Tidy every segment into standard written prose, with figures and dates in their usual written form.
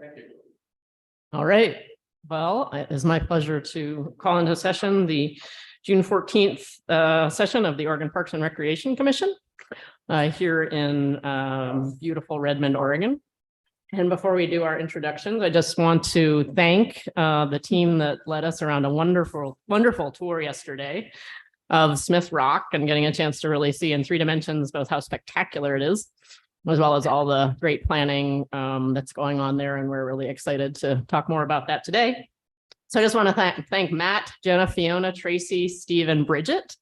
Thank you. All right. Well, it is my pleasure to call into session the June 14th session of the Oregon Parks and Recreation Commission here in beautiful Redmond, Oregon. And before we do our introductions, I just want to thank the team that led us around a wonderful tour yesterday of Smith Rock and getting a chance to really see in 3 dimensions both how spectacular it is, as well as all the great planning that's going on there. And we're really excited to talk more about that today. So I just want to thank Matt, Jenna, Fiona, Tracy, Steve, and Bridget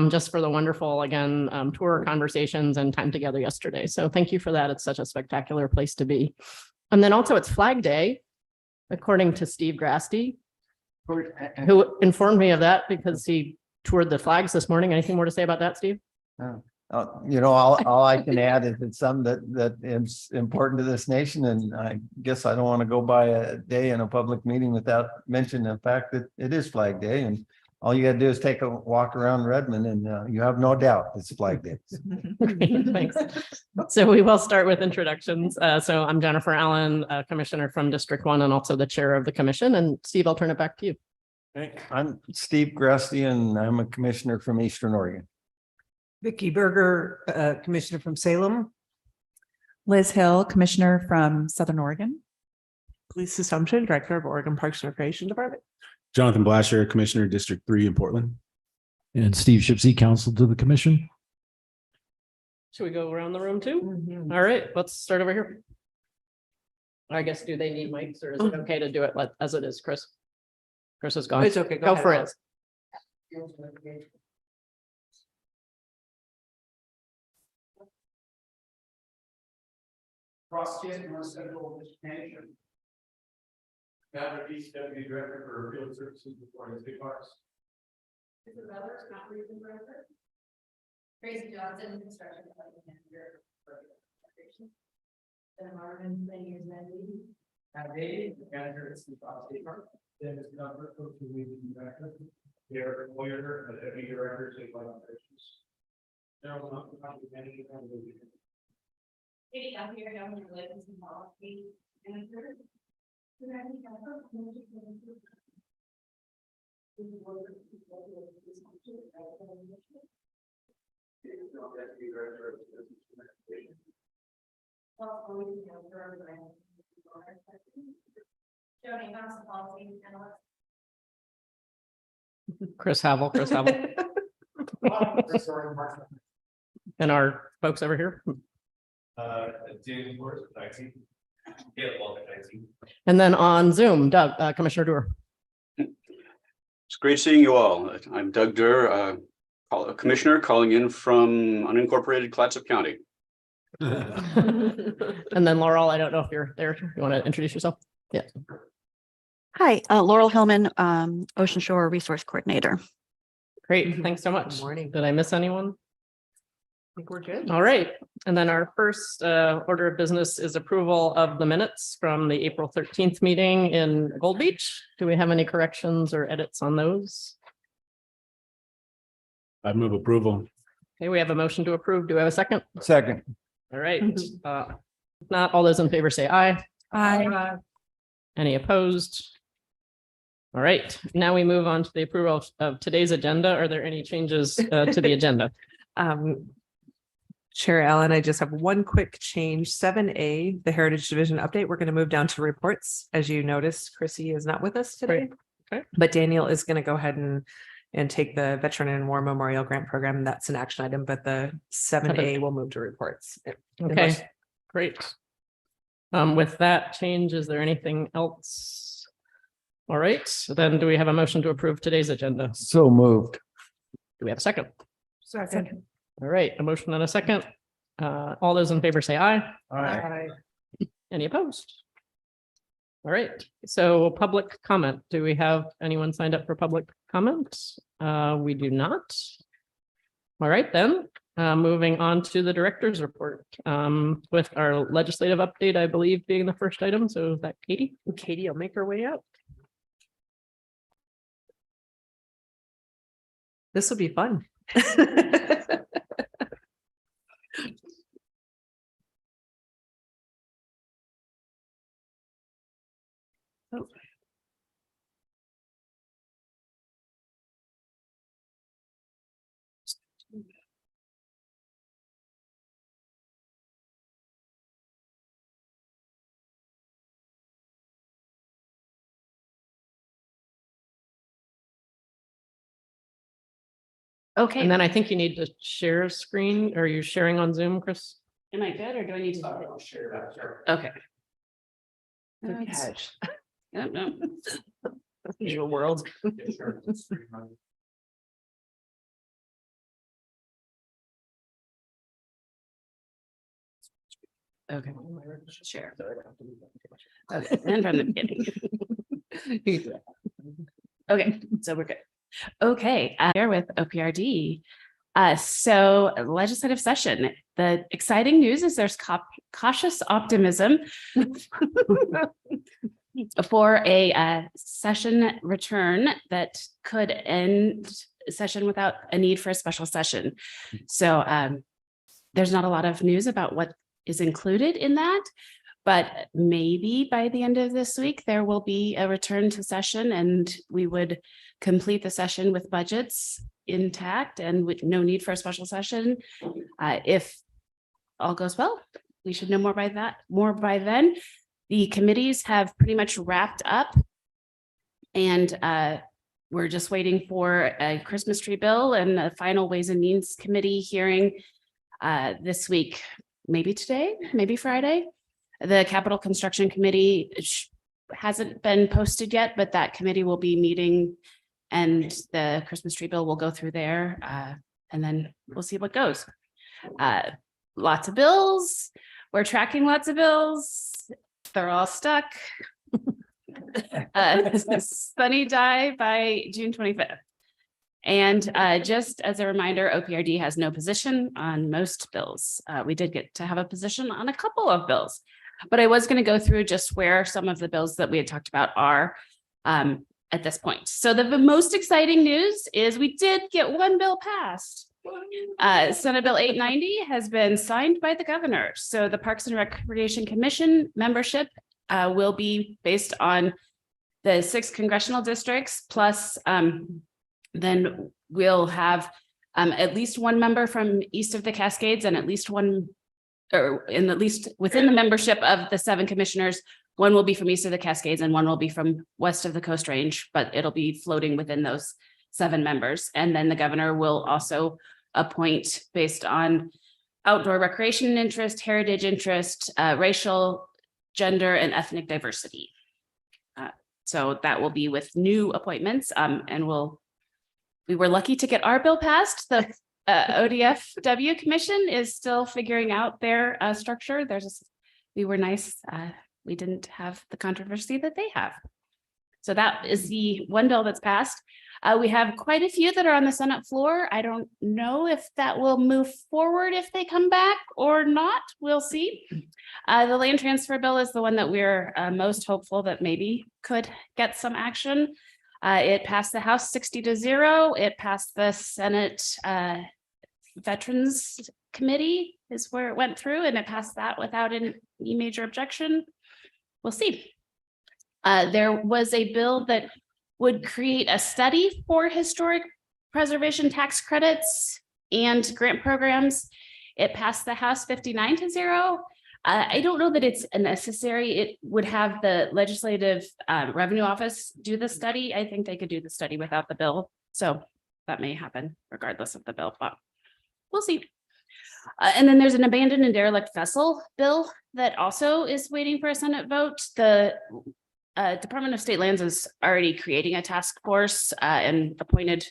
just for the wonderful, again, tour conversations and time together yesterday. So thank you for that. It's such a spectacular place to be. And then also it's Flag Day, according to Steve Grasty, who informed me of that because he toured the flags this morning. Anything more to say about that, Steve? All I can add is it's something that is important to this nation, and I guess I don't want to go by a day in a public meeting without mentioning the fact that it is Flag Day, and all you got to do is take a walk around Redmond, and you have no doubt it's Flag Day. Great, thanks. So we will start with introductions. So I'm Jennifer Allen, Commissioner from District 1, and also the Chair of the Commission. And Steve, I'll turn it back to you. I'm Steve Grasty, and I'm a Commissioner from Eastern Oregon. Vicki Berger, Commissioner from Salem. Liz Hill, Commissioner from Southern Oregon. Lisa Sumption, Director of Oregon Parks and Recreation Department. Jonathan Blasher, Commissioner, District 3 in Portland. And Steve Shipsey, Counsel to the Commission. Should we go around the room too? All right, let's start over here. I guess, do they need mics or is it okay to do it as it is, Chris? Chris is gone. It's okay. Go for it. Ross Kent, North Central Education. Matt East, Deputy Director for Field Services before the State Parks. Mr. Brothers, not region director. Tracy Johnson, construction department manager. Then Marvin, many years manager. Matt Day, manager at State Park. Then is Governor, coaching region director. Derek Moyer, Deputy Director, State Park Operations. Darryl Hunt, manager. Katie, I'm here, government relations and policy manager. Joni Thompson, policy analyst. Chris Havel. And our folks over here. James Morris, IT. Caleb Walker, IT. And then on Zoom, Doug, Commissioner Doer. It's great seeing you all. I'm Doug Durr, Commissioner calling in from unincorporated Clatsop County. And then Laurel, I don't know if you're there. You want to introduce yourself? Yeah. Hi, Laurel Hillman, Ocean Shore Resource Coordinator. Great. Thanks so much. Good morning. Did I miss anyone? I think we're good. All right. And then our first order of business is approval of the minutes from the April 13th meeting in Gold Beach. Do we have any corrections or edits on those? I move approval. Okay, we have a motion to approve. Do we have a second? Second. All right. If not, all those in favor say aye. Aye. Any opposed? All right. Now we move on to the approval of today's agenda. Are there any changes to the agenda? Chair Allen, I just have one quick change. 7A, the Heritage Division update. We're going to move down to reports. As you noticed, Chrissy is not with us today. Okay. But Daniel is going to go ahead and take the Veteran and War Memorial Grant Program. That's an action item, but the 7A will move to reports. Okay, great. With that change, is there anything else? All right, so then do we have a motion to approve today's agenda? So moved. Do we have a second? Second. All right, a motion and a second. All those in favor say aye. Aye. Any opposed? All right, so public comment. Do we have anyone signed up for public comment? We do not. All right, then, moving on to the director's report with our legislative update, I believe, being the first item. So is that Katie? Katie will make her way up. This will be fun. And then I think you need to share a screen. Are you sharing on Zoom, Chris? Am I good or do I need to? I'll share that, sure. Okay. Good That's- catch. I don't know. Usual world. Okay. Share. Okay, and from the beginning. Okay, so we're good. Okay, here with OPRD. So legislative session, the exciting news is there's cautious optimism for a session return that could end session without a need for a special session. So there's not a lot of news about what is included in that, but maybe by the end of this week, there will be a return to session and we would complete the session with budgets intact and with no need for a special session. If all goes well, we should know more by then. The committees have pretty much wrapped up. And we're just waiting for a Christmas tree bill and a final Ways and Means Committee hearing this week, maybe today, maybe Friday. The Capital Construction Committee hasn't been posted yet, but that committee will be meeting and the Christmas tree bill will go through there. And then we'll see what goes. Lots of bills. We're tracking lots of bills. They're all stuck. Sunny die by June 25th. And just as a reminder, OPRD has no position on most bills. We did get to have a position on a couple of bills, but I was going to go through just where some of the bills that we had talked about are at this point. So the most exciting news is we did get one bill passed. Senate Bill 890 has been signed by the governor. So the Parks and Recreation Commission membership will be based on the 6 congressional districts, plus then we'll have at least one member from east of the Cascades and at least one, or in at least within the membership of the 7 commissioners, one will be from east of the Cascades and one will be from west of the Coast Range, but it'll be floating within those 7 members. And then the governor will also appoint based on outdoor recreation interest, heritage interest, racial, gender, and ethnic diversity. So that will be with new appointments, and we were lucky to get our bill passed. The ODFW Commission is still figuring out their structure. We were nice. We didn't have the controversy that they have. So that is the one bill that's passed. We have quite a few that are on the Senate floor. I don't know if that will move forward if they come back or not. We'll see. The land transfer bill is the one that we're most hopeful that maybe could get some action. It passed the House 60-0. It passed the Senate Veterans Committee is where it went through, and it passed that without any major objection. We'll see. There was a bill that would create a study for historic preservation tax credits and grant programs. It passed the House 59-0. I don't know that it's necessary. It would have the Legislative Revenue Office do the study. I think they could do the study without the bill. So that may happen regardless of the bill, but we'll see. And then there's an abandoned and derelict vessel bill that also is waiting for a Senate vote. The Department of State Lands is already creating a task force and appointed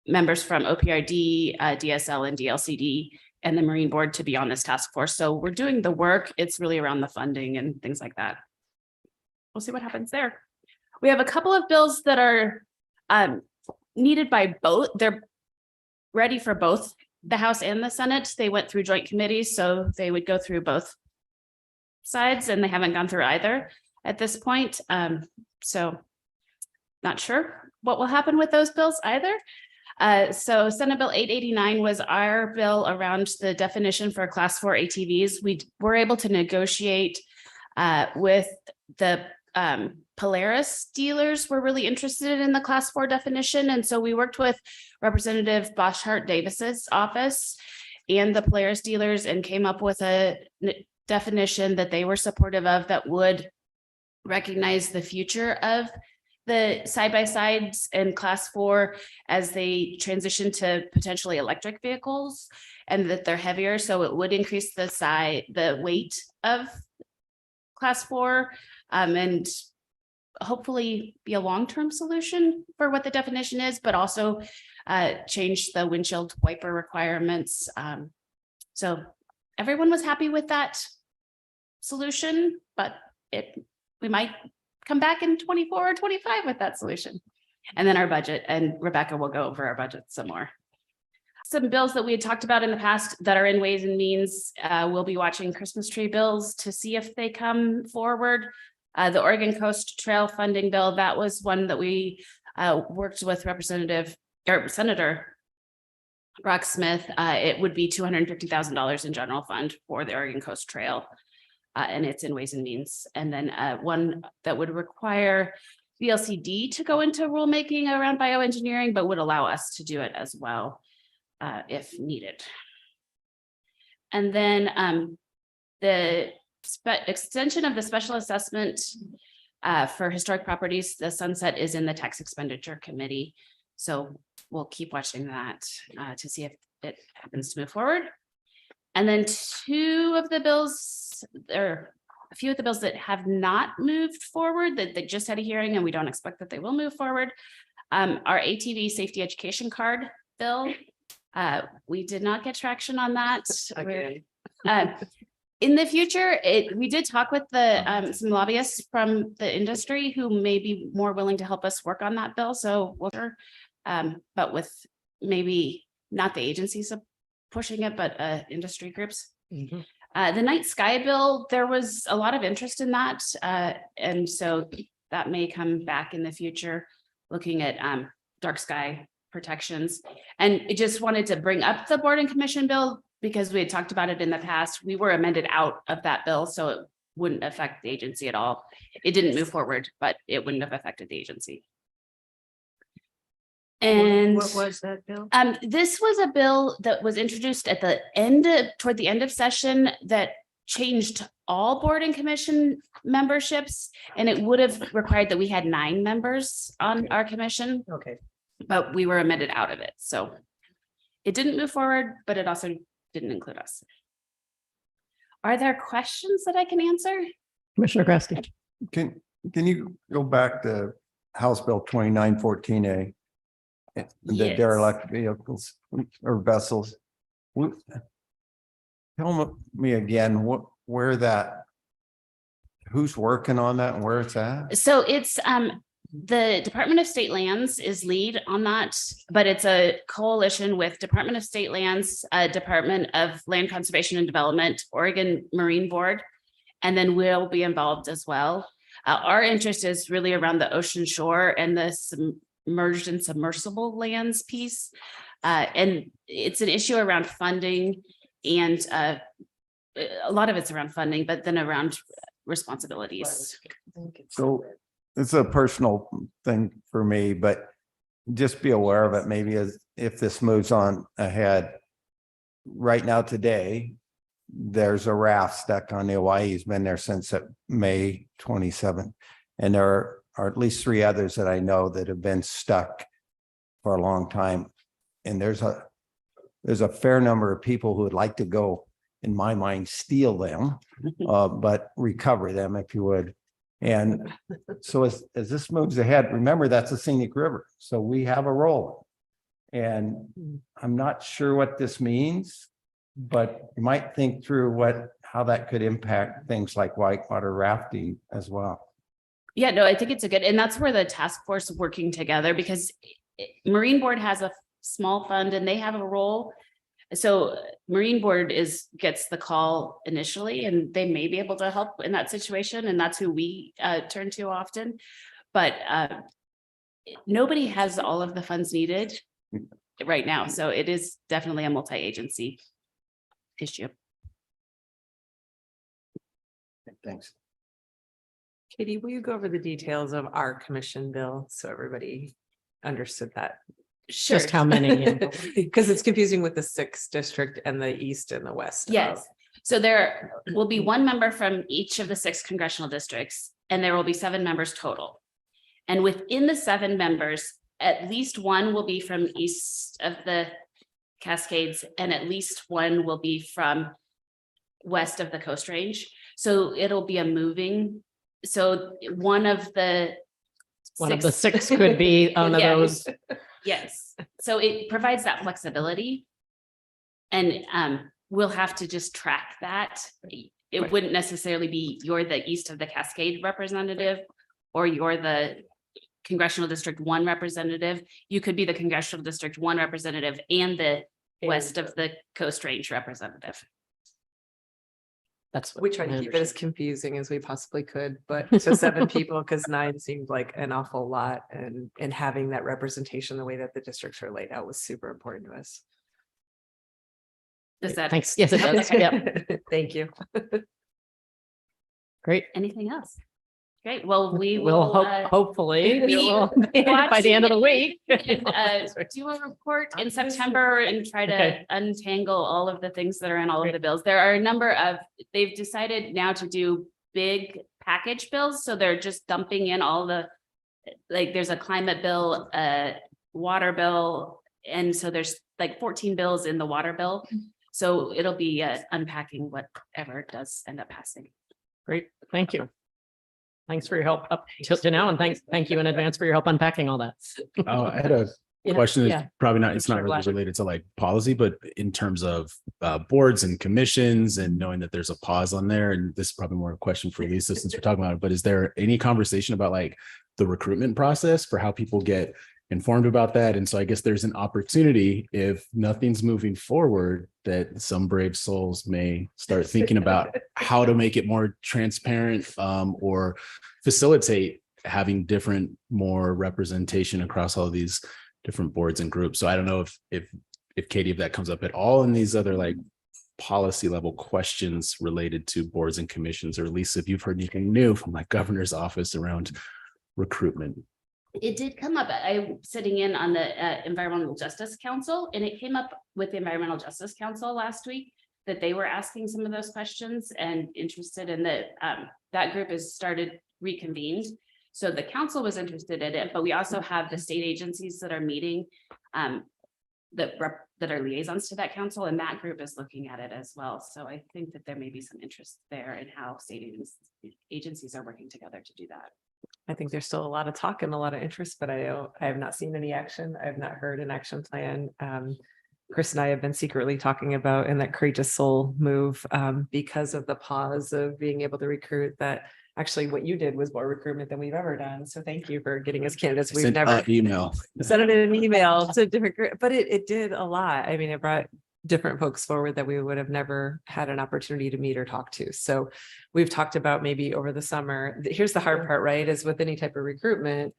members from OPRD, DSL, and DLCD, and the Marine Board to be on this task force. So we're doing the work. It's really around the funding and things like that. We'll see what happens there. We have a couple of bills that are needed by both. They're ready for both the House and the Senate. They went through joint committees, so they would go through both sides, and they haven't gone through either at this point. So not sure what will happen with those bills either. So Senate Bill 889 was our bill around the definition for Class 4 ATVs. We were able to negotiate with the Polaris dealers. Were really interested in the Class 4 definition. And so we worked with Representative Boshart Davis's office and the Polaris dealers and came up with a definition that they were supportive of that would recognize the future of the side-by-sides in class 4 as they transition to potentially electric vehicles, and that they're heavier, so it would increase the weight of class 4, and hopefully be a long-term solution for what the definition is, but also change the windshield wiper requirements. So everyone was happy with that solution, but we might come back in 24 or 25 with that solution. And then our budget, and Rebecca will go over our budget some more. Some bills that we had talked about in the past that are in Ways and Means, we'll be watching Christmas tree bills to see if they come forward. The Oregon Coast Trail Funding Bill, that was one that we worked with Senator Brock Smith. It would be $250,000 in general fund for the Oregon Coast Trail. And it's in Ways and Means. And then one that would require the LCD to go into rulemaking around bioengineering, but would allow us to do it as well if needed. And then the extension of the special assessment for historic properties, the sunset is in the tax expenditure committee. So we'll keep watching that to see if it happens to move forward. And then two of the bills, or a few of the bills that have not moved forward, that they just had a hearing and we don't expect that they will move forward. Our ATV safety education card bill, we did not get traction on that. Okay. In the future, we did talk with some lobbyists from the industry who may be more willing to help us work on that bill. So but with maybe not the agencies pushing it, but industry groups. Mhm. The night sky bill, there was a lot of interest in that. And so that may come back in the future, looking at dark sky protections. And I just wanted to bring up the board and commission bill because we had talked about it in the past. We were amended out of that bill, so it wouldn't affect the agency at all. It didn't move forward, but it wouldn't have affected the agency. And What was that, Bill? this was a bill that was introduced at the toward the end of session that changed all board and commission memberships, and it would have required that we had 9 members on our commission, Okay. but we were amended out of it. So it didn't move forward, but it also didn't include us. Are there questions that I can answer? Commissioner Grassley. Can you go back to House Bill 2914A? The Yes. derelict vehicles or vessels. Tell me again, who's working on that and where it's at? So it's the Department of State Lands is lead on that, but it's a coalition with Department of State Lands, Department of Land Conservation and Development, Oregon Marine Board, and then we'll be involved as well. Our interest is really around the ocean shore and the submerged and submersible lands piece. And it's an issue around funding, and a lot of it's around funding, but then around responsibilities. So it's a personal thing for me, but just be aware of it. Maybe as if this moves on ahead. Right now, today, there's a raft stuck on the Hawaii. He's been there since May 27. And there are at least 3 others that I know that have been stuck for a long time. And there's a fair number of people who would like to go, in my mind, steal them, but recover them if you would. And so as this moves ahead, remember that's a scenic river. So we have a role. And I'm not sure what this means, but you might think through how that could impact things like whitewater rafting as well. Yeah, no, I think it's and that's where the task force working together, because Marine Board has a small fund and they have a role. So Marine Board gets the call initially, and they may be able to help in that situation. And that's who we turn to often. But nobody has all of the funds needed right now. So it is definitely a multi-agency issue. Thanks. Katie, will you go over the details of our commission bill so everybody understood that? Sure. Just how many? Because it's confusing with the 6th district and the east and the west. Yes. So there will be 1 member from each of the 6 congressional districts, and there will be 7 members total. And within the 7 members, at least one will be from east of the Cascades and at least one will be from west of the Coast Range. So it'll be a moving, so one of the 6 could be one of Yeah. those. Yes, so it provides that flexibility. And we'll have to just track that. It Right. wouldn't necessarily be you're the east of the Cascade representative or you're the Congressional District 1 representative. You could be the Congressional District 1 representative and the west of the Coast Range representative. That's. what We tried I to keep it as understand. confusing as we possibly could, but to 7 people, because 9 seemed like an awful lot, and having that representation the way that the districts are laid out was super important to us. Does that? Thanks. Yes, it does. Yep. Thank you. Great. Anything else? Great, well, we We'll will. hopefully we we'll by the end of the week. Do a report in September and try to Okay. untangle all of the things that are in all of the bills. There are a number of, they've decided now to do big package bills, so they're just dumping in all the, like, there's a climate bill, a water bill, and so there's like 14 bills in the water bill. So it'll be unpacking whatever does end up passing. Great, thank you. Thanks for your help up to now, and thank you in advance for your help unpacking all that. Oh, I had a Yeah, question yeah. that's probably not, it's not Commissioner really Blatter. related to like policy, but in terms of boards and commissions and knowing that there's a pause on there, and this is probably more a question for Lisa since we're talking about it, but is there any conversation about like the recruitment process for how people get informed about that? And so I guess there's an opportunity, if nothing's moving forward, that some brave souls may start thinking about how to make it more transparent or facilitate having more representation across all these different boards and groups. So I don't know if Katie, if that comes up at all in these other like policy level questions related to boards and commissions, or at least if you've heard anything new from like governor's office around recruitment. It did come up, I'm sitting in on the Environmental Justice Council, and it came up with the Environmental Justice Council last week that they were asking some of those questions and interested in that group has started reconvened. So the council was interested in it, but we also have the state agencies that are meeting that are liaisons to that council, and that group is looking at it as well. So I think that there may be some interest there in how state agencies are working together to do that. I think there's still a lot of talk and a lot of interest, but I have not seen any action. I have not heard an action plan. Chris and I have been secretly talking about in that Courageous Soul move because of the pause of being able to recruit, that actually what you did was more recruitment than we've ever done. So thank you for getting us candidates. We've Send never an email. sent it in an email to different, but it did a lot. I mean, it brought different folks forward that we would have never had an opportunity to meet or talk to. So we've talked about maybe over the summer. Here's the hard part, right? Is with any type of recruitment,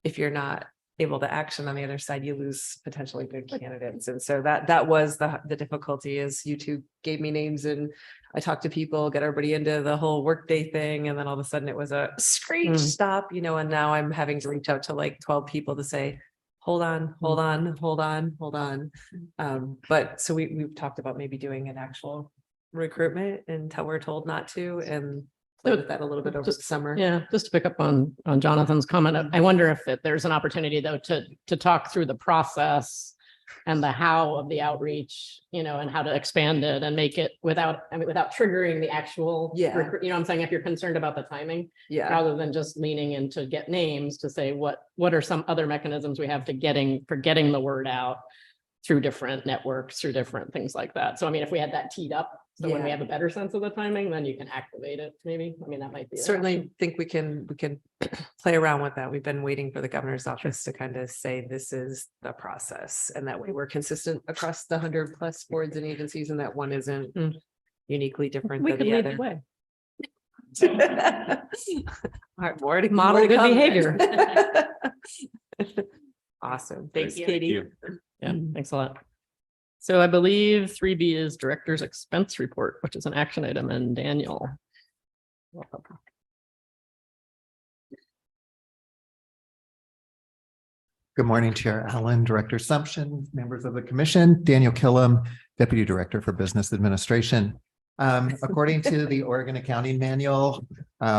if you're not able to action on the other side, you lose potentially good candidates. And so that was the difficulty. Is you two gave me names and I talked to people, get everybody into the whole workday thing. And then all of a sudden it was a screech stop, and now I'm having to reach out to like 12 people to say, hold on. But so we've talked about maybe doing an actual recruitment until we're told not to, and play with that a little bit over the summer. Yeah, just to pick up on Jonathan's comment, I wonder if there's an opportunity though to talk through the process and the how of the outreach, and how to expand it and make it without triggering the actual. Yeah. What I'm saying, if you're concerned about the timing, Yeah. rather than just leaning into get names, to say what are some other mechanisms we have for getting the word out through different networks, through different things like that. So I mean, if we had that teed up, so when we Yeah. have a better sense of the timing, then you can activate it, maybe. I mean, that might be. an Certainly option. think we can play around with that. We've been waiting for the governor's office to kind of say this is the process. And that way we're consistent across the 100+ boards and agencies, and that one isn't uniquely different We than could the lead other. the way. All right, more to Model more to good come behavior. then. Awesome. Thanks, Thank you. Katie. Yeah, thanks a lot. So I believe 3B is Director's Expense Report, which is an action item, and Daniel. Welcome. Good morning, Chair Allen, Director Sumption, members of the commission, Daniel Killam, Deputy Director for Business Administration. According to the Oregon Accounting Manual,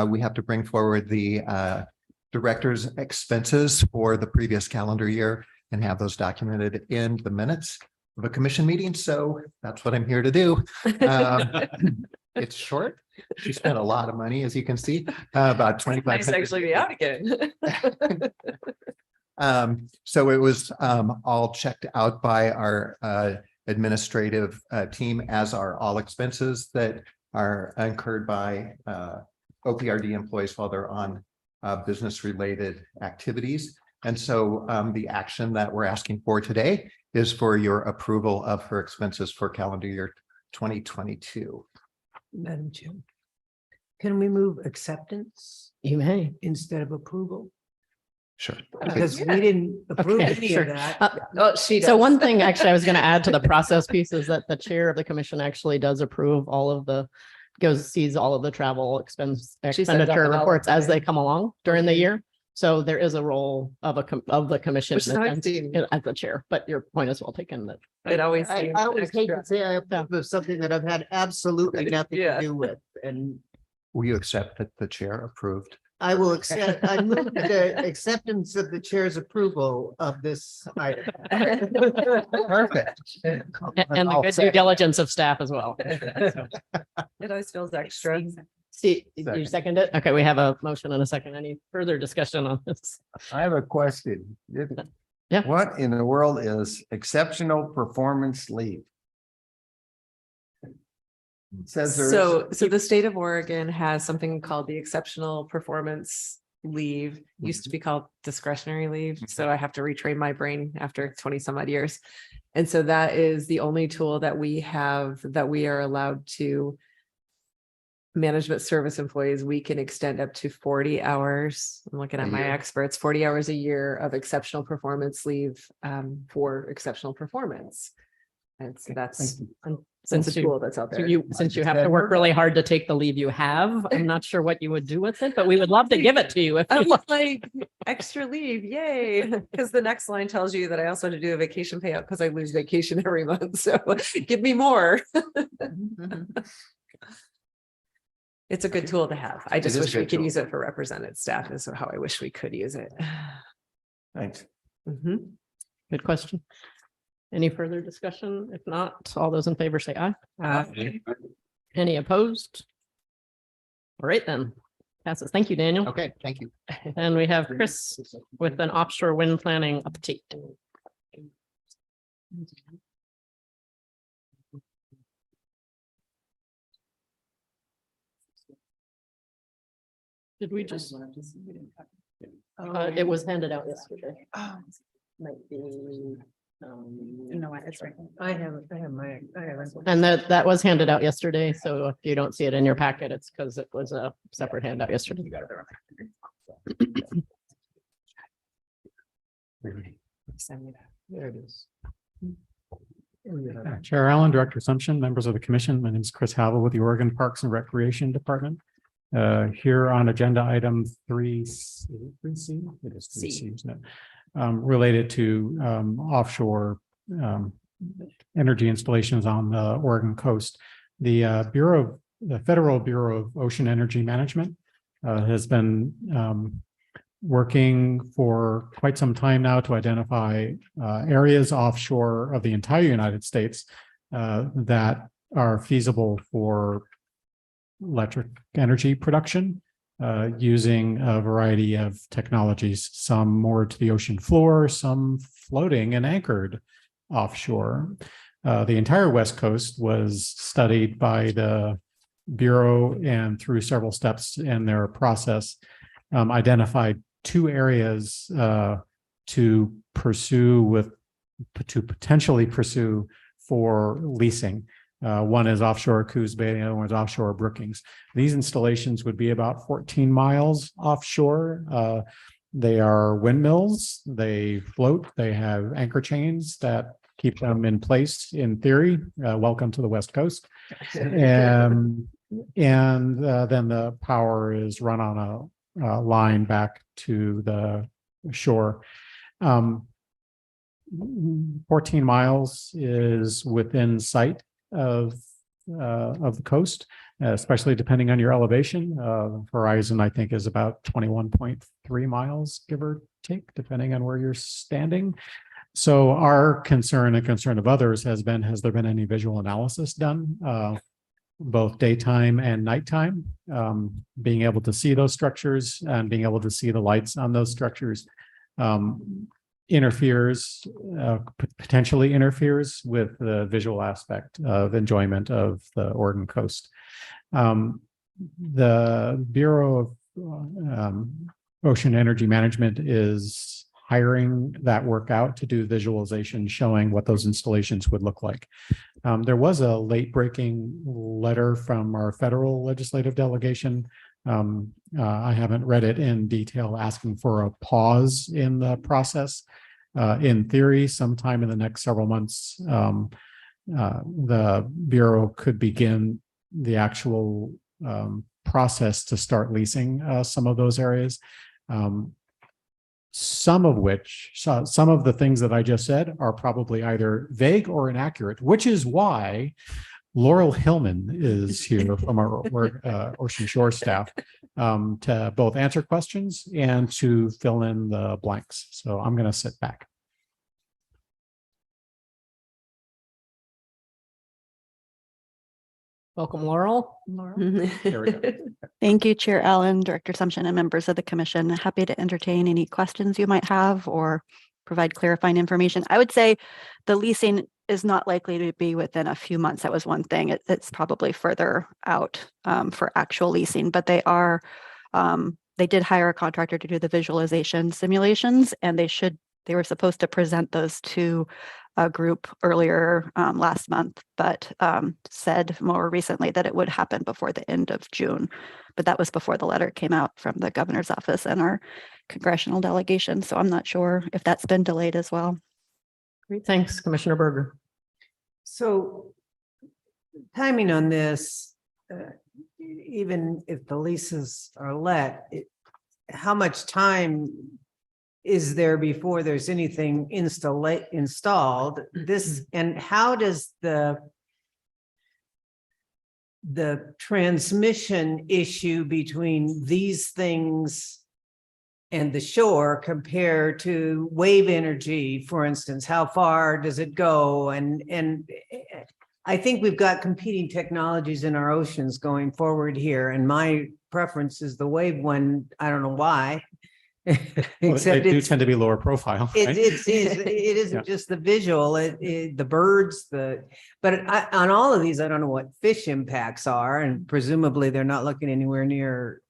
we have to bring forward the director's expenses for the previous calendar year and have those documented in the minutes of a commission meeting. So that's what I'm here to do. It's short. She spent a lot of money, as you can see, about Nice to actually be out again. So it was all checked out by our administrative team, as are all expenses that are incurred by OPRD employees while they're on business related activities. And so the action that we're asking for today is for your approval of her expenses for calendar year 2022. Madam Chair. Can we move acceptance You may. instead of approval? Sure. Because we didn't approve Okay, any sure. of that. Oh, she So does. one thing actually I was going to add to the process piece is that the chair of the commission actually does approve all of the, sees all of the travel expenditure up and reports as they out. come along during the year. So there is a role of the commission Which is how I've as seen. the chair, but your point is well taken that. It always. I seems always hate extra. to say I approve of something that I've had absolutely nothing Yeah. to do with, and Will you accept that the chair approved? I will accept, I move the acceptance of the chair's approval of this item. Perfect. And the good due diligence of staff as well. It always feels extra. See, you Second. second it? Okay, we have a motion and a second. Any further discussion on this? I have a question. Yeah. What in the world is exceptional performance leave? It says there is. So the state of Oregon has something called the exceptional performance leave, used to be called discretionary leave. So I have to retrain my brain after 20 some odd years. And so that is the only tool that we have that we are allowed to management service employees. We can extend up to 40 hours. I'm looking at my year. experts, 40 hours a year of exceptional performance leave for exceptional performance. And so that's Since a tool that's out there. Since you have to work really hard to take the leave you have, I'm not sure what you would do with it, but we would love to give it to you if I you was like, extra leave, yay. Because the next line tells you that I also had to do a vacation payout because I lose vacation every month. So give me more. It's a good tool to have. I just is a wish we good could tool. use it for represented staff is how I wish we could use it. Thanks. Mhm. Good question. Any further discussion? If not, all those in favor say aye. Any opposed? All right, then. Passes. Thank you, Daniel. Okay, thank you. And we have Chris with an offshore wind planning update. Did we just? It was handed out yesterday. Might be. No, it's right. I have my. And that was handed out yesterday, so if you don't see it in your packet, it's because it was a separate handout yesterday. There it is. Chair Allen, Director Assumption, members of the commission. My name is Chris Havel with the Oregon Parks and Recreation Department. Here on agenda item 3C, it is 3C, isn't it? Related to offshore energy installations on the Oregon coast. The Federal Bureau of Ocean Energy Management has been working for quite some time now to identify areas offshore of the entire United States that are feasible for electric energy production using a variety of technologies, some moored to the ocean floor, some floating and anchored offshore. The entire West Coast was studied by the Bureau, and through several steps in their process, identified two areas to potentially pursue for leasing. One is offshore Coos Bay, the other one is offshore Brookings. These installations would be about 14 miles offshore. They are windmills, they float, they have anchor chains that keep them in place in theory. Welcome to the West Coast. And then the power is run on a line back to the shore. 14 miles is within sight of of the coast, especially depending on your elevation. Horizon, I think, is about 21.3 miles, give or take, depending on where you're standing. So our concern and concern of others has there been any visual analysis done, both daytime and nighttime? Being able to see those structures and being able to see the lights on those structures potentially interferes with the visual aspect of enjoyment of the Oregon coast. The Bureau of Ocean Energy Management is hiring that work out to do visualization showing what those installations would look like. There was a late breaking letter from our federal legislative delegation. I haven't read it in detail, asking for a pause in the process. In theory, sometime in the next several months, the Bureau could begin the actual process to start leasing some of those areas. Some of the things that I just said are probably either vague or inaccurate, which is why Laurel Hillman is here from our Ocean Shore staff to both answer questions and to fill in the blanks. So I'm going to sit back. Welcome, Laurel. There we go. Thank you, Chair Allen, Director Sumption, and members of the commission. Happy to entertain any questions you might have or provide clarifying information. I would say the leasing is not likely to be within a few months. That was one thing. It's probably further out for actual leasing, but they did hire a contractor to do the visualization simulations, and they were supposed to present those to a group earlier last month, but said more recently that it would happen before the end of June. But that was before the letter came out from the governor's office and our congressional delegation. So I'm not sure if that's been delayed as well. Great, thanks, Commissioner Berger. So timing on this, even if the leases are let, how much time is there before there's anything installed? And how does the transmission issue between these things and the shore compare to wave energy, for instance? How far does it go? And I think we've got competing technologies in our oceans going forward here, and my preference is the wave one. I don't know why. Except they do tend to be lower profile. Right? It isn't just the visual, the birds, but on all of these, I don't know what fish impacts are, and presumably they're not looking anywhere near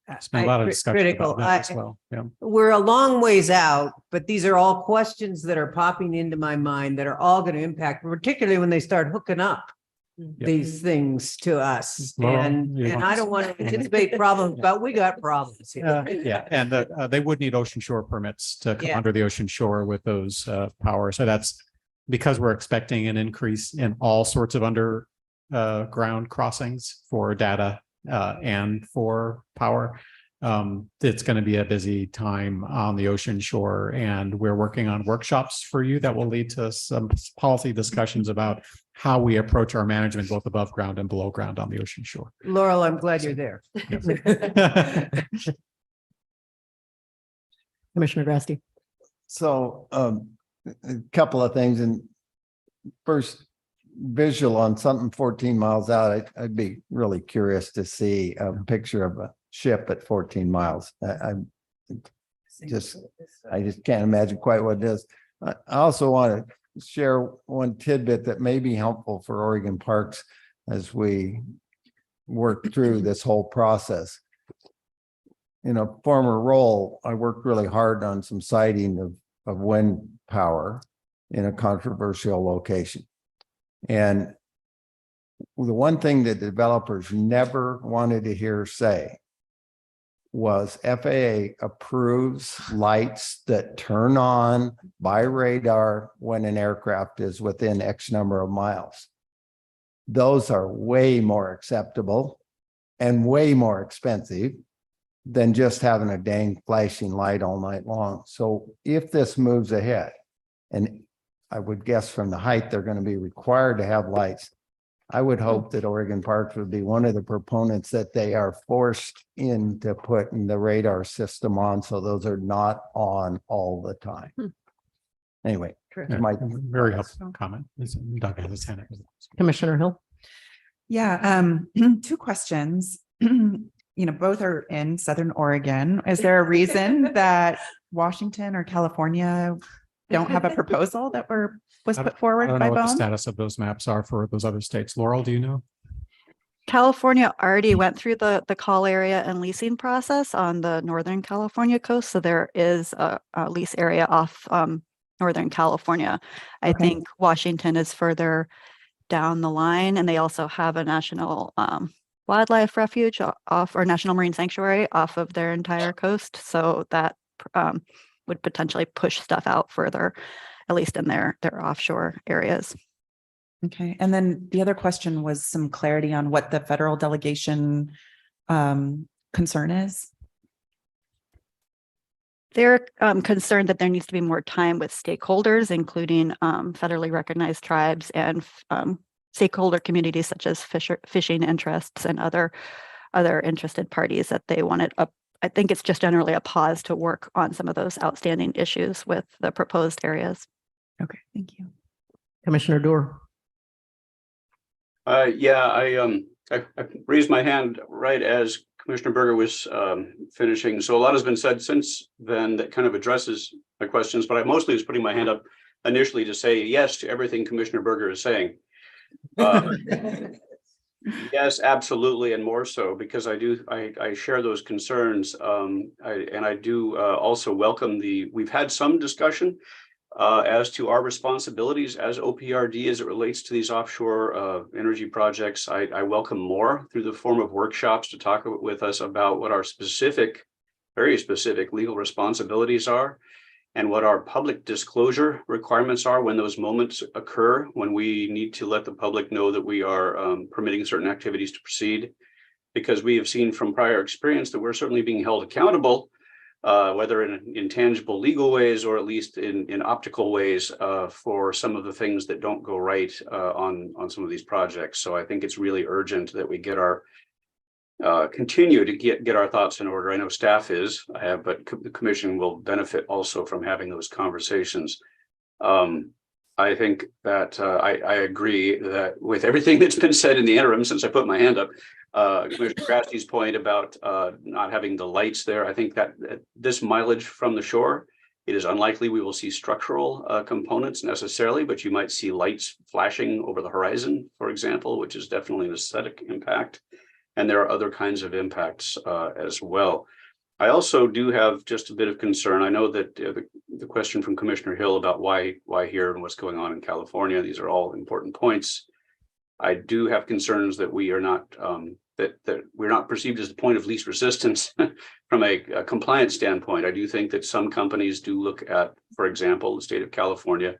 There's been a lot of discussion critical. about that as well. Yeah. We're a long ways out, but these are all questions that are popping into my mind that are all going to impact, particularly when they start hooking up these things to us. Well, and I don't want to anticipate problems, but we got problems here. Yeah, and they would need ocean shore permits to come under the ocean shore with those power. So that's because we're expecting an increase in all sorts of underground crossings for data and for power. It's going to be a busy time on the ocean shore, and we're working on workshops for you that will lead to some policy discussions about how we approach our management both above ground and below ground on the ocean shore. Laurel, I'm glad you're there. Commissioner Grasty. So a couple of things. And first, visual on something 14 miles out, I'd be really curious to see a picture of a ship at 14 miles. I just can't imagine quite what it is. I also want to share one tidbit that may be helpful for Oregon Parks as we work through this whole process. In a former role, I worked really hard on some siting of wind power in a controversial location. And the one thing that developers never wanted to hear say was FAA approves lights that turn on by radar when an aircraft is within X number of miles. Those are way more acceptable and way more expensive than just having a dang flashing light all night long. So if this moves ahead, and I would guess from the height, they're going to be required to have lights, I would hope that Oregon Parks would be one of the proponents that they are forced into putting the radar system on, so those are not on all the time. Anyway, Yeah, my Very helpful comment. Doug has his hand up. Commissioner Hill. Yeah, two questions. Both are in Southern Oregon. Is there a reason that Washington or California don't have a proposal that was I put I forward don't by know what the BOEM? status of those maps are for those other states. Laurel, do you know? California already went through the call area and leasing process on the Northern California coast. So there is a lease area off Northern California. I Okay. think Washington is further down the line, and they also have a national wildlife refuge off, or national marine sanctuary off of their entire coast. So that would potentially push stuff out further, at least in their offshore areas. Okay, and then the other question was some clarity on what the federal delegation concern is. They're concerned that there needs to be more time with stakeholders, including federally recognized tribes and stakeholder communities such as fishing interests and other interested parties, that they wanted I think it's just generally a pause to work on some of those outstanding issues with the proposed areas. Okay, thank you. Commissioner Dorr. Yeah, I raised my hand right as Commissioner Berger was finishing. So a lot has been said since then that kind of addresses my questions, but I mostly was putting my hand up initially to say yes to everything Commissioner Berger is saying. Yes, absolutely, and more so because I share those concerns. I do also welcome we've had some discussion as to our responsibilities as OPRD as it relates to these offshore energy projects. I welcome more through the form of workshops to talk with us about what our very specific legal responsibilities are, and what our public disclosure requirements are when those moments occur, when we need to let the public know that we are permitting certain activities to proceed. Because we have seen from prior experience that we're certainly being held accountable, whether in intangible legal ways or at least in optical ways, for some of the things that don't go right on some of these projects. So I think it's really urgent that we get our continue to get our thoughts in order. I know staff is, but the commission will benefit also from having those conversations. I think that I agree that with everything that's been said in the interim since I put my hand up, Commissioner Grassky's point about not having the lights there, I think that this mileage from the shore, it is unlikely we will see structural components necessarily, but you might see lights flashing over the horizon, for example, which is definitely an aesthetic impact. And there are other kinds of impacts as well. I also do have just a bit of concern. I know that the question from Commissioner Hill about why here and what's going on in California, these are all important points. I do have concerns that we are not that we're not perceived as the point of least resistance from a compliance standpoint. I do think that some companies do look at, for example, the state of California,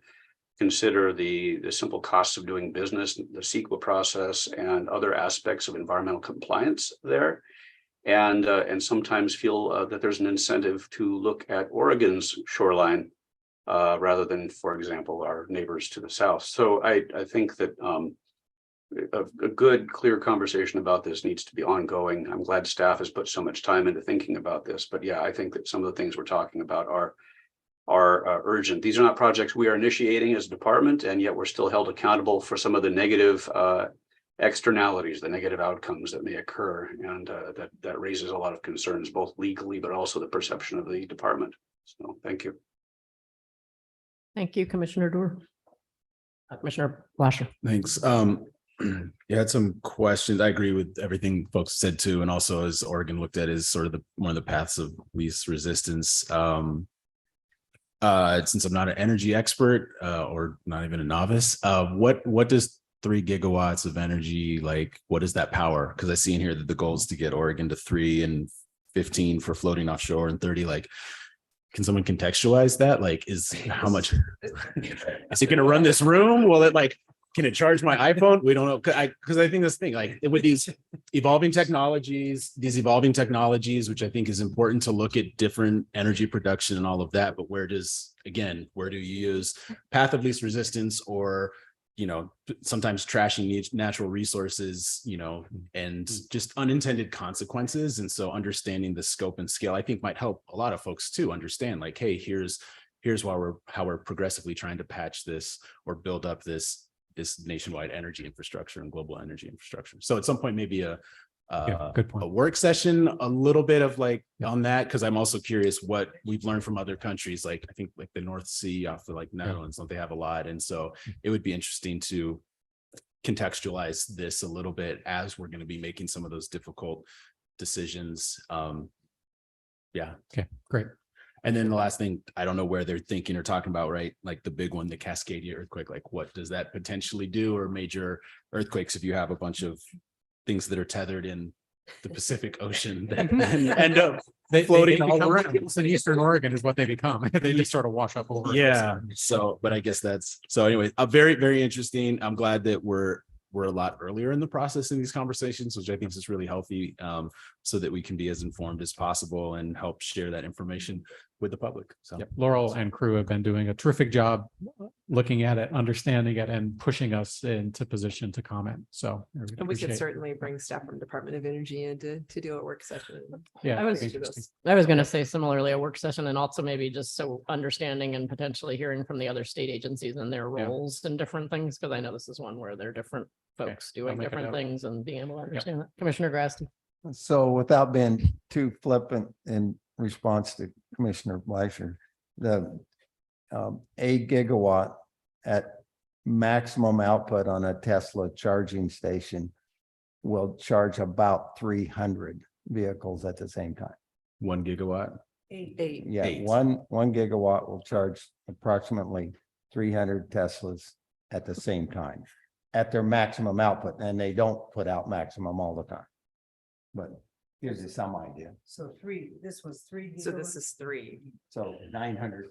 consider the simple costs of doing business, the CEQA process, and other aspects of environmental compliance there, and sometimes feel that there's an incentive to look at Oregon's shoreline rather than, for example, our neighbors to the south. So I think that a good, clear conversation about this needs to be ongoing. I'm glad staff has put so much time into thinking about this, but yeah, I think that some of the things we're talking about are urgent. These are not projects we are initiating as a department, and yet we're still held accountable for some of the negative externalities, the negative outcomes that may occur, and that raises a lot of concerns, both legally, but also the perception of the department. So thank you. Thank you, Commissioner Dorr. Commissioner Lasher. Thanks. You had some questions. I agree with everything folks said too, and also as Oregon looked at is sort of one of the paths of least resistance. Since I'm not an energy expert or not even a novice, what does 3 gigawatts of energy, like what is that power? Because I see in here that the goal is to get Oregon to 3 and 15 for floating offshore and 30. Like, can someone contextualize that? Like, is how much is it going to run this room? Will it can it charge my iPhone? We don't know. Because I think this thing, like with these evolving technologies, which I think is important to look at different energy production and all of that. But where do you use path of least resistance or sometimes trashing natural resources, and just unintended consequences. And so understanding the scope and scale, I think might help a lot of folks to understand like, hey, here's how we're progressively trying to patch this or build up this nationwide energy infrastructure and global energy infrastructure. So at some point, maybe good point. a work session, a little bit of like on that, because I'm also curious what we've learned from other countries. Like I think like the North Sea off the like Netherlands, don't they have a lot? And so it would be interesting to contextualize this a little bit as we're going to be making some of those difficult decisions. Yeah. Okay, great. And then the last thing, I don't know where they're thinking or talking about, right? Like the big one, the Cascadia earthquake, like what does that potentially do, or major earthquakes if you have a bunch of things that are tethered in the Pacific Ocean that end up floating all become around. rivers in Eastern Oregon is what they become. They just sort of wash up over. Yeah. So, but I guess that's, so anyway, a very, very interesting. I'm glad that we're a lot earlier in the process in these conversations, which I think is really healthy, so that we can be as informed as possible and help share that information with the public. So Yep. Laurel and crew have been doing a terrific job looking at it, understanding it, and pushing us into position to comment. So I really And we could appreciate it. certainly bring staff from Department of Energy in to do a work session. Yeah, I was- interesting. I was going to say similarly, a work session, and also maybe just so understanding and potentially hearing from the other state agencies and their Yeah. roles and different things, because I know this is one where there are different folks I'll doing make a different note. things and being able to understand that. Commissioner Grassley. So without being too flippant in response to Commissioner Bleicher, the 8 gigawatt at maximum output on a Tesla charging station will charge about 300 vehicles at the same time. 1 gigawatt. Eight. Yeah, Eight. one gigawatt will charge approximately 300 Teslas at the same time at their maximum output, and they don't put out maximum all the time. But gives you some idea. So this was 3. So this is 3. So 900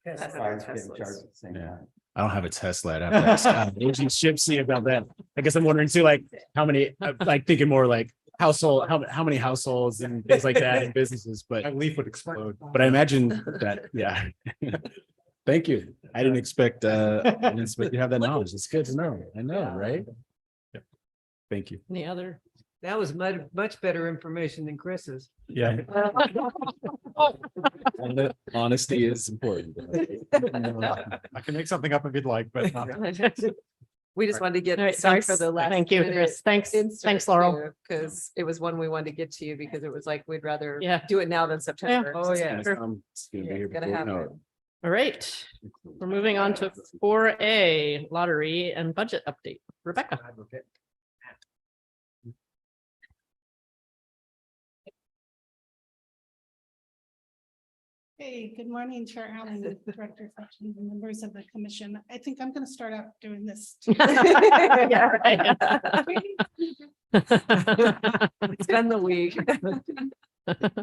That's cars our getting Teslas. charged at the same Yeah. time. I don't have a Tesla. I'd have to ask Agent Shipsy about that. I guess I'm wondering too, like how many, like thinking more like household, how many households and things like that and businesses, My but leaf would explode. I imagine that, yeah. Thank you. I didn't expect you to have that knowledge. It's good to know. I know, right? Yep. Thank you. Any other? That was much better information than Chris's. Yeah. Honesty is important. I can make something up if you'd like, but not. We just wanted to All get, right, sorry thanks. for the last. Thank you, Chris. Thanks, Laurel. Because it was one we wanted to get to you because it was like, we'd rather Yeah. do it now than September. Oh, yeah. It's gonna be here Gotta before we have know it. it. All right, we're moving on to 4A, lottery and budget update. Rebecca. Hey, good morning, Chair Allen, Director of Functions, and members of the commission. I think I'm going to start out doing this. Yeah, right. It's been the week.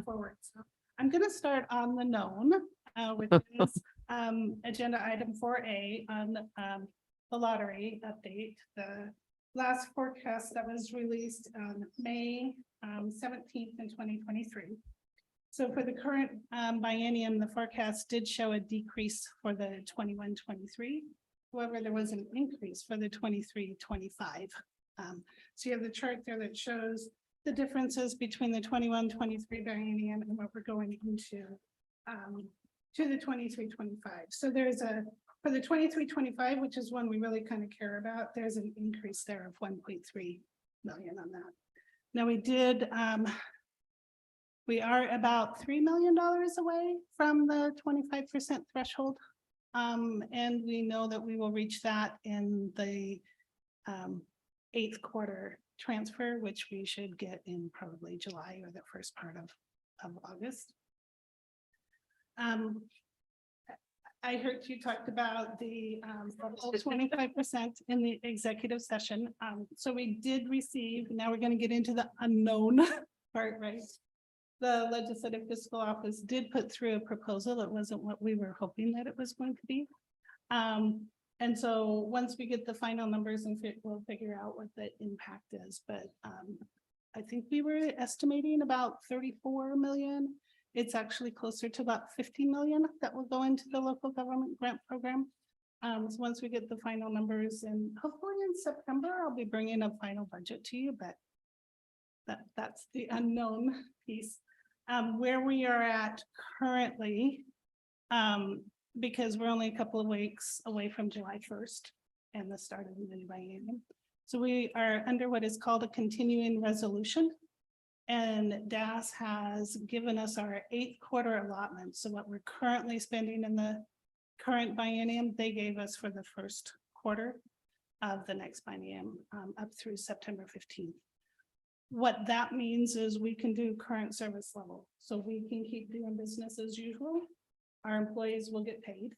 Forward. So I'm going to start on the known, which is agenda item 4A on the lottery update. The last forecast that was released on May 17th in 2023. So for the current biennium, the forecast did show a decrease for the 21-23. However, there was an increase for the 23-25. So you have the chart there that shows the differences between the 21-23 biennium and what we're going into to the 23-25. So there's for the 23-25, which is one we really kind of care about, there's an increase there of 1.3 million on that. Now we are about $3 million away from the 25% threshold. And we know that we will reach that in the 8th quarter transfer, which we should get in probably July or the first part of August. I heard you talked about the 25% in the executive session. So we did receive, now we're going to get into the unknown part, right? The Legislative Fiscal Office did put through a proposal. It wasn't what we were hoping that it was going to be. And so once we get the final numbers and we'll figure out what the impact is. But I think we were estimating about 34 million. It's actually closer to about 50 million that will go into the local government grant program. So once we get the final numbers and hopefully in September, I'll be bringing a final budget to you, but that's the unknown piece. Where we are at currently, because we're only a couple of weeks away from July 1st and the start of the new biennium. So we are under what is called a continuing resolution. And DAS has given us our 8th quarter allotment. So what we're currently spending in the current biennium, they gave us for the first quarter of the next biennium, up through September 15th. What that means is we can do current service level. So we can keep doing business as usual. Our employees will get paid.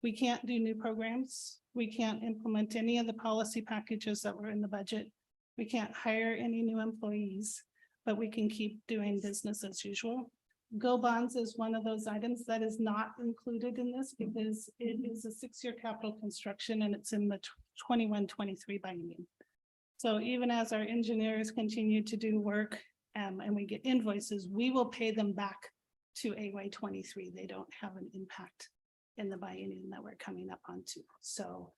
We can't do new programs. We can't implement any of the policy packages that were in the budget. We can't hire any new employees, but we can keep doing business as usual. Go bonds is one of those items that is not included in this because it is a 6-year capital construction and it's in the 21-23 biennium. So even as our engineers continue to do work and we get invoices, we will pay them back to AY 23. They don't have an impact in the biennium that we're coming up onto. So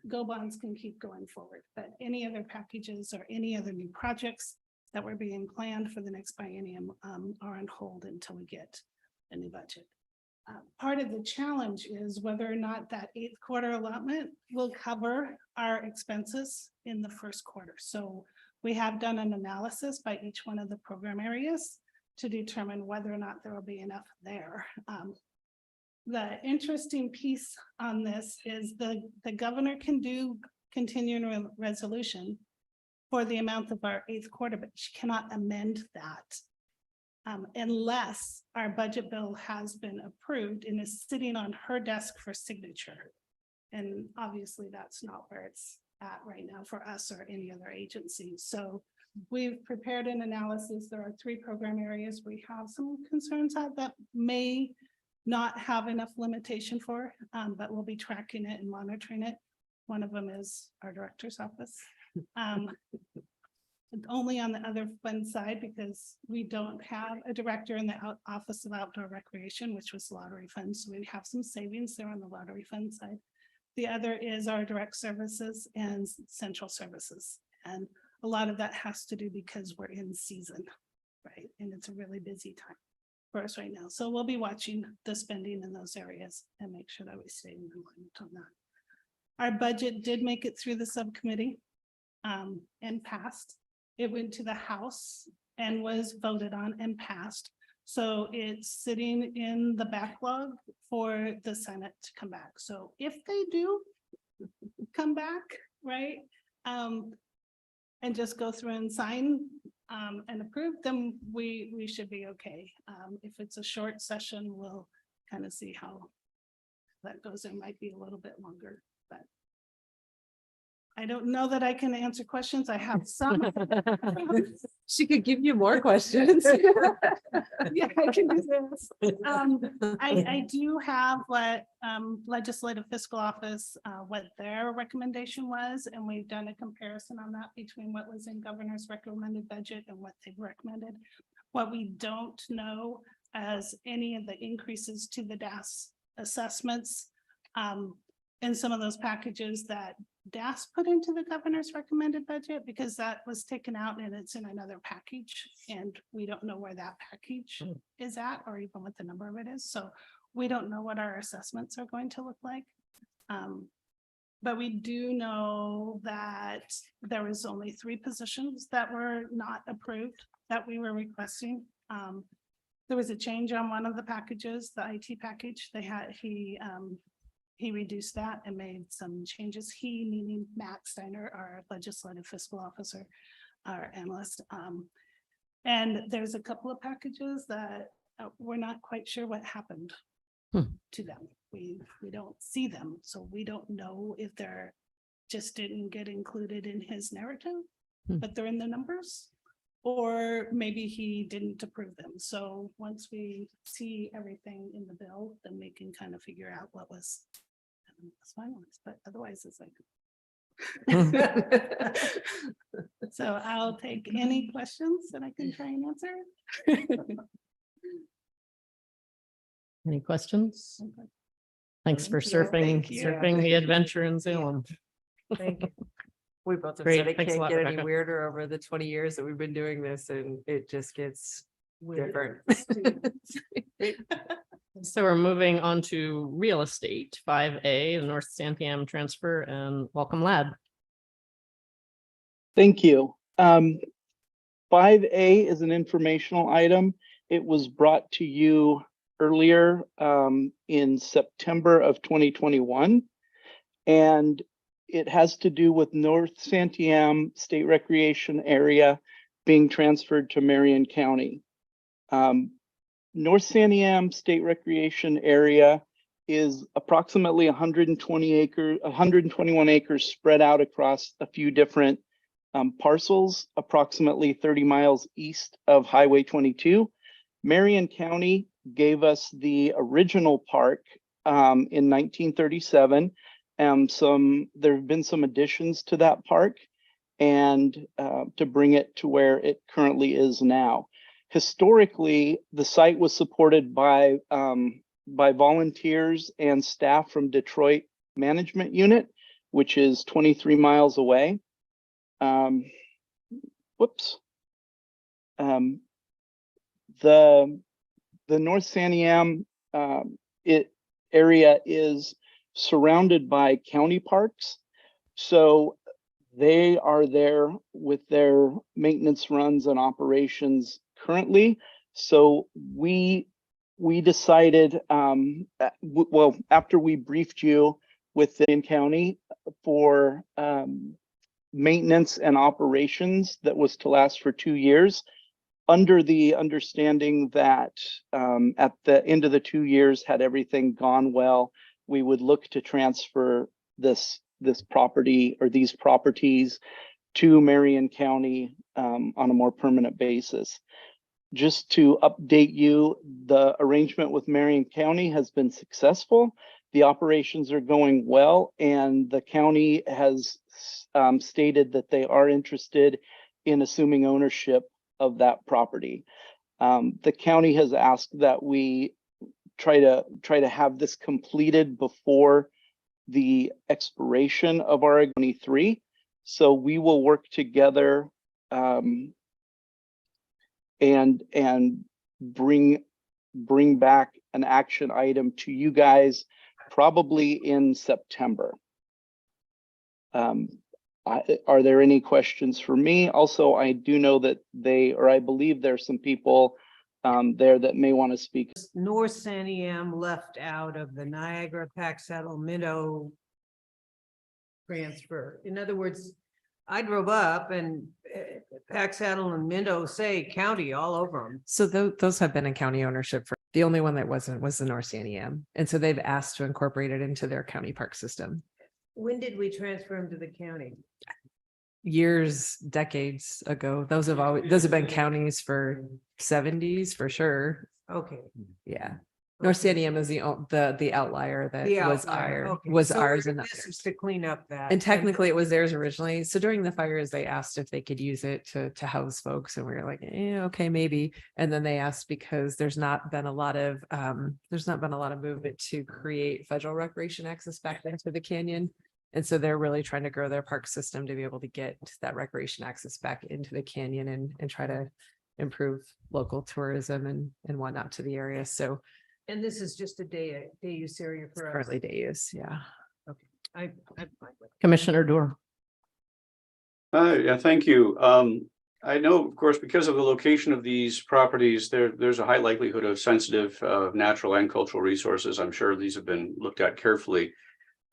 Go bonds can keep going forward, but any other packages or any other new projects that were being planned for the next biennium are on hold until we get a new budget. Part of the challenge is whether or not that 8th quarter allotment will cover our expenses in the first quarter. So we have done an analysis by each one of the program areas to determine whether or not there will be enough there. The interesting piece on this is the governor can do continuing resolution for the amount of our 8th quarter, but she cannot amend that unless our budget bill has been approved and is sitting on her desk for signature. And obviously that's not where it's at right now for us or any other agency. So we've prepared an analysis. There are 3 program areas we have some concerns at that may not have enough limitation for, but we'll be tracking it and monitoring it. One of them is our director's office. Only on the other fund side because we don't have a director in the Office of Outdoor Recreation, which was lottery funds. So we have some savings there on the lottery fund side. The other is our direct services and central services. And a lot of that has to do because we're in season, right? And it's a really busy time for us right now. So we'll be watching the spending in those areas and make sure that we stay in alignment on that. Our budget did make it through the subcommittee and passed. It went to the House and was voted on and passed. So it's sitting in the backlog for the Senate to come back. So if they do come back, right, and just go through and sign and approve, then we should be okay. If it's a short session, we'll kind of see how that goes. It might be a little bit longer, but I don't know that I can answer questions. I have some. She could give you more questions. Yeah, I can do this. I do have what Legislative Fiscal Office, what their recommendation was, and we've done a comparison on that between what was in governor's recommended budget and what they've recommended. What we don't know as any of the increases to the DAS assessments and some of those packages that DAS put into the governor's recommended budget, because that was taken out and it's in another package and we don't know where that package is at or even what the number of it is. So we don't know what our assessments are going to look like. But we do know that there was only 3 positions that were not approved that we were requesting. There was a change on one of the packages, the IT package. He reduced that and made some changes. He, meaning Matt Steiner, our legislative fiscal officer, our analyst. And there's a couple of packages that we're not quite sure what happened to them. We don't see them, so we don't know if they're just didn't get included in his narrative, but they're in the numbers, or maybe he didn't approve them. So once we see everything in the bill, then we can kind of figure out what was finalized, but otherwise it's like. So I'll take any questions that I can try and answer. Any questions? Thanks for Thank you. surfing the adventure in Salem. Thank you. We both have Great. said it Thanks a can't lot, get any Rebecca. weirder over the 20 years that we've been doing this, and it just gets different. So we're moving on to real estate, 5A, the North Santiam transfer, and welcome Lad. Thank you. 5A is an informational item. It was brought to you earlier in September of 2021. And it has to do with North Santiam State Recreation Area being transferred to Marion County. North Santiam State Recreation Area is approximately 121 acres spread out across a few different parcels, approximately 30 miles east of Highway 22. Marion County gave us the original park in 1937. There have been some additions to that park and to bring it to where it currently is now. Historically, the site was supported by volunteers and staff from Detroit Management Unit, which is 23 miles away. The North Santiam area is surrounded by county parks. So they are there with their maintenance runs and operations currently. So we decided, well, after we briefed you with the county for maintenance and operations that was to last for 2 years, under the understanding that at the end of the 2 years, had everything gone well, we would look to transfer this property or these properties to Marion County on a more permanent basis. Just to update you, the arrangement with Marion County has been successful. The operations are going well, and the county has stated that they are interested in assuming ownership of that property. The county has asked that we try to have this completed before the expiration of our 23. So we will work together and bring back an action item to you guys probably in September. Are there any questions for me? Also, I do know that I believe there's some people there that may want to speak. North Santiam left out of the Niagara, Pack Saddle, Minnow transfer. In other words, I drove up and Pack Saddle and Minnow say county all over them. So those have been in county ownership for, the only one that wasn't was the North Santiam. And so they've asked to incorporate it into their county park system. When did we transfer them to the county? Years, decades ago. Those have been counties for 70s for sure. Okay. Yeah. North Santiam is the outlier that was ours and this is to clean up that. and technically it was theirs originally. So during the fires, they asked if they could use it to house folks, and we were like, okay, maybe. And then they asked because there's not been a lot of movement to create federal recreation access back into the canyon. And so they're really trying to grow their park system to be able to get that recreation access back into the canyon and try to improve local tourism and whatnot to the area. So And this is just a day use area for us. currently day use, yeah. Okay, I'm fine with it. Commissioner Dorr. Yeah, thank you. I know, of course, because of the location of these properties, there's a high likelihood of sensitive natural and cultural resources. I'm sure these have been looked at carefully.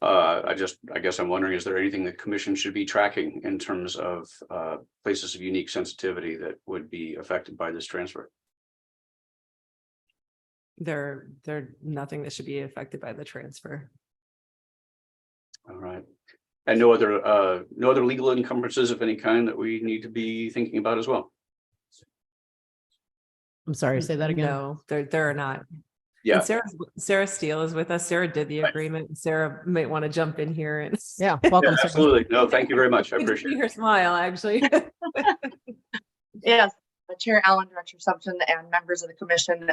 I guess I'm wondering, is there anything the commission should be tracking in terms of places of unique sensitivity that would be affected by this transfer? They're nothing that should be affected by the transfer. All right. And no other legal encumbrances of any kind that we need to be thinking about as well? I'm sorry, say that again. No, there are not. Yeah. And Sarah Steele is with us. Sarah did the agreement. Sarah might want to jump in here and Yeah, welcome. Yeah, Sarah. absolutely. No, thank you very much. I you can appreciate see it. her smile, actually. Yes, Chair Allen, Director Sumption, and members of the commission.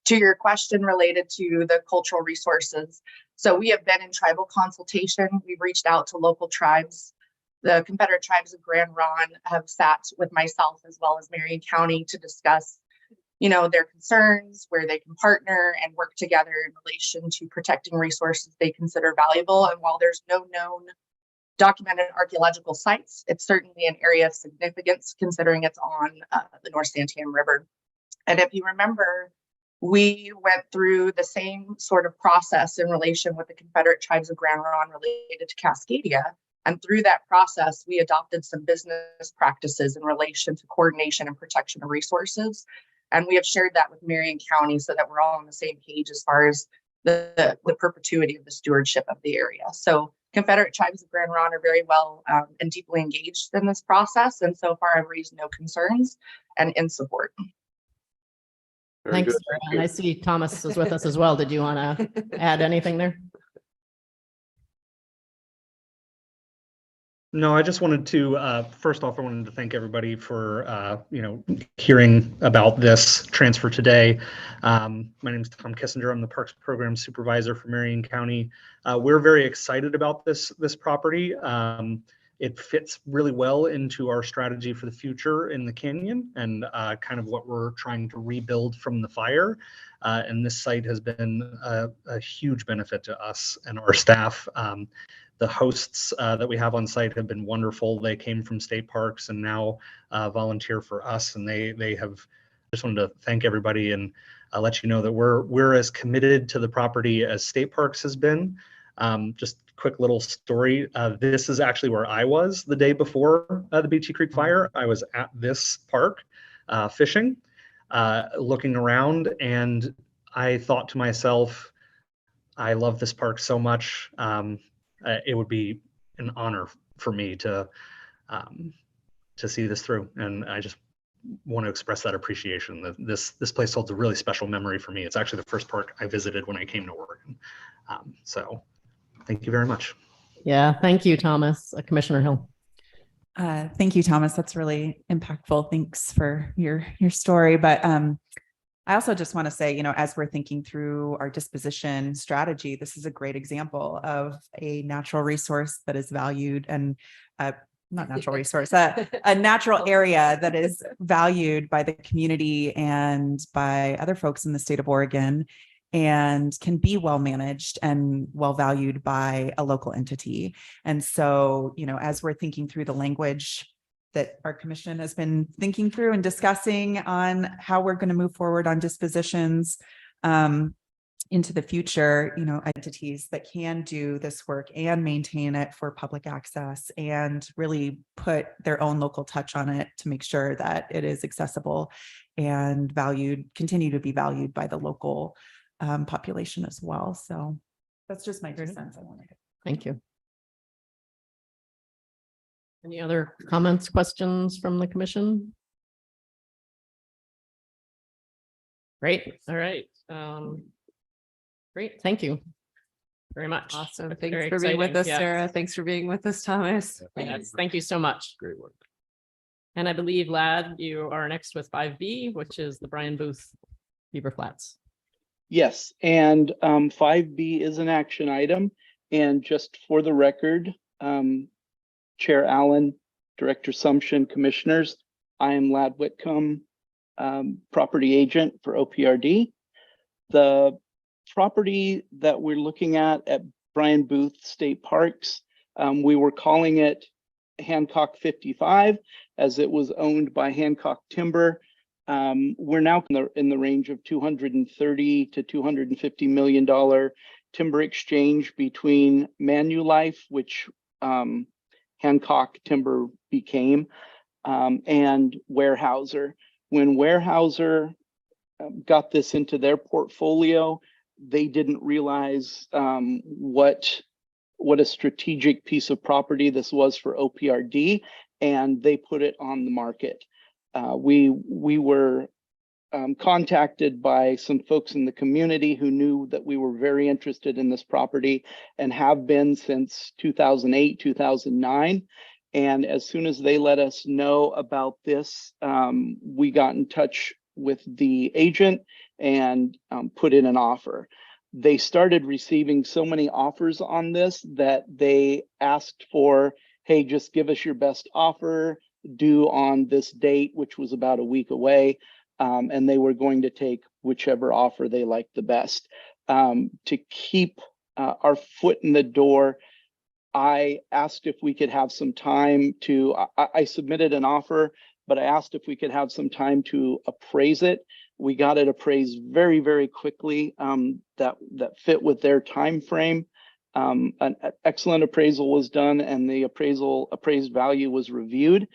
To your question related to the cultural resources. So we have been in tribal consultation. We've reached out to local tribes. The Confederate Tribes of Grand Ronde have sat with myself as well as Marion County to discuss, their concerns, where they can partner and work together in relation to protecting resources they consider valuable. And while there's no known documented archaeological sites, it's certainly an area of significance considering it's on the North Santiam River. And if you remember, we went through the same sort of process in relation with the Confederate Tribes of Grand Ronde related to Cascadia. And through that process, we adopted some business practices in relation to coordination and protection of resources. And we have shared that with Marion County so that we're all on the same page as far as the perpetuity of the stewardship of the area. So Confederate Tribes of Grand Ronde are very well and deeply engaged in this process. And so far, I've raised no concerns and in support. Very Thanks. good. Sarah. Thank And you. I see Thomas is with us as well. Did you want to add anything there? No, I just wanted to, first off, I wanted to thank everybody for, hearing about this transfer today. My name is Tom Kissinger. I'm the Parks Program Supervisor for Marion County. We're very excited about this property. It fits really well into our strategy for the future in the canyon and kind of what we're trying to rebuild from the fire. And this site has been a huge benefit to us and our staff. The hosts that we have on site have been wonderful. They came from state parks and now volunteer for us. And they have, just wanted to thank everybody and let you know that we're as committed to the property as state parks has been. Just quick little story. This is actually where I was the day before the Beachy Creek fire. I was at this park fishing, looking around, and I thought to myself, I love this park so much. It would be an honor for me to see this through, and I just want to express that appreciation. That this place holds a really special memory for me. It's actually the first park I visited when I came to Oregon. So, thank you very much. Yeah, thank you, Thomas. Commissioner Hill. Thank you, Thomas. That's really impactful. Thanks for your story. But I also just want to say, as we're thinking through our disposition strategy, this is a great example of a natural resource that is valued and not natural resource, a natural area that is valued by the community and by other folks in the state of Oregon and can be well managed and well valued by a local entity. And so, as we're thinking through the language that our commission has been thinking through and discussing on how we're going to move forward on dispositions into the future, entities that can do this work and maintain it for public access and really put their own local touch on it to make sure that it is accessible and valued, continue to be valued by the local population as well. So that's just my 2 cents I wanted. Thank you. Any other comments, questions from the commission? Great. All right. Great. Thank you very much. Awesome. That's Thanks very for being with exciting. us, Yeah. Sarah. Thanks for being with us, Thomas. Yes, thank you so much. Great work. And I believe, Lad, you are next with 5B, which is the Brian Booth Beaver Flats. Yes, and 5B is an action item. And just for the record, Chair Allen, Director Sumption, Commissioners, I am Lad Whitcomb, property agent for OPRD. The property that we're looking at Brian Booth State Parks, we were calling it Hancock 55 as it was owned by Hancock Timber. We're now in the range of $230 to $250 million timber exchange between Manulife, which Hancock Timber became, and Weyerhaeuser. When Weyerhaeuser got this into their portfolio, they didn't realize what a strategic piece of property this was for OPRD, and they put it on the market. We were contacted by some folks in the community who knew that we were very interested in this property and have been since 2008, 2009. And as soon as they let us know about this, we got in touch with the agent and put in an offer. they started receiving so many offers on this that they asked for, hey, just give us your best offer due on this date, which was about a week away. And they were going to take whichever offer they liked the best. To keep our foot in the door, I asked if we could have some time to, I submitted an offer, but I asked if we could have some time to appraise it. We got it appraised very, very quickly, that fit with their time frame. An excellent appraisal was done, and the appraised value was reviewed.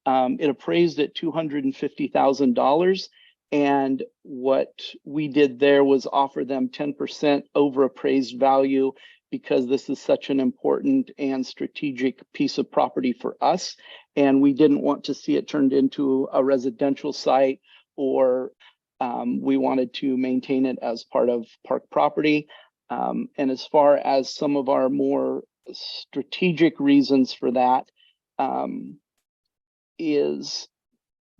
It appraised at $250,000. And what we did there was offer them 10% over appraised value, because this is such an important and strategic piece of property for us. And we didn't want to see it turned into a residential site, or we wanted to maintain it as part of park property. And as far as some of our more strategic reasons for that, is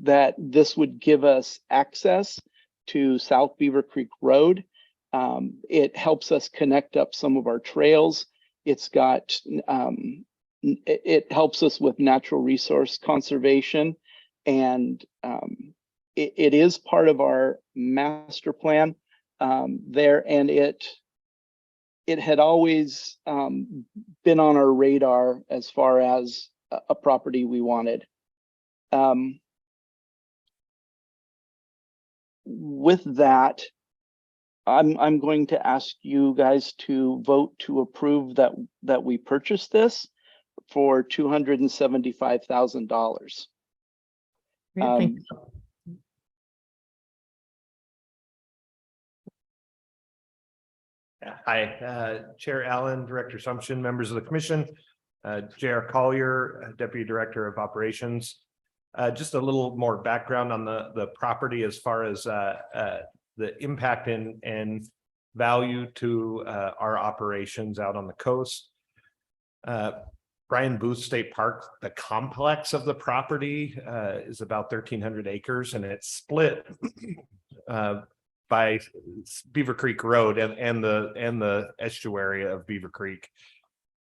that this would give us access to South Beaver Creek Road. It helps us connect up some of our trails. It's got, it helps us with natural resource conservation, and it is part of our master plan there, and it had always been on our radar as far as a property we wanted. With that, I'm going to ask you guys to vote to approve that we purchase this for $275,000. Hi, Chair Allen, Director Sumption, members of the commission, J.R. Collier, Deputy Director of Operations. Just a little more background on the property as far as the impact and value to our operations out on the coast. Brian Booth State Park, the complex of the property is about 1,300 acres, and it's split by Beaver Creek Road and the estuary of Beaver Creek.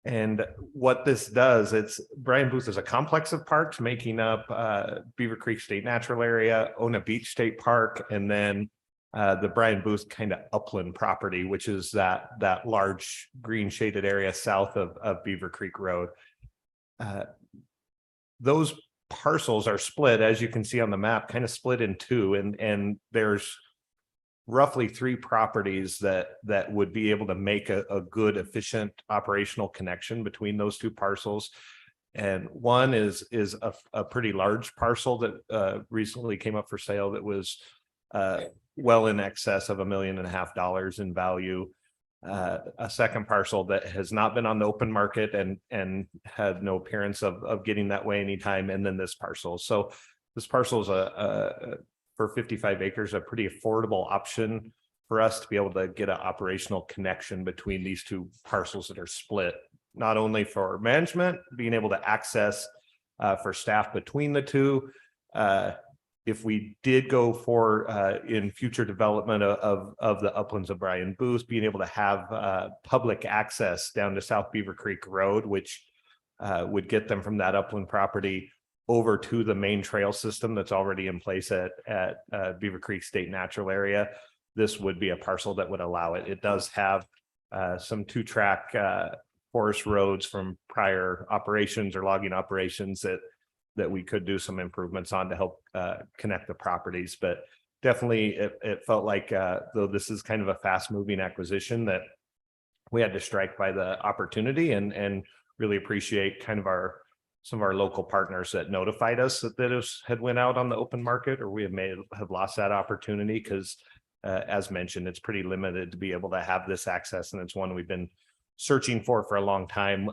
And what this does, Brian Booth is a complex of parks making up Beaver Creek State Natural Area, Ona Beach State Park, and then the Brian Booth kind of upland property, which is that large green shaded area south of Beaver Creek Road. Those parcels are split, as you can see on the map, kind of split in two, and there's roughly 3 properties that would be able to make a good, efficient operational connection between those 2 parcels. And one is a pretty large parcel that recently came up for sale that was well in excess of $1.5 million in value. A second parcel that has not been on the open market and had no appearance of getting that way anytime, and then this parcel. So this parcel is for 55 acres, a pretty affordable option for us to be able to get an operational connection between these 2 parcels that are split, not only for management, being able to access for staff between the 2. If we did go for in future development of the uplands of Brian Booth, being able to have public access down to South Beaver Creek Road, which would get them from that upland property over to the main trail system that's already in place at Beaver Creek State Natural Area. This would be a parcel that would allow it. It does have some 2-track forest roads from prior operations or logging operations that we could do some improvements on to help connect the properties. But definitely it felt like, though this is kind of a fast moving acquisition, that we had to strike by the opportunity and really appreciate kind of some of our local partners that notified us that this had went out on the open market, or we have lost that opportunity, because as mentioned, it's pretty limited to be able to have this access, and it's one we've been searching for a long time.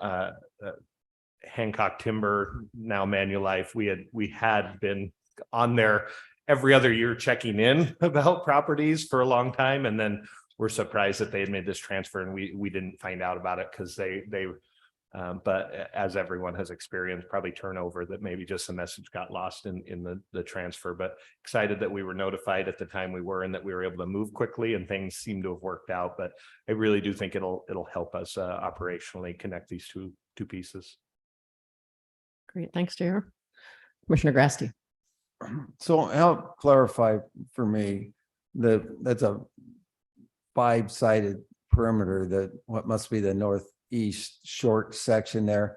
Hancock Timber, now Manulife, we had been on there every other year checking in about properties for a long time, and then we're surprised that they had made this transfer, and we didn't find out about it because they But as everyone has experienced, probably turnover, that maybe just the message got lost in the transfer, but excited that we were notified at the time we were, and that we were able to move quickly, and things seem to have worked out. But I really do think it'll help us operationally connect these two pieces. Great, thanks, JR. Commissioner Grasty. So help clarify for me, that's a 5-sided perimeter, that what must be the northeast short section there.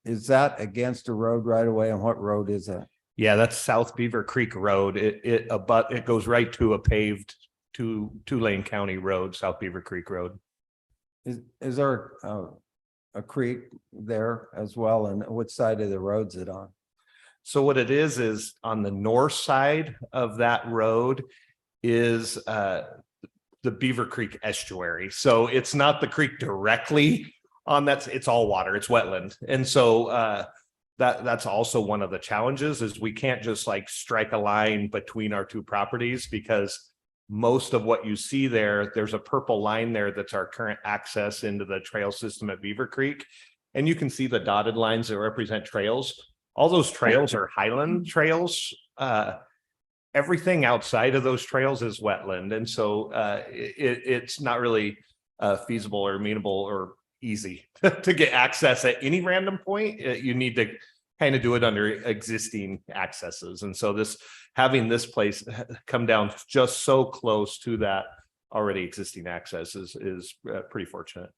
Is that against a road right away, and what road is that? Yeah, that's South Beaver Creek Road. It goes right to a paved two-lane county road, South Beaver Creek Road. Is there a creek there as well, and which side of the road's it on? So what it is on the north side of that road is the Beaver Creek estuary. So it's not the creek directly on that, it's all water, it's wetland. And so that's also one of the challenges, is we can't just like strike a line between our two properties, because most of what you see there's a purple line there that's our current access into the trail system at Beaver Creek. And you can see the dotted lines that represent trails. All those trails are highland trails. Everything outside of those trails is wetland. And so it's not really feasible or amenable or easy to get access at any random point. You need to kind of do it under existing accesses. And so having this place come down just so close to that already existing access is pretty fortunate.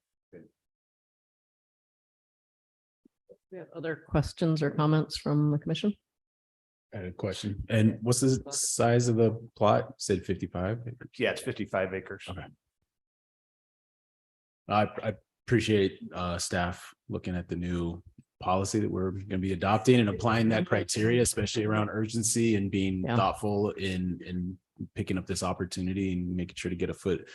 We have other questions or comments from the commission? I had a question. And what's the size of the plot? You said 55? Yeah, it's 55 acres. Okay. I appreciate staff looking at the new policy that we're going to be adopting and applying that criteria, especially around urgency and being thoughtful in picking up this opportunity and making sure to get a foot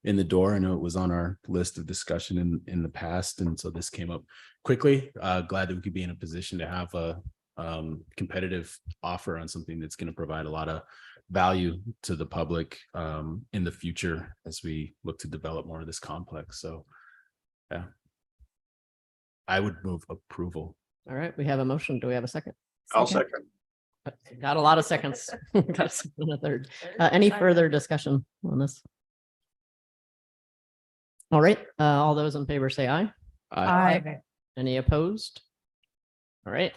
in the door. I know it was on our list of discussion in the past, and so this came up quickly. Glad that we could be in a position to have a competitive offer on something that's going to provide a lot of value to the public in the future as we look to develop more of this complex. So yeah, I would move approval. All right, we have a motion. Do we have a second? I'll second. Got a lot of seconds. Got a second and a third. Any further discussion on this? All right, all those in favor say aye. Aye. Any opposed? All right.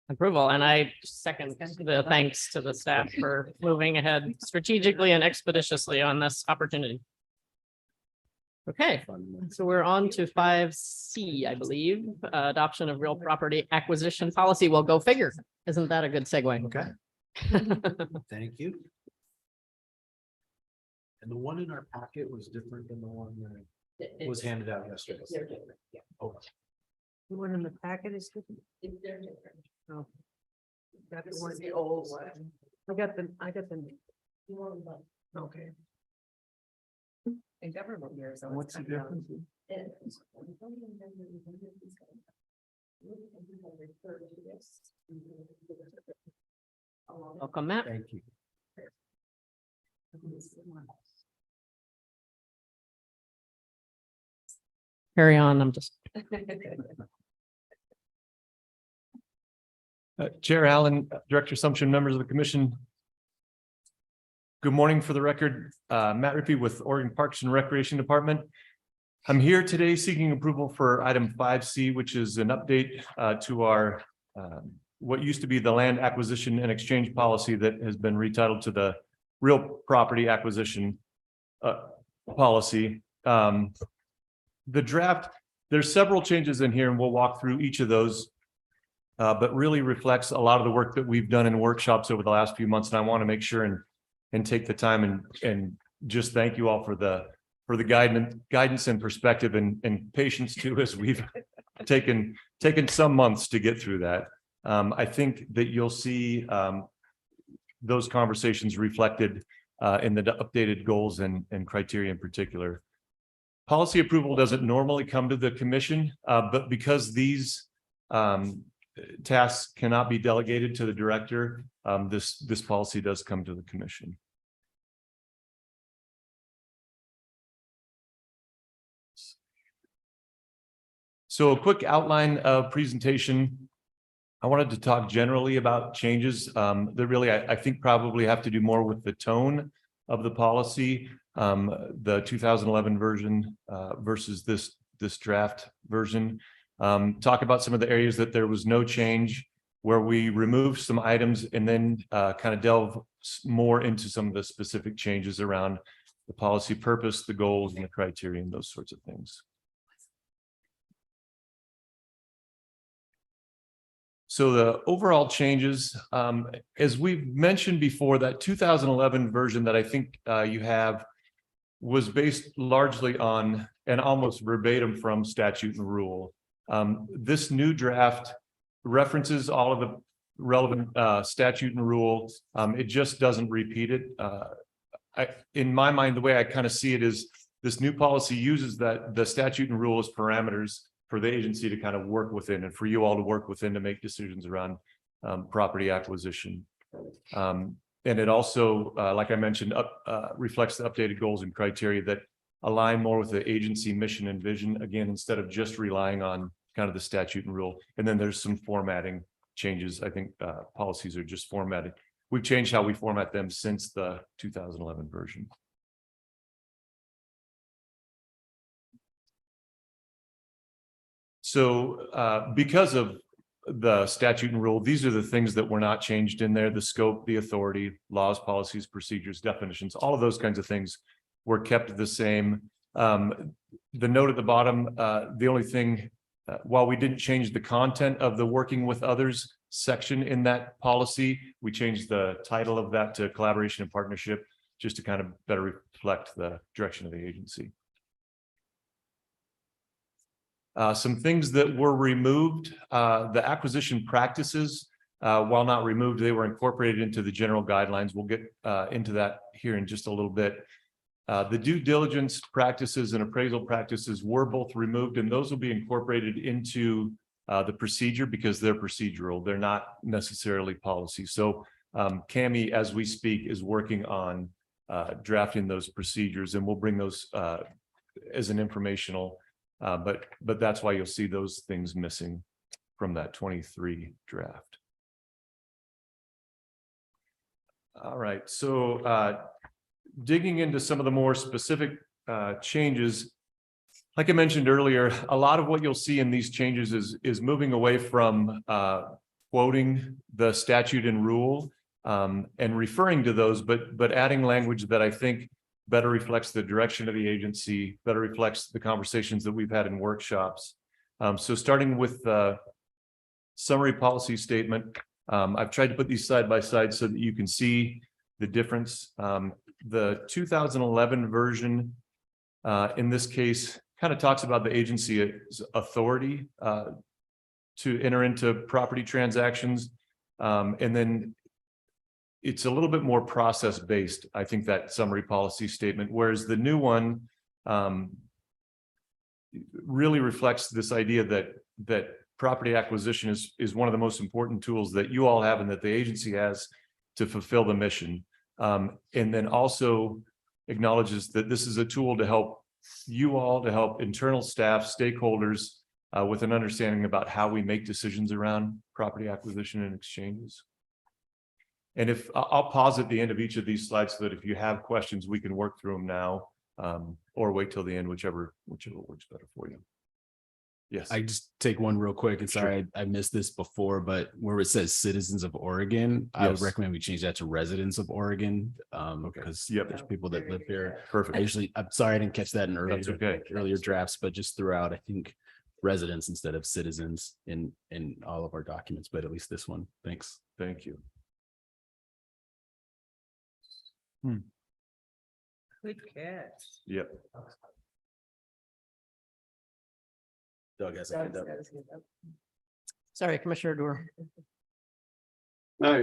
Approval, and I second the thanks to the staff for moving ahead strategically and expeditiously on this opportunity. Okay, so we're on to 5C, I believe, adoption of real property acquisition policy. Well, go figure. Isn't that a good segue? Okay. Thank you. And the one in our packet was different than the one that was handed out yesterday. Oh, The one in the packet is different. Oh. Got the one, the old one. I got the. Okay. And government years. What's the difference? Welcome, Matt. Thank you. Carry on, I'm just. Chair Allen, Director Assumption, members of the commission. Good morning. For the record, Matt Rippey with Oregon Parks and Recreation Department. I'm here today seeking approval for item 5C, which is an update to our what used to be the land acquisition and exchange policy that has been retitled to the real property acquisition policy. The draft, there's several changes in here, and we'll walk through each of those. But really reflects a lot of the work that we've done in workshops over the last few months. And I want to make sure and take the time and just thank you all for the guidance and perspective and patience too, as we've taken some months to get through that. I think that you'll see those conversations reflected in the updated goals and criteria in particular. Policy approval doesn't normally come to the commission, but because these tasks cannot be delegated to the director, this policy does come to the commission. So a quick outline of presentation. I wanted to talk generally about changes that really I think probably have to do more with the tone of the policy, the 2011 version versus this draft version. Talk about some of the areas that there was no change, where we removed some items, and then kind of delve more into some of the specific changes around the policy purpose, the goals, and the criteria, and those sorts of things. So the overall changes, as we've mentioned before, that 2011 version that I think you have was based largely on and almost verbatim from statute and rule. This new draft references all of the relevant statute and rule. It just doesn't repeat it. In my mind, the way I kind of see it is this new policy uses the statute and rule as parameters for the agency to kind of work within, and for you all to work within to make decisions around property acquisition. And it also, like I mentioned, reflects the updated goals and criteria that align more with the agency mission and vision, again, instead of just relying on kind of the statute and rule. And then there's some formatting changes. I think policies are just formatted. We've changed how we format them since the 2011 version. So because of the statute and rule, these are the things that were not changed in there: the scope, the authority, laws, policies, procedures, definitions, all of those kinds of things were kept the same. The note at the bottom, the only thing, while we didn't change the content of the working with others section in that policy, we changed the title of that to collaboration and partnership, just to kind of better reflect the direction of the agency. Some things that were removed, the acquisition practices, while not removed, they were incorporated into the general guidelines. We'll get into that here in just a little bit. The due diligence practices and appraisal practices were both removed, and those will be incorporated into the procedure because they're procedural. They're not necessarily policy. So Cami, as we speak, is working on drafting those procedures, and we'll bring those as an informational. But that's why you'll see those things missing from that 23 draft. All right, so digging into some of the more specific changes, like I mentioned earlier, a lot of what you'll see in these changes is moving away from quoting the statute and rule and referring to those, but adding language that I think better reflects the direction of the agency, better reflects the conversations that we've had in workshops. So starting with the summary policy statement, I've tried to put these side by side so that you can see the difference. The 2011 version, in this case, kind of talks about the agency's authority to enter into property transactions. And then it's a little bit more process-based, I think, that summary policy statement, whereas the new one really reflects this idea that property acquisition is one of the most important tools that you all have and that the agency has to fulfill the mission. And then also acknowledges that this is a tool to help you all, to help internal staff, stakeholders with an understanding about how we make decisions around property acquisition and exchanges. And if I'll pause at the end of each of these slides so that if you have questions, we can work through them now or wait till the end, whichever works better for you. Yes. I just take one real quick. And sorry, I missed this before, but where it says citizens of Oregon, I would recommend we change that to residents of Oregon. Because there's people that live there. Perfect. I'm sorry I didn't catch that in That's earlier drafts, but just throughout, I think residents instead of citizens in all of our documents, but at least this one. Thanks. Thank you. Good catch. Yep. Doug has a hand up. Sorry, Commissioner Doer.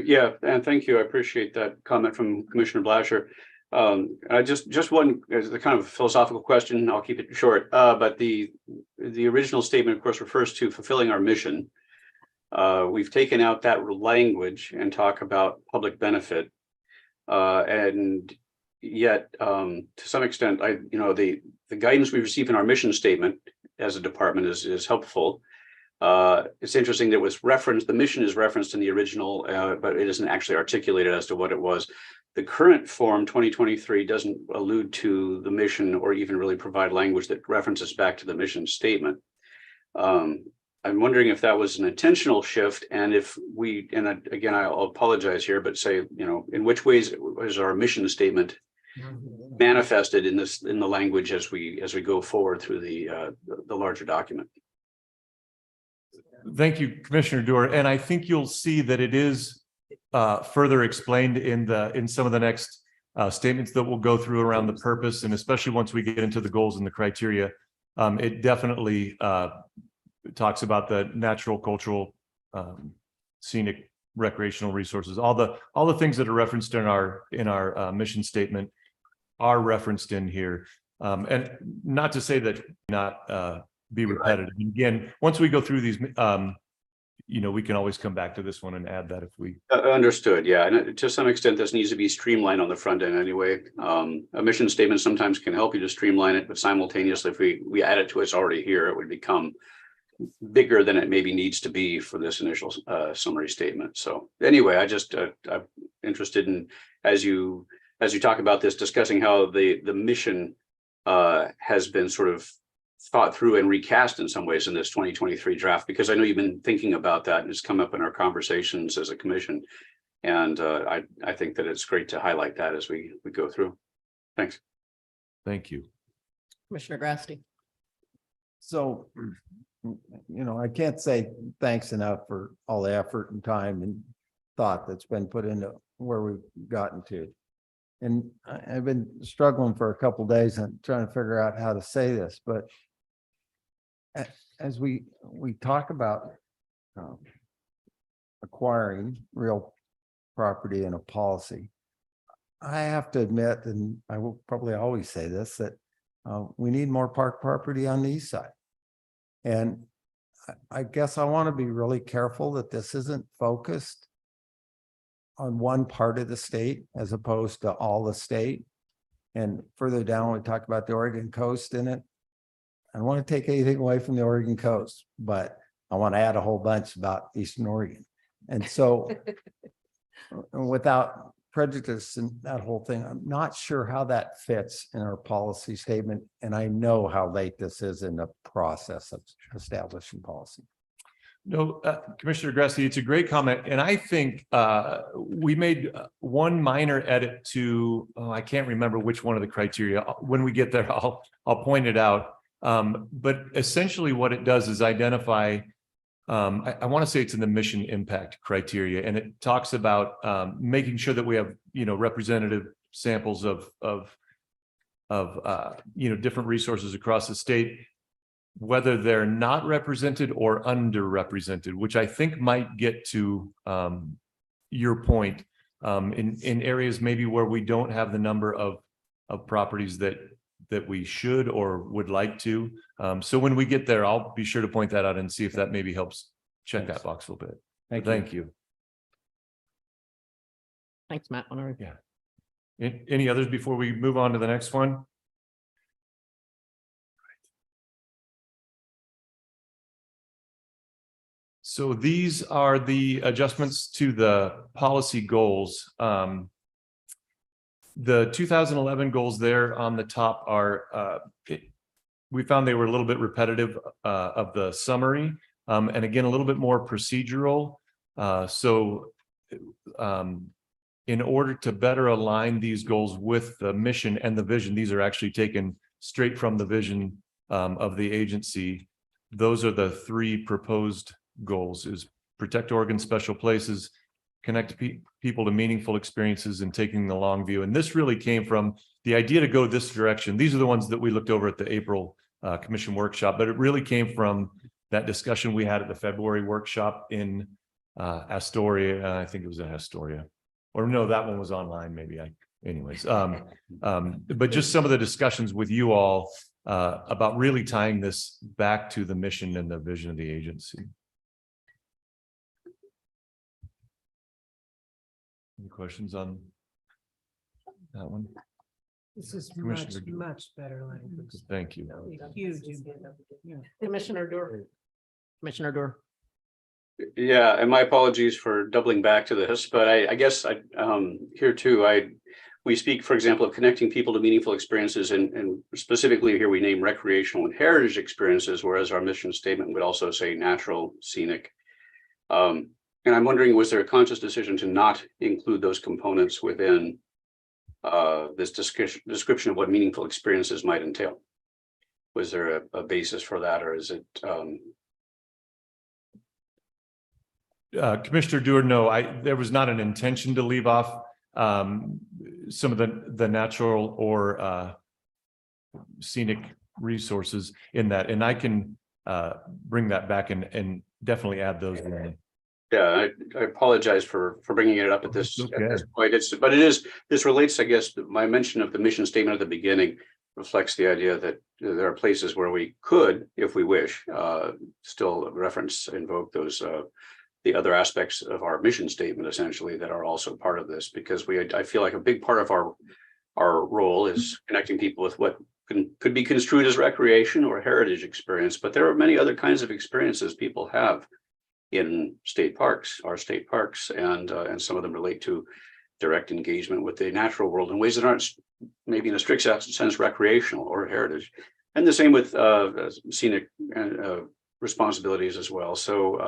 Yeah, and thank you. I appreciate that comment from Commissioner Blasher. I just one as a kind of philosophical question. I'll keep it short. But the original statement, of course, refers to fulfilling our mission. We've taken out that language and talk about public benefit. And yet, to some extent, the guidance we receive in our mission statement as a department is helpful. It's interesting that it was referenced, the mission is referenced in the original, but it isn't actually articulated as to what it was. The current form 2023 doesn't allude to the mission or even really provide language that references back to the mission statement. I'm wondering if that was an intentional shift, and if we, and again, I'll apologize here, but say, in which ways is our mission statement manifested in the language as we go forward through the larger document. Thank you, Commissioner Dewar. And I think you'll see that it is further explained in some of the next statements that we'll go through around the purpose, and especially once we get into the goals and the criteria. It definitely talks about the natural, cultural, scenic, recreational resources. All the things that are referenced in our mission statement are referenced in here. And not to say that not be repetitive. And again, once we go through these, we can always come back to this one and add that if we. Understood. Yeah. And to some extent, this needs to be streamlined on the front end anyway. A mission statement sometimes can help you to streamline it, but simultaneously, if we add it to what's already here, it would become bigger than it maybe needs to be for this initial summary statement. So anyway, I'm interested in, as you talk about this, discussing how the mission has been sort of thought through and recast in some ways in this 2023 draft, because I know you've been thinking about that and it's come up in our conversations as a commission. And I think that it's great to highlight that as we go through. Thanks. Thank you. Commissioner Grassley. So, I can't say thanks enough for all the effort and time and thought that's been put into where we've gotten to. And I've been struggling for a couple of days and trying to figure out how to say this, but as we talk about acquiring real property in a policy, I have to admit, and I will probably always say this, that we need more park property on the east side. And I guess I want to be really careful that this isn't focused on one part of the state as opposed to all the state. And further down, we talk about the Oregon coast in it. I don't want to take anything away from the Oregon coast, but I want to add a whole bunch about Eastern Oregon. And so without prejudice and that whole thing, I'm not sure how that fits in our policy statement. And I know how late this is in the process of establishing policy. No, Commissioner Grassley, it's a great comment. And I think we made one minor edit to, I can't remember which one of the criteria. When we get there, I'll point it out. But essentially what it does is identify, I want to say it's in the mission impact criteria, and it talks about making sure that we have, representative samples of different resources across the state, whether they're not represented or underrepresented, which I think might get to your point in areas maybe where we don't have the number of properties that we should or would like to. So when we get there, I'll be sure to point that out and see if that maybe helps check that box a little bit. Thank you. Thanks, Matt. Yeah. Any others before we move on to the next one? So these are the adjustments to the policy goals. The 2011 goals there on the top are, we found they were a little bit repetitive of the summary, and again, a little bit more procedural. In order to better align these goals with the mission and the vision, these are actually taken straight from the vision of the agency. Those are the three proposed goals: is protect Oregon's special places, connect people to meaningful experiences, and taking the long view. And this really came from the idea to go this direction. These are the ones that we looked over at the April commission workshop, but it really came from that discussion we had at the February workshop in Astoria. I think it was in Astoria, or no, that one was online maybe. But just some of the discussions with you all about really tying this back to the mission and the vision of the agency. Any questions on that one? This is Commissioner Dewar. much better language. Thank you. Huge. Commissioner Dorr. Commissioner Dorr. Yeah, and my apologies for doubling back to this, but I guess here too, we speak, for example, of connecting people to meaningful experiences, and specifically here we name recreational and heritage experiences, whereas our mission statement would also say natural, scenic. And I'm wondering, was there a conscious decision to not include those components within this description of what meaningful experiences might entail? Was there a basis for that, or is it Commissioner Dewar, no, there was not an intention to leave off some of the natural or scenic resources in that, and I can bring that back and definitely add those in. Yeah, I apologize for bringing it up at this point. This relates, I guess, my mention of the mission statement at the beginning reflects the idea that there are places where we could, if we wish, still invoke those the other aspects of our mission statement, essentially, that are also part of this, because I feel like a big part of our role is connecting people with what could be construed as recreation or heritage experience, but there are many other kinds of experiences people have in state parks, our state parks, and some of them relate to direct engagement with the natural world in ways that aren't maybe in a strict sense recreational or heritage, and the same with scenic responsibilities as well. So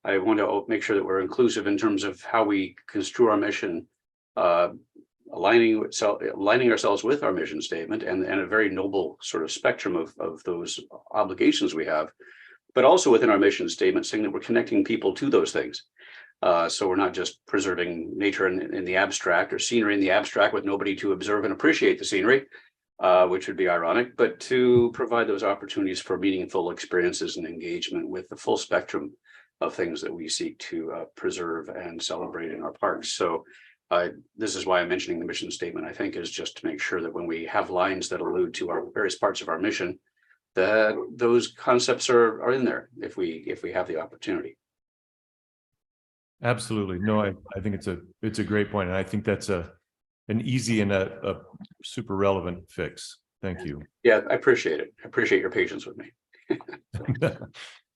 I want to make sure that we're inclusive in terms of how we construe our mission, aligning ourselves with our mission statement and a very noble sort of spectrum of those obligations we have, but also within our mission statement saying that we're connecting people to those things. So we're not just preserving nature in the abstract or scenery in the abstract with nobody to observe and appreciate the scenery, which would be ironic, but to provide those opportunities for meaningful experiences and engagement with the full spectrum of things that we seek to preserve and celebrate in our parks. So this is why I'm mentioning the mission statement, I think, is just to make sure that when we have lines that allude to our various parts of our mission, that those concepts are in there if we have the opportunity. Absolutely. No, I think it's a great point, and I think that's an easy and a super relevant fix. Thank you. Yeah, I appreciate it. I appreciate your patience with me.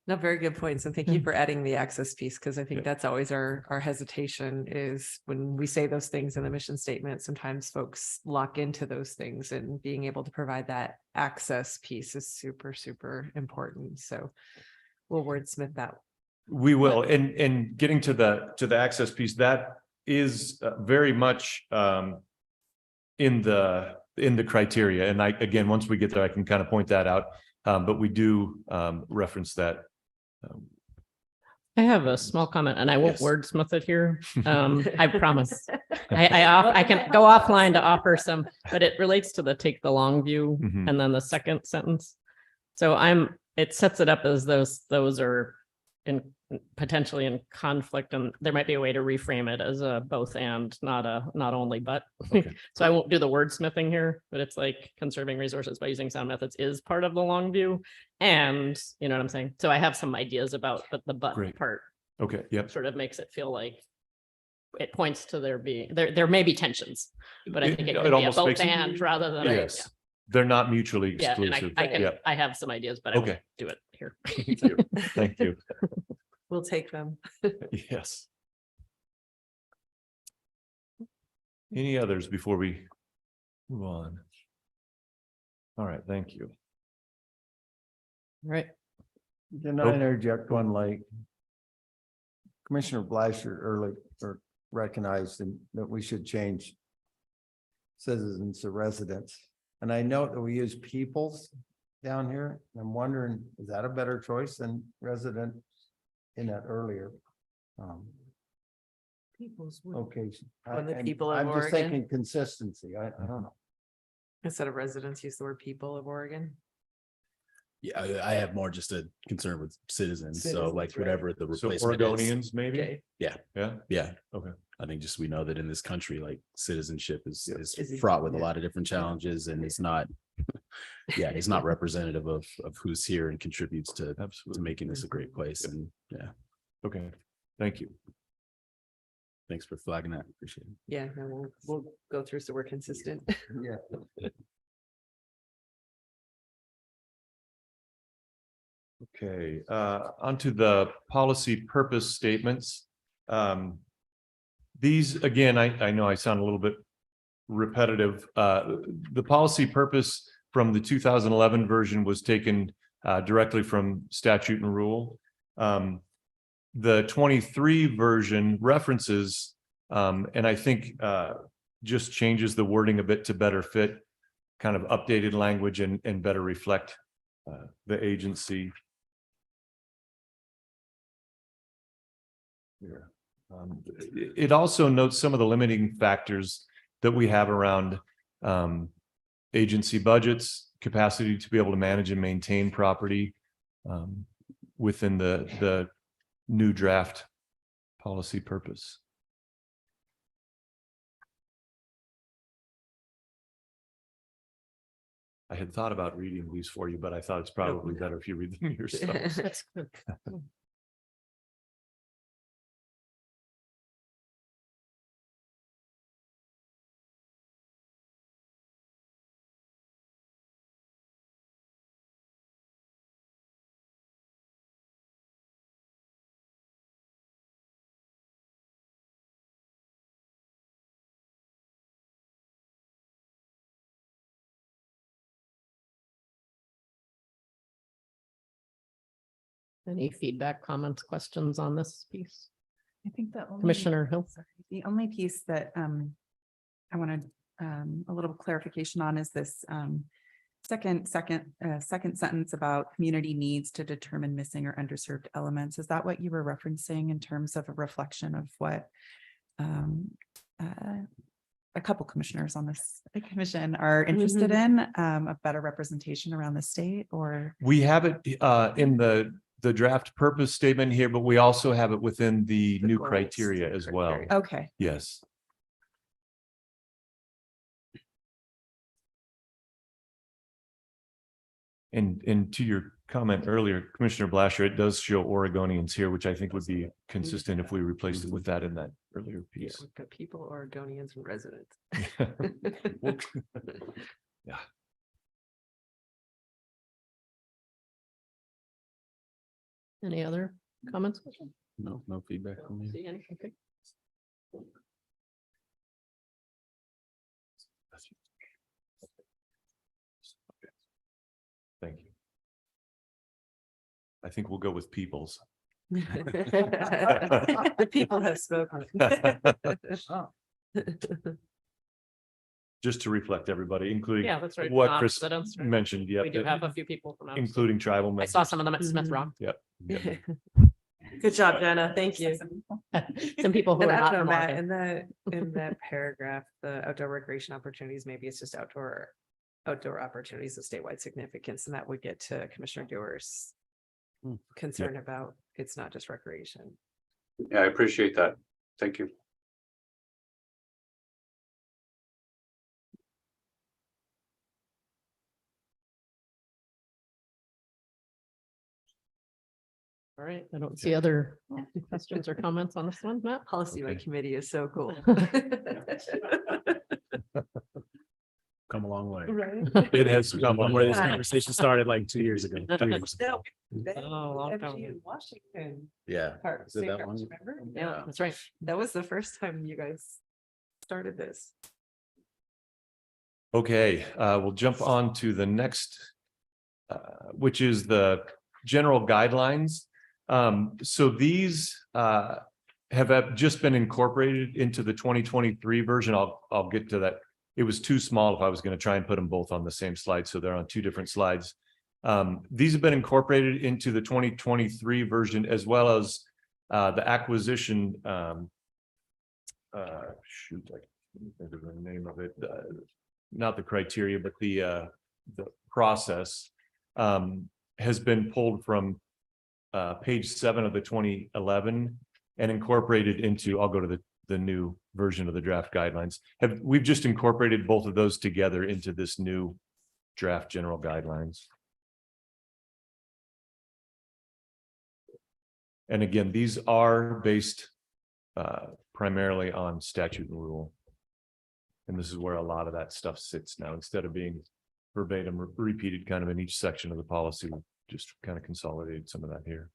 No, very good points. And thank you for adding the access piece, because I think that's always our hesitation is when we say those things in the mission statement, sometimes folks lock into those things, and being able to provide that access piece is super, super important. So we'll wordsmith that. We will, and getting to the access piece, that is very much in the criteria. And again, once we get there, I can kind of point that out. But we do reference that. I have a small comment, and I won't wordsmith it here. I promise. I can go offline to offer some, but it relates to the take the long view and then the second sentence. So it sets it up as those are potentially in conflict, and there might be a way to reframe it as a both and, not only but. So I won't do the wordsmithing here, but it's like conserving resources by using sound methods is part of the long view, and you know what I'm saying. So I have some ideas about the but part. Okay. Yep. Sort of makes it feel like it points to there may be tensions, but I think it could be a both and rather than yes. They're not mutually exclusive. And I have some ideas, but I won't do it here. Thank you. We'll take them. Yes. Any others before we move on? All right, thank you. Right. Can I interject one, like Commissioner Blasher earlier recognized that we should change citizens to residents. And I note that we use peoples down here. I'm wondering, is that a better choice than resident in that earlier? People's location. When the people of I'm just Oregon, thinking consistency. I don't know. instead of residents, use the word people of Oregon. Yeah, I have more just a concern with citizens. So Citizens, like whatever the So replacement Oregonians, is. maybe? Okay. Yeah. Yeah. Okay. I think just we know that in this country, like citizenship is Is fraught with a lot of different challenges, and it's not, it's not representative of who's here and contributes to making this a great place. And Okay. Thank you. Thanks for flagging that. Appreciate it. Yeah, no, we'll go through so we're consistent. Yeah. Okay, onto the policy purpose statements. These, again, I know I sound a little bit repetitive. The policy purpose from the 2011 version was taken directly from statute and rule. The 23 version references, and I think just changes the wording a bit to better fit kind of updated language and better reflect the agency. Here. It also notes some of the limiting factors that we have around agency budgets, capacity to be able to manage and maintain property within the new draft policy purpose. I had thought about reading these for you, but I thought it's probably better if you read them yourself. That's good. Any feedback, comments, questions on this piece? I think the only. Commissioner Hill? Sorry, the only piece that I wanted a little clarification on is this second sentence about community needs to determine missing or underserved elements. Is that what you were referencing in terms of a reflection of what a couple commissioners on this commission are interested in, a better representation around the state? Or we have it in the draft purpose statement here, but we also have it within the new goals, criteria as well. okay, Yes. And to your comment earlier, Commissioner Blasher, it does show Oregonians here, which I think would be consistent if we replaced it with that in that earlier Yeah, piece. we've got people, Oregonians and residents. Yeah. Any other comments? No feedback from me. See any? Okay. Thank you. I think we'll go with peoples. The people have spoken. Just to reflect everybody, including Yeah, that's right. what Chris Residents, right? mentioned, yeah. We do have a few people from out. Including tribal I members. saw some of them at Smith Rock. Yep. Yep. Good job, Jenna. Thank you. Some people who And are I not don't know, from Matt, Oregon. in that paragraph, the outdoor recreation opportunities, maybe it's just outdoor opportunities of statewide significance, and that would get to Commissioner Dewar's concern about it's not just recreation. Yeah, I appreciate that. Thank you. All right, I don't see other questions or comments on this one, Matt. Policy by committee is so cool. Come a long way. Right. It has come from where this conversation started like 2 years ago. 3 years ago. Oh, long time. FG in Washington. Yeah. Park, Is it St. that Parks, one? remember? Yeah, that's right. That was the first time you guys started this. Okay, we'll jump on to the next, which is the general guidelines. So these have just been incorporated into the 2023 version. I'll get to that. It was too small if I was going to try and put them both on the same slide, so they're on two different slides. These have been incorporated into the 2023 version, as well as the acquisition. Shoot, I can't think of the name of it. Not the criteria, but the process has been pulled from page 7 of the 2011 and incorporated into. I'll go to the new version of the draft guidelines. We've just incorporated both of those together into this new draft general guidelines. And again, these are based primarily on statute and rule. And this is where a lot of that stuff sits now, instead of being verbatim repeated kind of in each section of the policy, we just kind of consolidated some of that here.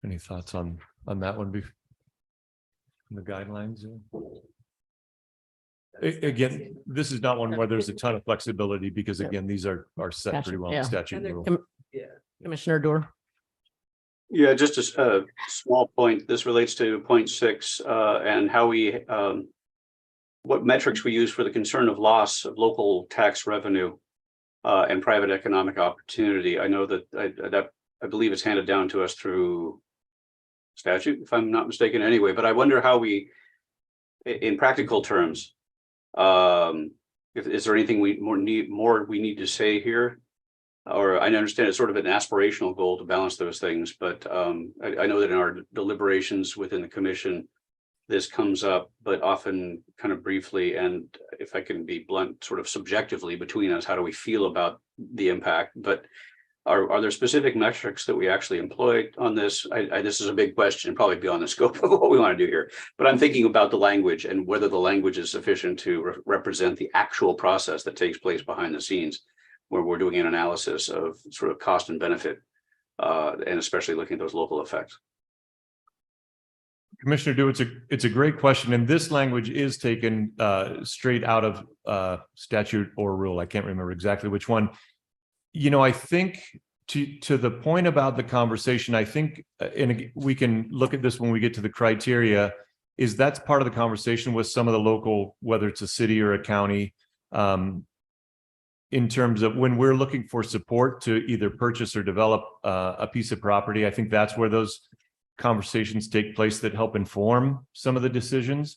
Any thoughts on that one? The guidelines? Again, this is not one where there's a ton of flexibility, because again, these are set pretty well in statute and rule. Commissioner Dorr. Yeah, just a small point. This relates to point 6 and how we what metrics we use for the concern of loss of local tax revenue and private economic opportunity. I know that I believe it's handed down to us through statute, if I'm not mistaken anyway, but I wonder how we, in practical terms, is there anything we need to say here? Or I understand it's sort of an aspirational goal to balance those things, but I know that in our deliberations within the commission, this comes up, but often kind of briefly, and if I can be blunt, sort of subjectively between us, how do we feel about the impact? But are there specific metrics that we actually employ on this? This is a big question, probably beyond the scope of what we want to do here, but I'm thinking about the language and whether the language is sufficient to represent the actual process that takes place behind the scenes, where we're doing an analysis of sort of cost and benefit, and especially looking at those local effects. Commissioner Dew, it's a great question, and this language is taken straight out of statute or rule. I can't remember exactly which one. You know, I think to the point about the conversation, I think, and we can look at this when we get to the criteria, is that's part of the conversation with some of the local, whether it's a city or a county, in terms of when we're looking for support to either purchase or develop a piece of property. I think that's where those conversations take place that help inform some of the decisions.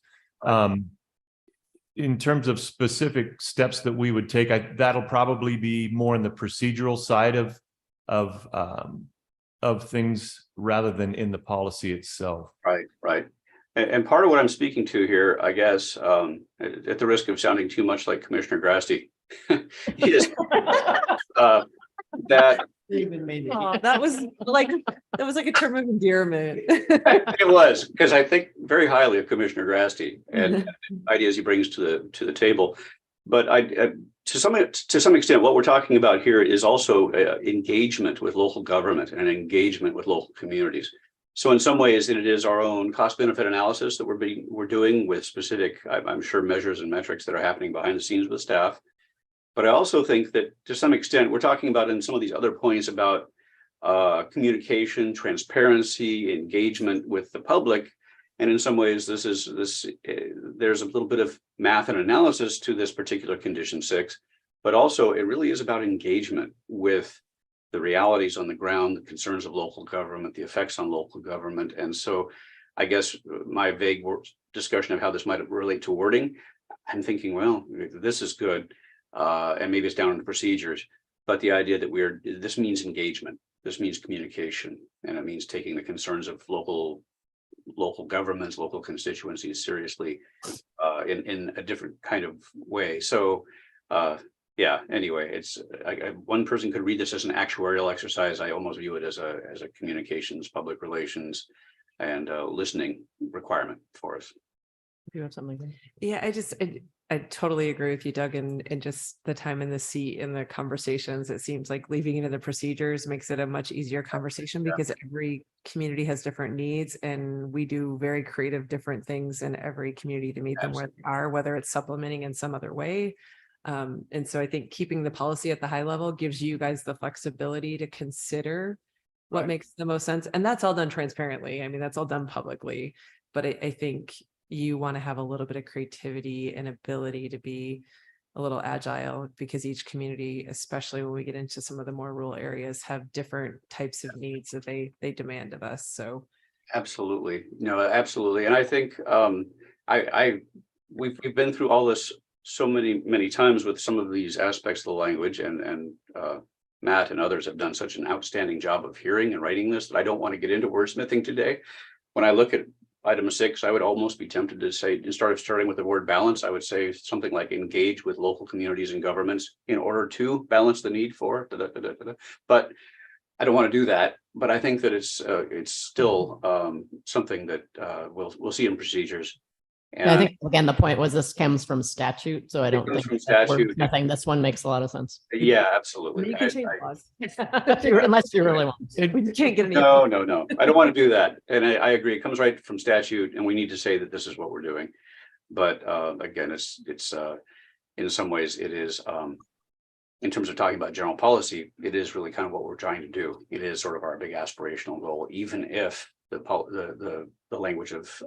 In terms of specific steps that we would take, that'll probably be more in the procedural side of things rather than in the policy itself. Right. And part of what I'm speaking to here, I guess, at the risk of sounding too much like Commissioner Grasty, is that that was like a term of endearment. it was, because I think very highly of Commissioner Grasty and ideas he brings to the table. But to some extent, what we're talking about here is also engagement with local government and engagement with local communities. So in some ways, it is our own cost benefit analysis that we're doing with specific, I'm sure, measures and metrics that are happening behind the scenes with staff. But I also think that to some extent, we're talking about in some of these other points about communication, transparency, engagement with the public. And in some ways, there's a little bit of math and analysis to this particular condition 6, but also it really is about engagement with the realities on the ground, the concerns of local government, the effects on local government. And so I guess my vague discussion of how this might relate to wording, I'm thinking, well, this is good. And maybe it's down in the procedures, but the idea that this means engagement, this means communication, and it means taking the concerns of local governments, local constituencies seriously in a different kind of way. So yeah, anyway, it's one person could read this as an actuarial exercise. I almost view it as a communications, public relations, and listening requirement for us. Do you have something? Yeah, I totally agree with you, Doug, and just the time in the seat and the conversations. It seems like leaving it in the procedures makes it a much easier conversation because every community has different needs, and we do very creative different things in every community to meet them where they are, whether it's supplementing in some other way. And so I think keeping the policy at the high level gives you guys the flexibility to consider what makes the most sense. And that's all done transparently. I mean, that's all done publicly, but I think you want to have a little bit of creativity and ability to be a little agile, because each community, especially when we get into some of the more rural areas, have different types of needs that they demand of us. So Absolutely. No, absolutely. And I think we've been through all this so many times with some of these aspects of the language, and Matt and others have done such an outstanding job of hearing and writing this that I don't want to get into wordsmithing today. When I look at item 6, I would almost be tempted to say, instead of starting with the word balance, I would say something like engage with local communities and governments in order to balance the need for but I don't want to do that, but I think that it's still something that we'll see in procedures. I think, again, the point was this comes from statute, so I don't think from that statute. nothing, this one makes a lot of sense. Yeah, absolutely. You can change laws. Unless you really want. We can't get any. No, I don't want to do that. And I agree. It comes right from statute, and we need to say that this is what we're doing. But again, it's in some ways it is in terms of talking about general policy, it is really kind of what we're trying to do. It is sort of our big aspirational goal, even if the language of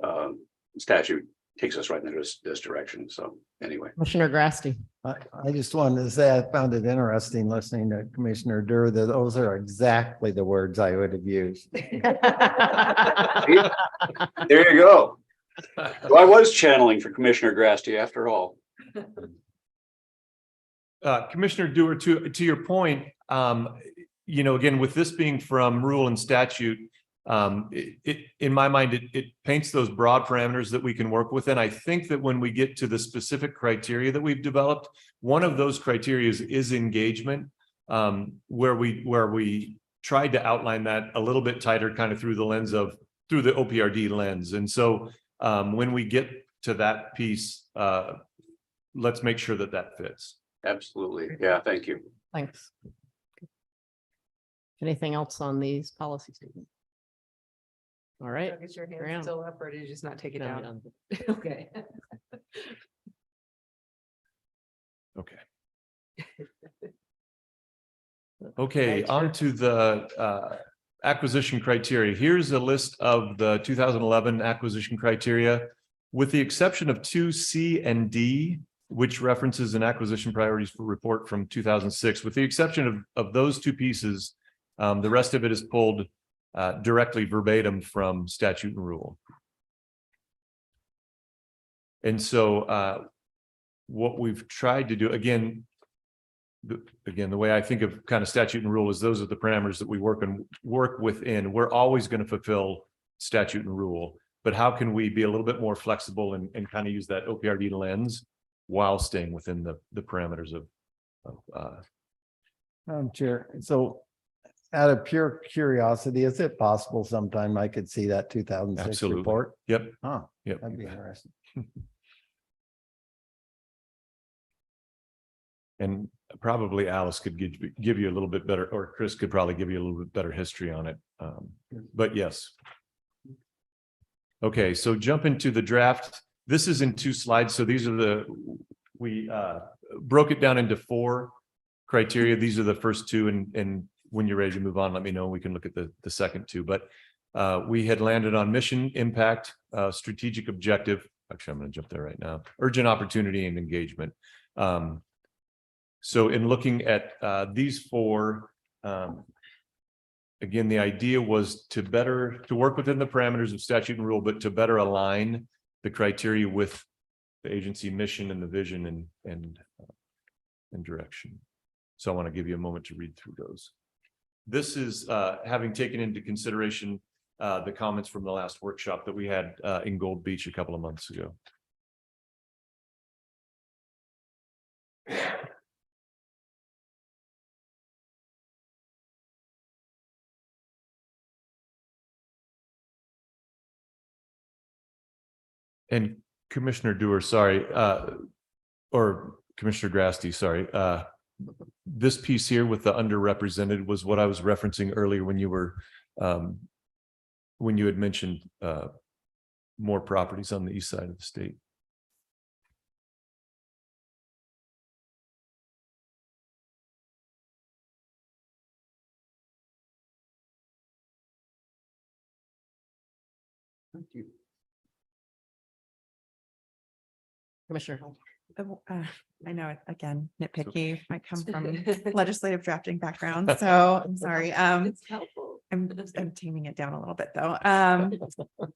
statute takes us right in this direction. So anyway. Commissioner Grasty. I just wanted to say, I found it interesting listening to Commissioner Durr, that those are exactly the words I would have used. There you go. Well, I was channeling for Commissioner Grasty after all. Commissioner Dewar, to your point, again, with this being from rule and statute, in my mind, it paints those broad parameters that we can work within. I think that when we get to the specific criteria that we've developed, one of those criteria is engagement, where we tried to outline that a little bit tighter, kind of through the OPRD lens. And so when we get to that piece, let's make sure that fits. Absolutely. Yeah, thank you. Thanks. Anything else on these policy statements? All right. Is your Graham. hand still up, or did you just not take it No, down? no. Okay. Okay. Okay, on to the acquisition criteria. Here's a list of the 2011 acquisition criteria, with the exception of 2C and D, which references an acquisition priorities report from 2006. With the exception of those two pieces, the rest of it is pulled directly verbatim from statute and rule. And so what we've tried to do, again, the way I think of kind of statute and rule is those are the parameters that we work within. We're always going to fulfill statute and rule, but how can we be a little bit more flexible and kind of use that OPRD lens while staying within the parameters of Chair, so out of pure curiosity, is it possible sometime I could see that 2006 Absolutely. report? Yep. Huh, Yep. that'd be interesting. And probably Alice could give you a little bit better, or Chris could probably give you a little bit better history on it. But yes. Okay, so jump into the draft. This is in 2 slides. So these are we broke it down into 4 criteria. These are the first 2, and when you're ready to move on, let me know. We can look at the second 2, but we had landed on mission, impact, strategic objective. Actually, I'm going to jump there right now. Urgent opportunity and engagement. So in looking at these 4, again, the idea was to work within the parameters of statute and rule, but to better align the criteria with the agency mission and the vision and direction. So I want to give you a moment to read through those. This is having taken into consideration the comments from the last workshop that we had in Gold Beach a couple of months ago. And Commissioner Dewar, sorry, or Commissioner Grasty, sorry. This piece here with the underrepresented was what I was referencing earlier when you were when you had mentioned more properties on the east side of the state. Thank you. Commissioner. I know, again, nitpicky. I come from legislative drafting background, so I'm sorry. It's helpful. I'm taming it down a little bit though.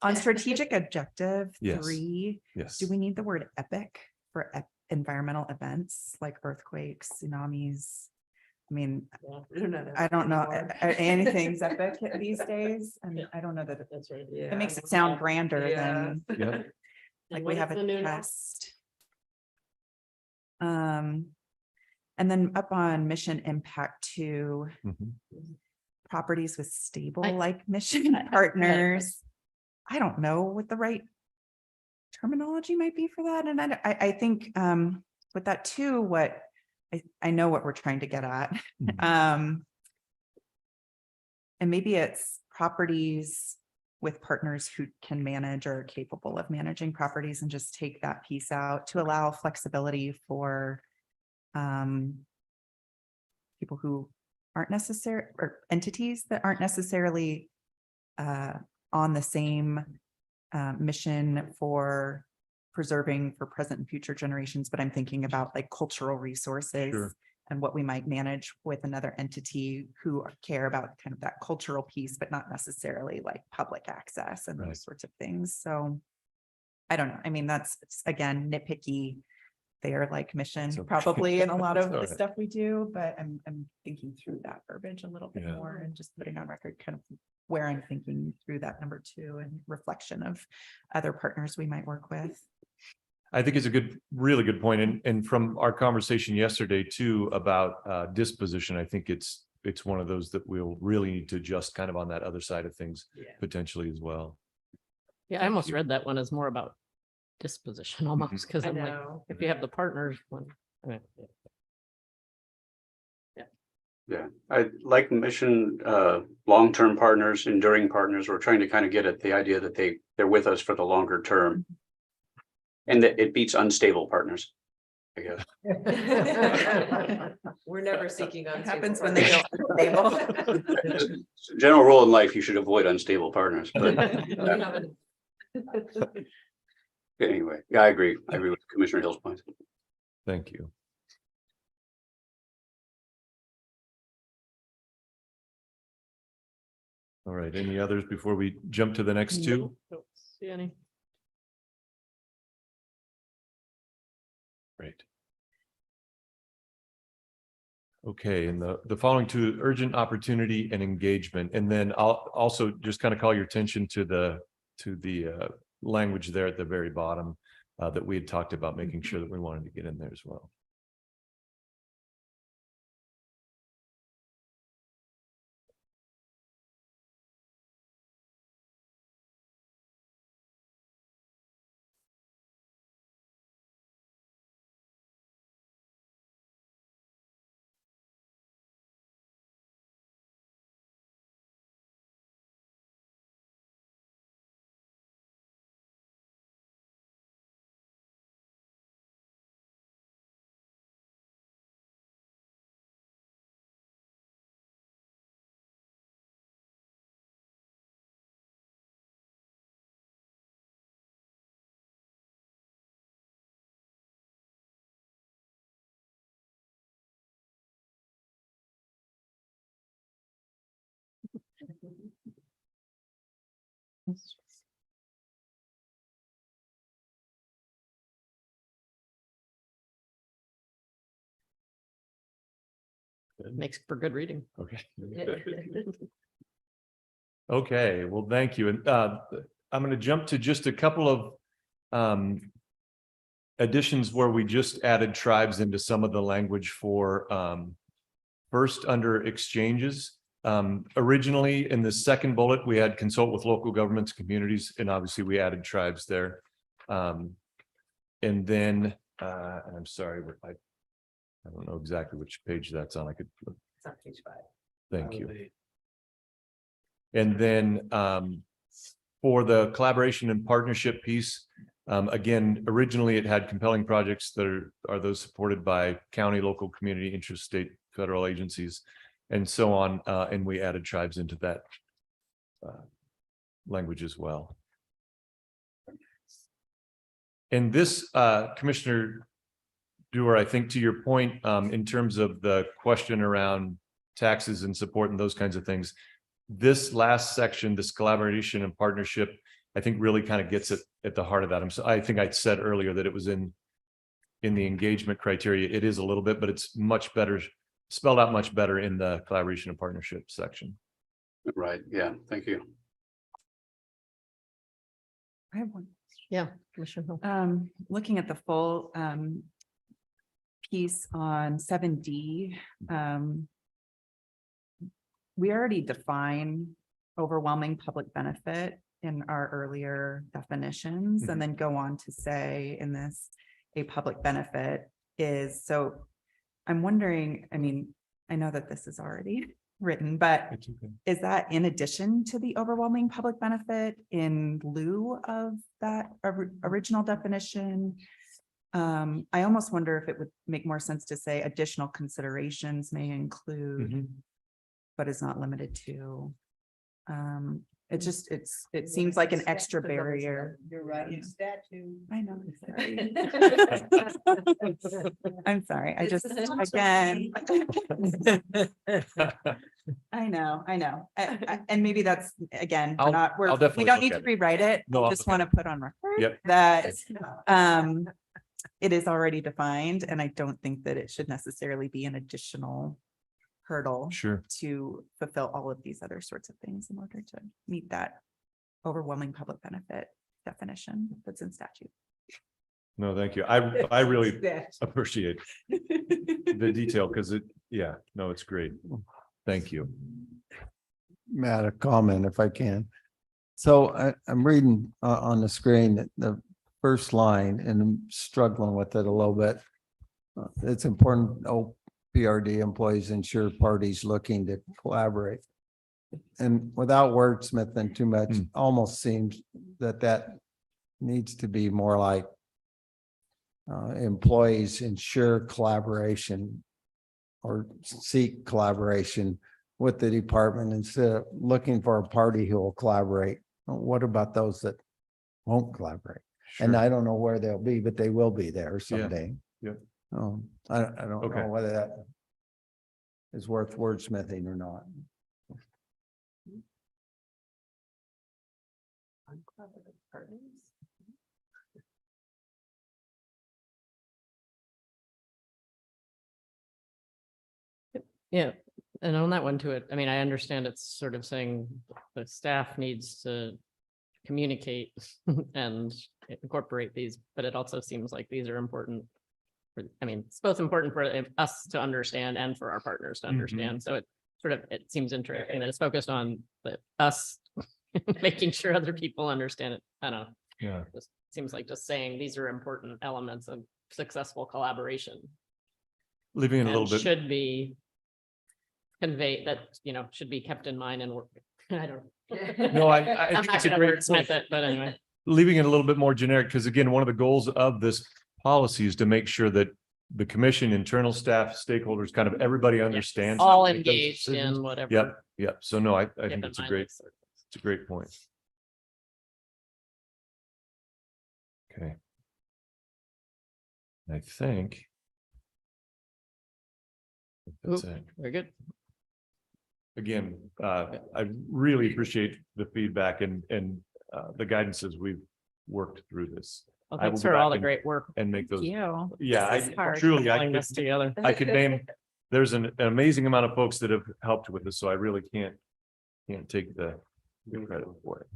On strategic objective Yes. 3, Yes. do we need the word epic for environmental events like earthquakes, tsunamis? I mean, I don't know, anything's epic these days, and I don't know that That's right. it makes it sound grander than Yeah. like what we is have the a new note? test. And then up on mission impact 2, Mhm. properties with stable I- like mission partners. I don't know what the right terminology might be for that. And I think with that too, what I know what we're trying to get at. And maybe it's properties with partners who can manage or are capable of managing properties, and just take that piece out to allow flexibility for people who aren't necessary, or entities that aren't necessarily on the same mission for preserving for present and future generations, but I'm thinking about like cultural resources. Sure. And what we might manage with another entity who care about kind of that cultural piece, but not necessarily like public access and Right. those sorts of things. So I don't know. I mean, that's again nitpicky. They are like mission It's okay. all in a lot of It's the all right. stuff we do, but I'm thinking through that verbiage a little bit Yeah. more and just putting on record kind of where I'm thinking through that number 2 and reflection of other partners we might work with. I think it's a really good point. And from our conversation yesterday too about disposition, I think it's one of those that we'll really need to adjust kind of on that other side of things potentially as well. Yeah, I almost read that one as more about disposition almost, because I I'm like, know. if you have the partners one. Yeah, I like mission, long-term partners, enduring partners. We're trying to kind of get at the idea that they're with us for the longer term. And that it beats unstable partners, I guess. We're never seeking. What happens when they don't stable? General rule in life, you should avoid unstable partners, but anyway, yeah, I agree. I agree with Commissioner Hill's point. Thank you. All right, any others before we jump to the next two? Don't see any. Great. Okay, and the following two, urgent opportunity and engagement, and then I'll also just kind of call your attention to the language there at the very bottom that we had talked about, making sure that we wanted to get in there as well. Makes for good reading. Okay. Okay, well, thank you. And I'm going to jump to just a couple of additions where we just added tribes into some of the language for first under exchanges. Originally in the second bullet, we had consult with local governments, communities, and obviously we added tribes there. And then I'm sorry, I don't know exactly which page that's on. I could. It's on page 5. Thank you. And then for the collaboration and partnership piece, again, originally it had compelling projects that are those supported by county, local, community, interest, state, federal agencies, and so on. And we added tribes into that language as well. And this, Commissioner Dewar, I think to your point, in terms of the question around taxes and support and those kinds of things, this last section, this collaboration and partnership, I think really kind of gets it at the heart of that. I think I said earlier that it was in the engagement criteria. It is a little bit, but it's much better spelled out much better in the collaboration and partnership section. Right, yeah, thank you. I have one. Yeah, Commissioner Hill. Looking at the full piece on 7D, we already define overwhelming public benefit in our earlier definitions, and then go on to say in this, a public benefit is, so I'm wondering, I mean, I know that this is already written, but It's okay. is that in addition to the overwhelming public benefit, in lieu of that original definition? I almost wonder if it would make more sense to say additional considerations may include, but is not limited to. It just, it seems like an extra barrier. You're right. Statute. I know. Sorry. I'm sorry. I just, again. I know. And maybe that's, again, I'll we definitely don't look need to at it. rewrite it. No, I'll Just look at want to put on record Yep. that it is already defined, and I don't think that it should necessarily be an additional hurdle Sure. to fulfill all of these other sorts of things in order to meet that overwhelming public benefit definition that's in statute. No, thank you. I really appreciate the detail because it's great. Thank you. Matt, a comment if I can. So I'm reading on the screen that the first line, and I'm struggling with it a little bit. It's important, PRD employees ensure parties looking to collaborate. And without wordsmithing too much, almost seems that needs to be more like employees ensure collaboration or seek collaboration with the department instead of looking for a party who will collaborate. What about those that won't collaborate? And I don't know where they'll be, but they will be there someday. Yeah. I don't Okay. know whether that is worth wordsmithing or not. Yeah, and on that one to it, I mean, I understand it's sort of saying the staff needs to communicate and incorporate these, but it also seems like these are important. I mean, it's both important for us to understand and for our partners to understand. So it seems interesting that it's focused on us making sure other people understand it. I don't know. Yeah. Just seems like just saying these are important elements of successful collaboration. Leaving it a And little bit. should be conveyed that, should be kept in mind and work. I don't. No, I I'm think not it's a gonna great wordsmith point. it, but anyway. Leaving it a little bit more generic, because again, one of the goals of this policy is to make sure that the commission, internal staff, stakeholders, kind of everybody understands. how All to make those engaged decisions. in whatever. Yep. So no, I keep think in it's a mind great, those it's a great point. Okay. I think. That's Oop, it. Very good. Again, I really appreciate the feedback and the guidance as we've worked through this. Well, I will thanks go for all back the great work. and make those. You. Yeah, This is hard, truly, pulling this together. I could name, there's an amazing amount of folks that have helped with this, so I really can't take the credit for it.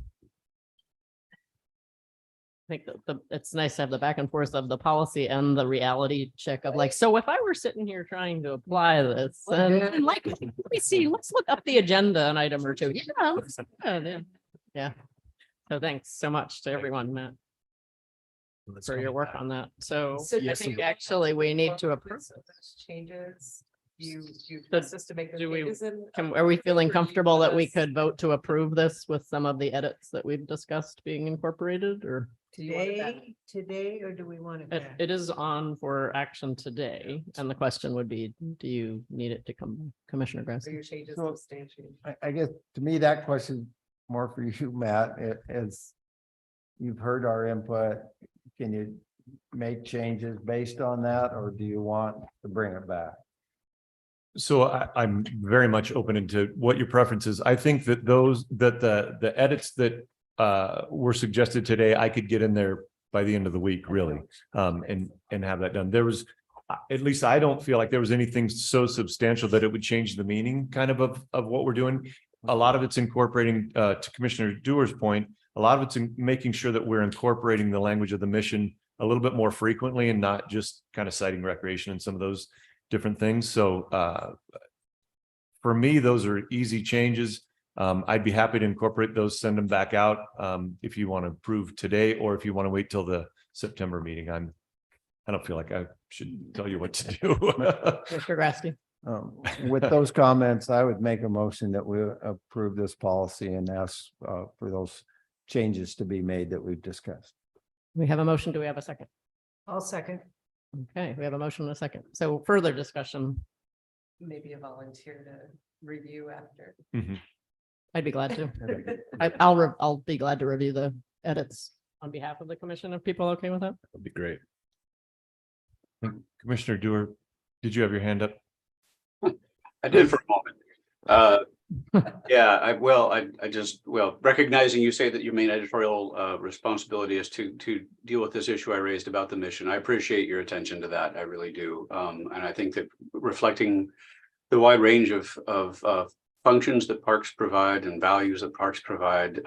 I think it's nice to have the back and forth of the policy and the reality check of like, so if I were sitting here trying to apply this, and like, let me see, let's look up the agenda an item or two. Yeah, looks good, yeah. So thanks so much to everyone, Matt, for your work on that. So I Yes, think actually we need to approve. Changes. You But trust us to make. do we- changes in- Are we feeling Review comfortable that we this. could vote to approve this with some of the edits that we've discussed being incorporated, or? Today, or do we want It is on for action today, and the question would be, do you need it to come, Commissioner Grass? Are your changes So- substantial? I guess to me, that question more for you, Matt, is you've heard our input. Can you make changes based on that, or do you want to bring it back? So I'm very much open into what your preference is. I think that the edits that were suggested today, I could get in there by the end of the week, really, and have that done. There was, at least I don't feel like there was anything so substantial that it would change the meaning kind of what we're doing. A lot of it's incorporating, to Commissioner Dewar's point, a lot of it's in making sure that we're incorporating the language of the mission a little bit more frequently and not just kind of citing recreation and some of those different things. So for me, those are easy changes. I'd be happy to incorporate those, send them back out if you want to approve today, or if you want to wait till the September meeting. I don't feel like I should tell you what to do. Mr. Grasky. With those comments, I would make a motion that we approve this policy and ask for those changes to be made that we've discussed. We have a motion. Do we have a second? I'll second. Okay, we have a motion and a second. So further discussion. Maybe a volunteer to review after. I'd be glad to. I'll be glad to review the edits on behalf of the commission if people are okay with that. That'd be great. Commissioner Dewar, did you have your hand up? I did for a moment. Yeah, I just recognizing you say that your main editorial responsibility is to deal with this issue I raised about the mission. I appreciate your attention to that. I really do. And I think that reflecting the wide range of functions that parks provide and values that parks provide,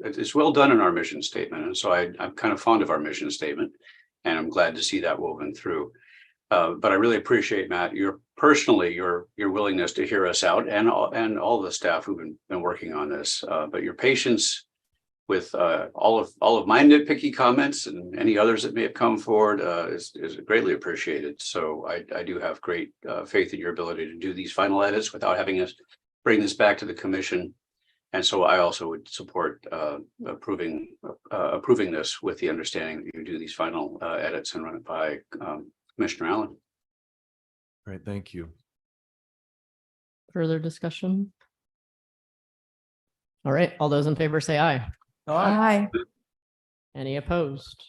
it's well done in our mission statement. And so I'm kind of fond of our mission statement, and I'm glad to see that woven through. But I really appreciate, Matt, your willingness to hear us out, and all the staff who've been working on this. But your patience with all of my nitpicky comments and any others that may have come forward is greatly appreciated. So I do have great faith in your ability to do these final edits without having us bring this back to the commission. And so I also would support approving this with the understanding that you do these final edits and run it by Commissioner Allen. All right, thank you. Further discussion? All right, all those in favor say aye. Aye. Any opposed?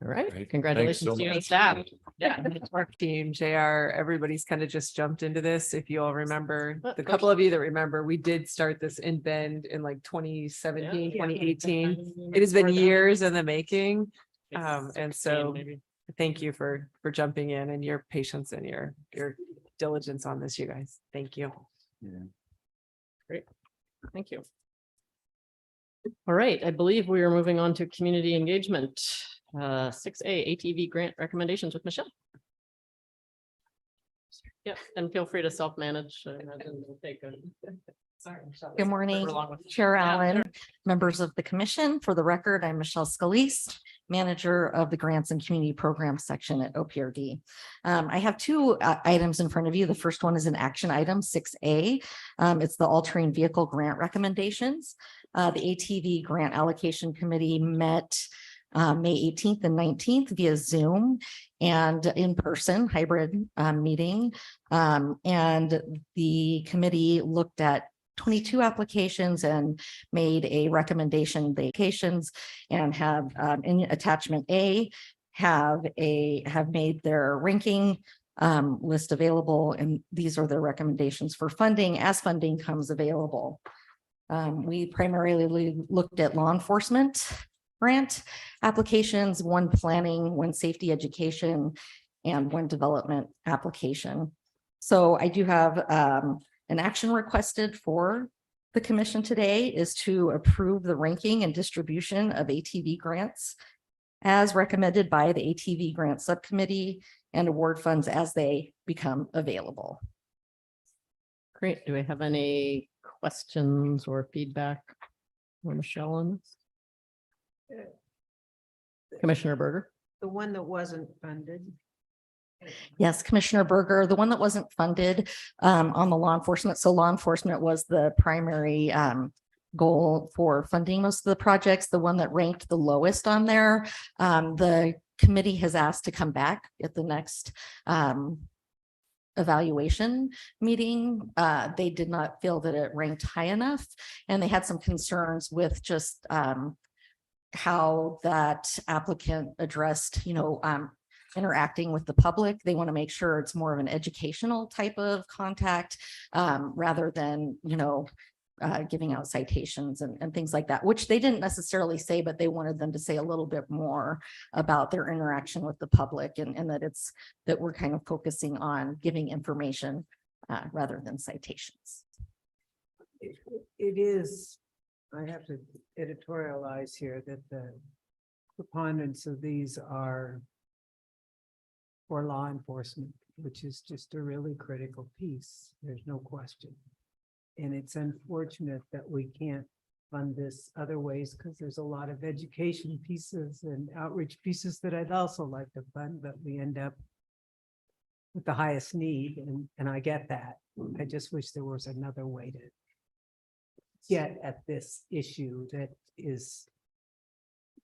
All right, Great. congratulations Thanks so to you and much. staff. Yeah, Mark team, JR, everybody's kind of just jumped into this. If you all remember, But the couple of you that remember, we did start this in Bend in like 2017, 2018. It has been years in the making. And so thank you for jumping in and your patience and your diligence on this, you guys. Thank you. Great, thank you. All right, I believe we are moving on to community engagement. 6A ATV grant recommendations with Michelle. Yep, and feel free to self-manage. Good morning, Chair Allen, members of the commission. For the record, I'm Michelle Scalise, manager of the Grants and Community Programs section at OPRD. I have two items in front of you. The first one is an action item 6A. It's the all-terrain vehicle grant recommendations. The ATV grant allocation committee met May 18th and 19th via Zoom and in-person hybrid meeting. And the committee looked at 22 applications and made a recommendation vacations and have in attachment A have made their ranking list available, and these are their recommendations for funding as funding comes available. We primarily looked at law enforcement grant applications, one planning, one safety education, and one development application. So I do have an action requested for the commission today is to approve the ranking and distribution of ATV grants as recommended by the ATV grant subcommittee and award funds as they become available. Great. Do we have any questions or feedback for Michelle on this? Commissioner Berger? The one that wasn't funded. Yes, Commissioner Berger, the one that wasn't funded on the law enforcement. So law enforcement was the primary goal for funding most of the projects. The one that ranked the lowest on there, the committee has asked to come back at the next evaluation meeting. They did not feel that it ranked high enough, and they had some concerns with just how that applicant addressed, interacting with the public. They want to make sure it's more of an educational type of contact rather than, giving out citations and things like that, which they didn't necessarily say, but they wanted them to say a little bit more about their interaction with the public and that we're kind of focusing on giving information rather than citations. It is, I have to editorialize here that the preponderance of these are for law enforcement, which is just a really critical piece. There's no question. And it's unfortunate that we can't fund this other ways because there's a lot of education pieces and outreach pieces that I'd also like to fund, but we end up with the highest need, and I get that. I just wish there was another way to get at this issue that is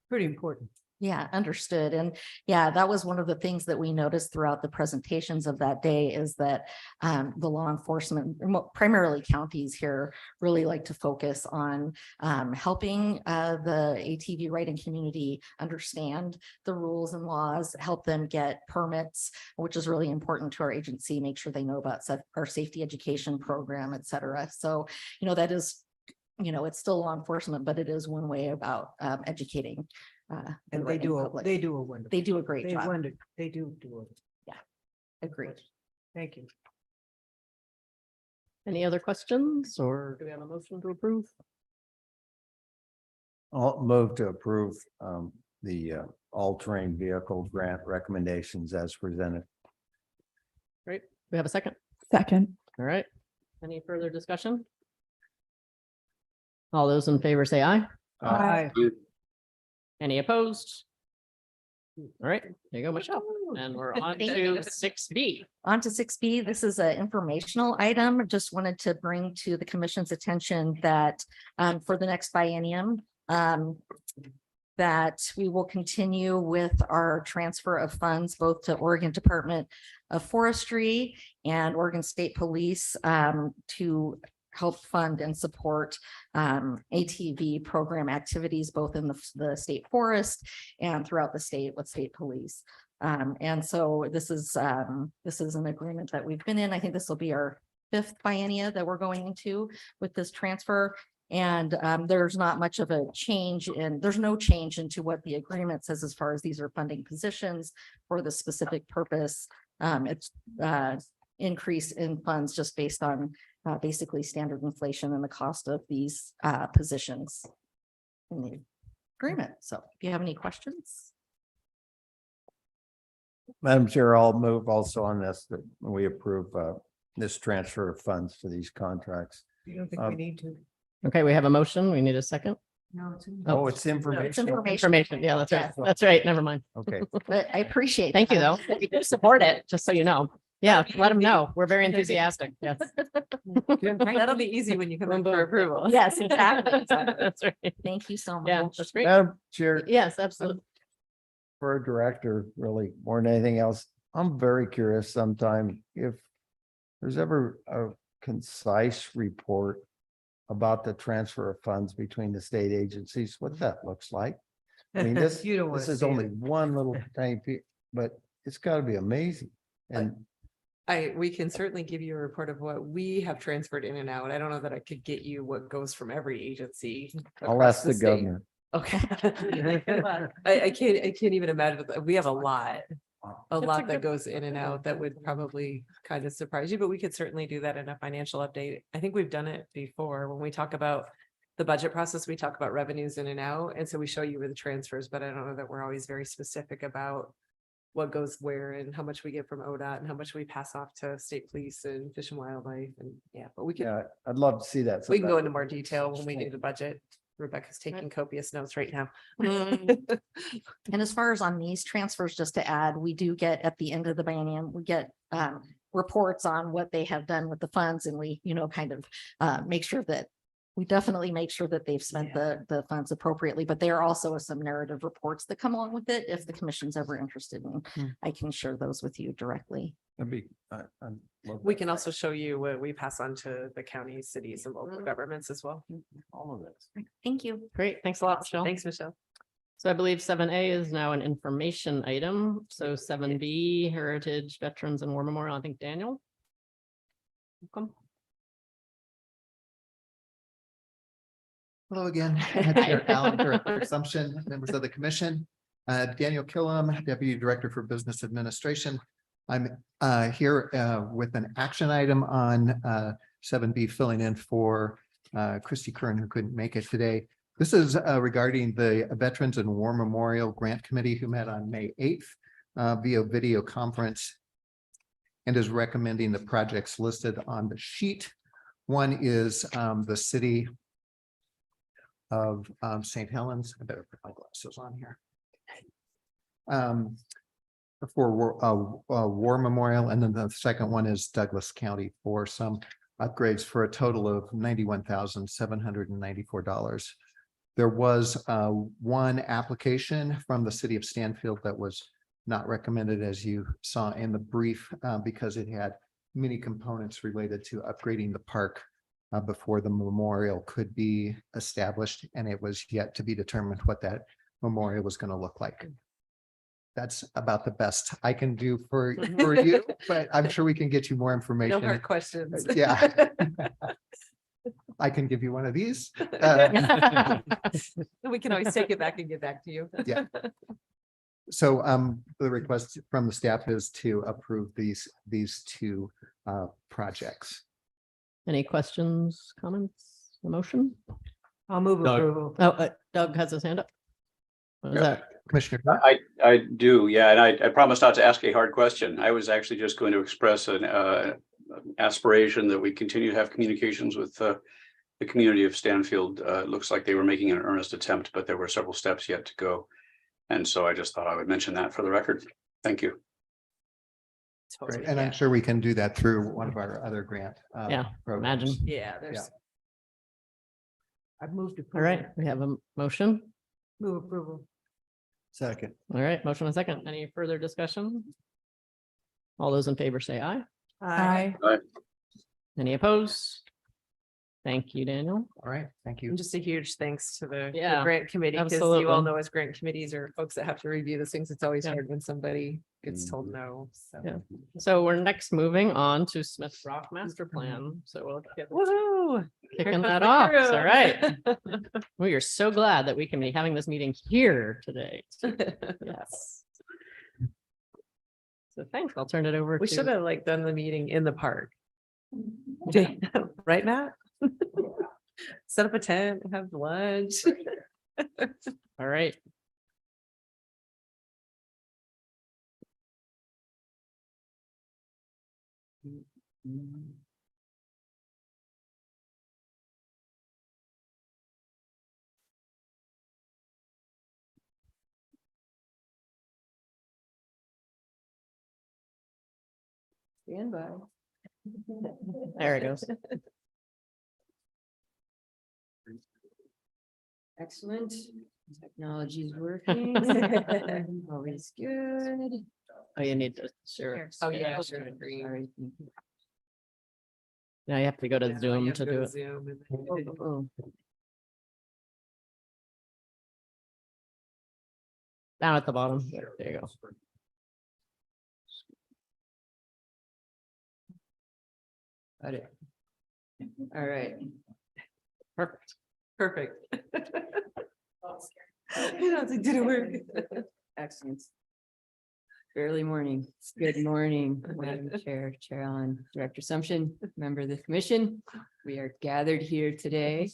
pretty important. Yeah, understood. And yeah, that was one of the things that we noticed throughout the presentations of that day is that the law enforcement, primarily counties here, really like to focus on helping the ATV riding community understand the rules and laws, help them get permits, which is really important to our agency, make sure they know about our safety education program, et cetera. So, that is, it's still law enforcement, but it is one way about educating. And they do a wonderful. They do a great job. They do it. Yeah, agreed. Thank you. Any other questions or do we have a motion to approve? I'll move to approve the all-terrain vehicle grant recommendations as presented. Great. We have a second. Second. All right. Any further discussion? All those in favor say aye. Aye. Any opposed? All right, there you go, Michelle. And we're on Thank to you. 6B. On to 6B, this is an informational item. Just wanted to bring to the commission's attention that for the next biennium, that we will continue with our transfer of funds both to Oregon Department of Forestry and Oregon State Police to help fund and support ATV program activities, both in the state forest and throughout the state with state police. And so this is an agreement that we've been in. I think this will be our 5th biennia that we're going into with this transfer. And there's not much of a change there's no change into what the agreement says as far as these are funding positions for the specific purpose. It's increase in funds just based on basically standard inflation and the cost of these positions in the agreement. So if you have any questions. Madam Chair, I'll move also on this, that we approve this transfer of funds for these contracts. You don't think we need to? Okay, we have a motion. We need a second. No, it's. Oh, it's information. Information. Yeah, that's right. That's right. Never mind. Okay. But I appreciate. Thank you, that. though. We do support it, just so you know. Yeah, let them know. We're very enthusiastic. Yes. That'll be easy when you come in for approval. Yes, exactly. That's right. Thank you so much. Yeah, that's great. Madam Chair, Yes, absolutely. for a director, really, more than anything else, I'm very curious sometime if there's ever a concise report about the transfer of funds between the state agencies, what that looks like. I mean, this, You don't wanna this is see it. only one little tiny piece, but it's gotta be amazing. And We can certainly give you a report of what we have transferred in and out. I don't know that I could get you what goes from every agency. I'll across ask the state. governor. Okay. I can't even imagine. We have a lot that goes in and out that would probably kind of surprise you, but we could certainly do that in a financial update. I think we've done it before when we talk about the budget process, we talk about revenues in and out. And so we show you where the transfers, but I don't know that we're always very specific about what goes where and how much we get from ODOT and how much we pass off to state police and Fish and Wildlife. And but we can, Yeah, I'd love to see that. we can go sometime. into more detail when we do the budget. Rebecca's taking copious notes right now. And as far as on these transfers, just to add, we do get at the end of the biennium, we get reports on what they have done with the funds, and we, kind of make sure that we definitely make sure that they've spent the funds appropriately, but there are also some narrative reports that come along with it. If the commission's ever interested in, I can share those with you directly. That'd be, I'd love We that. can also show you what we pass on to the county, cities and local governments as well. All of this. Thank you. Great. Thanks a lot, Michelle. Thanks, Michelle. So I believe 7A is now an information item. So 7B, Heritage, Veterans and War Memorial, I think Daniel. Welcome. Hello again, Chair Allen, Director Assumption, members of the commission. Daniel Killam, Deputy Director for Business Administration. I'm here with an action item on 7B, filling in for Christy Curran, who couldn't make it today. This is regarding the Veterans and War Memorial Grant Committee, who met on May 8th via video conference and is recommending the projects listed on the sheet. One is the city of St. Helens. I better put my glasses on here. For War Memorial, and then the second one is Douglas County for some upgrades for a total of $91,794. There was one application from the city of Stanfield that was not recommended, as you saw in the brief, because it had many components related to upgrading the park before the memorial could be established, and it was yet to be determined what that memorial was going to look like. That's about the best I can do for you, but I'm sure we can get you more information. No hard questions. Yeah. I can give you one of these. We can always take it back and get back to you. Yeah. So the request from the staff is to approve these two projects. Any questions, comments, a motion? I'll move Doug. approval. Oh, Doug has his hand up. What is that? Commissioner. I do, yeah, and I promised not to ask a hard question. I was actually just going to express an aspiration that we continue to have communications with the community of Stanfield. It looks like they were making an earnest attempt, but there were several steps yet to go. And so I just thought I would mention that for the record. Thank you. Right, and I'm sure we can do that through one of our other grant. Yeah, programs. imagine. Yeah, there's. I've moved. All right, we have a motion. Move approval. Second. All right, motion and second. Any further discussion? All those in favor say aye. Aye. Any opposed? Thank you, Daniel. All right, thank you. And just a huge thanks to the Yeah, grant committee, because you absolutely. all know as grant committees or folks that have to review those things, it's always hard when somebody gets told no. So. Yeah. So we're next moving on to Smith Rock Master Plan. So we'll get Woohoo! kicking comes that the off. crew. All right. We are so glad that we can be having this meeting here today. Yes. So thanks. I'll turn it over. We to should have like done the meeting in the park. Right, Matt? Set up a tent, have lunch. All right. Stand by. There it goes. Excellent. Technology is working. Always good. Oh, you need to share. Oh, yeah. Sorry. Now you have to go to Zoom to do it. Oh. Down at the bottom. There you go. Got it. All right. Perfect. Perfect. Did it work? Excellent. Early morning. Good morning, Madam Chair, Chair Allen, Director Assumption, member of the commission. We are gathered here today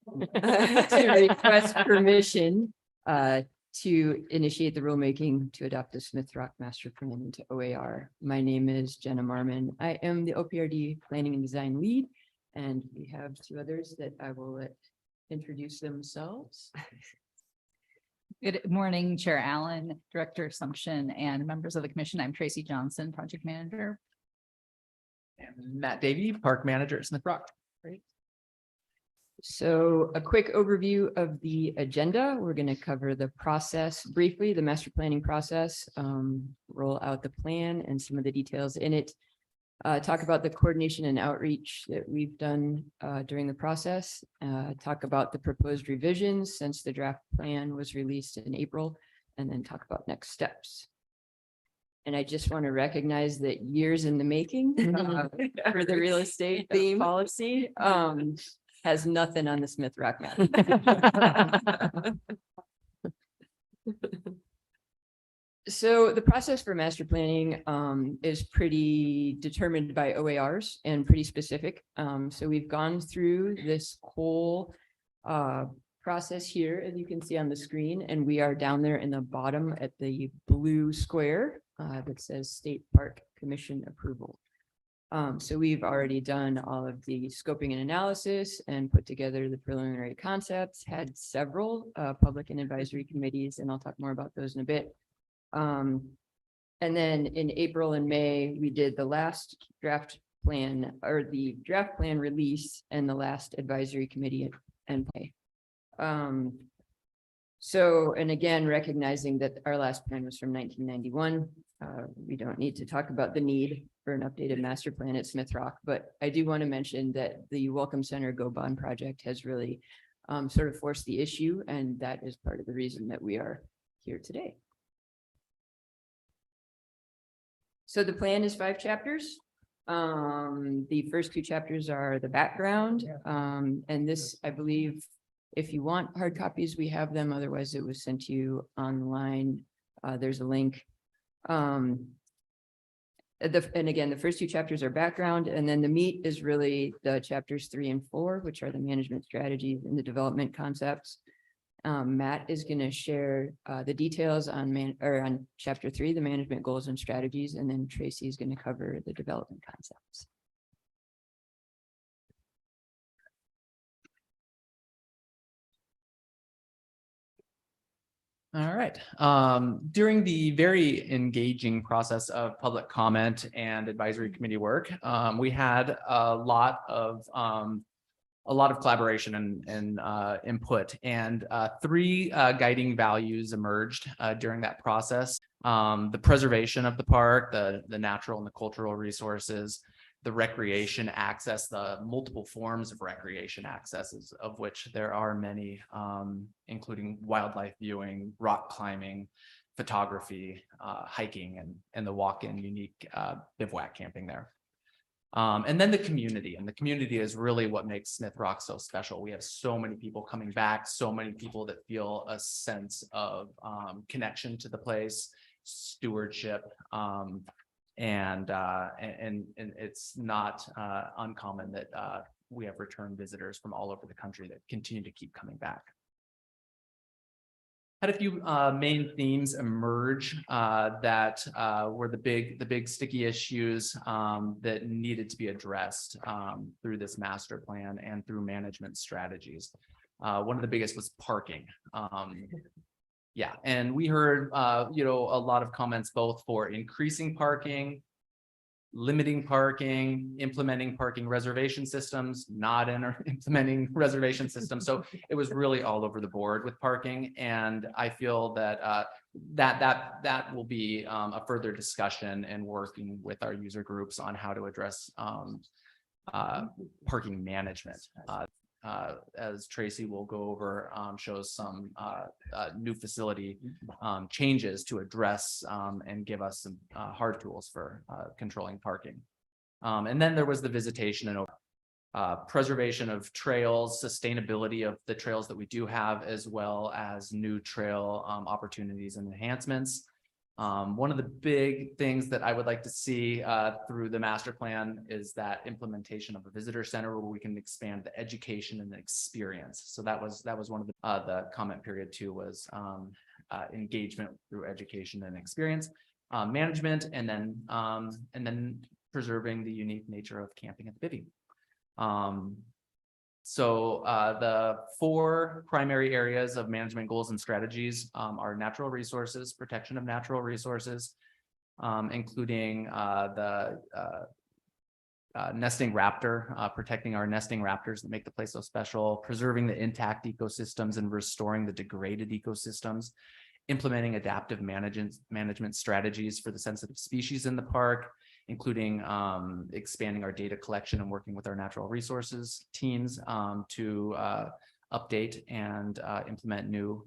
to request permission to initiate the rulemaking to adopt the Smith Rock Master Plan into OAR. My name is Jenna Marmon. I am the OPRD Planning and Design Lead, and we have two others that I will let introduce themselves. Good morning, Chair Allen, Director Assumption, and members of the commission. I'm Tracy Johnson, Project Manager. And Matt Davey, Park Manager at Smith Rock. Great. So a quick overview of the agenda. We're going to cover the process briefly, the master planning process, roll out the plan and some of the details in it. talk about the coordination and outreach that we've done during the process, talk about the proposed revisions since the draft plan was released in April, and then talk about next steps. And I just want to recognize that years in the making for the real estate theme policy has nothing on the Smith Rock map. So the process for master planning is pretty determined by OARs and pretty specific. So we've gone through this whole process here, as you can see on the screen, and we are down there in the bottom at the blue square that says State Park Commission approval. So we've already done all of the scoping and analysis and put together the preliminary concepts, had several public and advisory committees, and I'll talk more about those in a bit. And then in April and May, we did the last draft plan, or the draft plan release, and the last advisory committee and pay. So, and again, recognizing that our last plan was from 1991, we don't need to talk about the need for an updated master plan at Smith Rock, but I do want to mention that the Welcome Center Go Bond project has really sort of forced the issue, and that is part of the reason that we are here today. So the plan is 5 chapters. The first 2 chapters are the background. And this, I believe, if you want hard copies, we have them. Otherwise, it was sent to you online. There's a link. And again, the first 2 chapters are background, and then the meat is really the chapters 3 and 4, which are the management strategies and the development concepts. Matt is going to share the details on on chapter 3, the management goals and strategies, and then Tracy is going to cover the development concepts. All right. During the very engaging process of public comment and advisory committee work, we had a lot of collaboration and input, and 3 guiding values emerged during that process. The preservation of the park, the natural and the cultural resources, the recreation access, the multiple forms of recreation accesses, of which there are many, including wildlife viewing, rock climbing, photography, hiking, and the walk-in unique bivouac camping there. And then the community, and the community is really what makes Smith Rock so special. We have so many people coming back, so many people that feel a sense of connection to the place, stewardship, and it's not uncommon that we have return visitors from all over the country that continue to keep coming back. Had a few main themes emerge that were the big sticky issues that needed to be addressed through this master plan and through management strategies. One of the biggest was parking. Yeah, and we heard a lot of comments both for increasing parking, limiting parking, implementing parking reservation systems, not implementing reservation systems. So it was really all over the board with parking. And I feel that that will be a further discussion and working with our user groups on how to address parking management. As Tracy will go over, shows some new facility changes to address and give us some hard tools for controlling parking. And then there was the visitation and preservation of trails, sustainability of the trails that we do have, as well as new trail opportunities and enhancements. One of the big things that I would like to see through the master plan is that implementation of a visitor center where we can expand the education and the experience. So that was one of the comment period too, was engagement through education and experience, management, and then preserving the unique nature of camping at the Bivvy. So the 4 primary areas of management goals and strategies are natural resources, protection of natural resources, including the nesting raptor, protecting our nesting raptors that make the place so special, preserving the intact ecosystems and restoring the degraded ecosystems, implementing adaptive management strategies for the sensitive species in the park, including expanding our data collection and working with our natural resources teams to update and implement new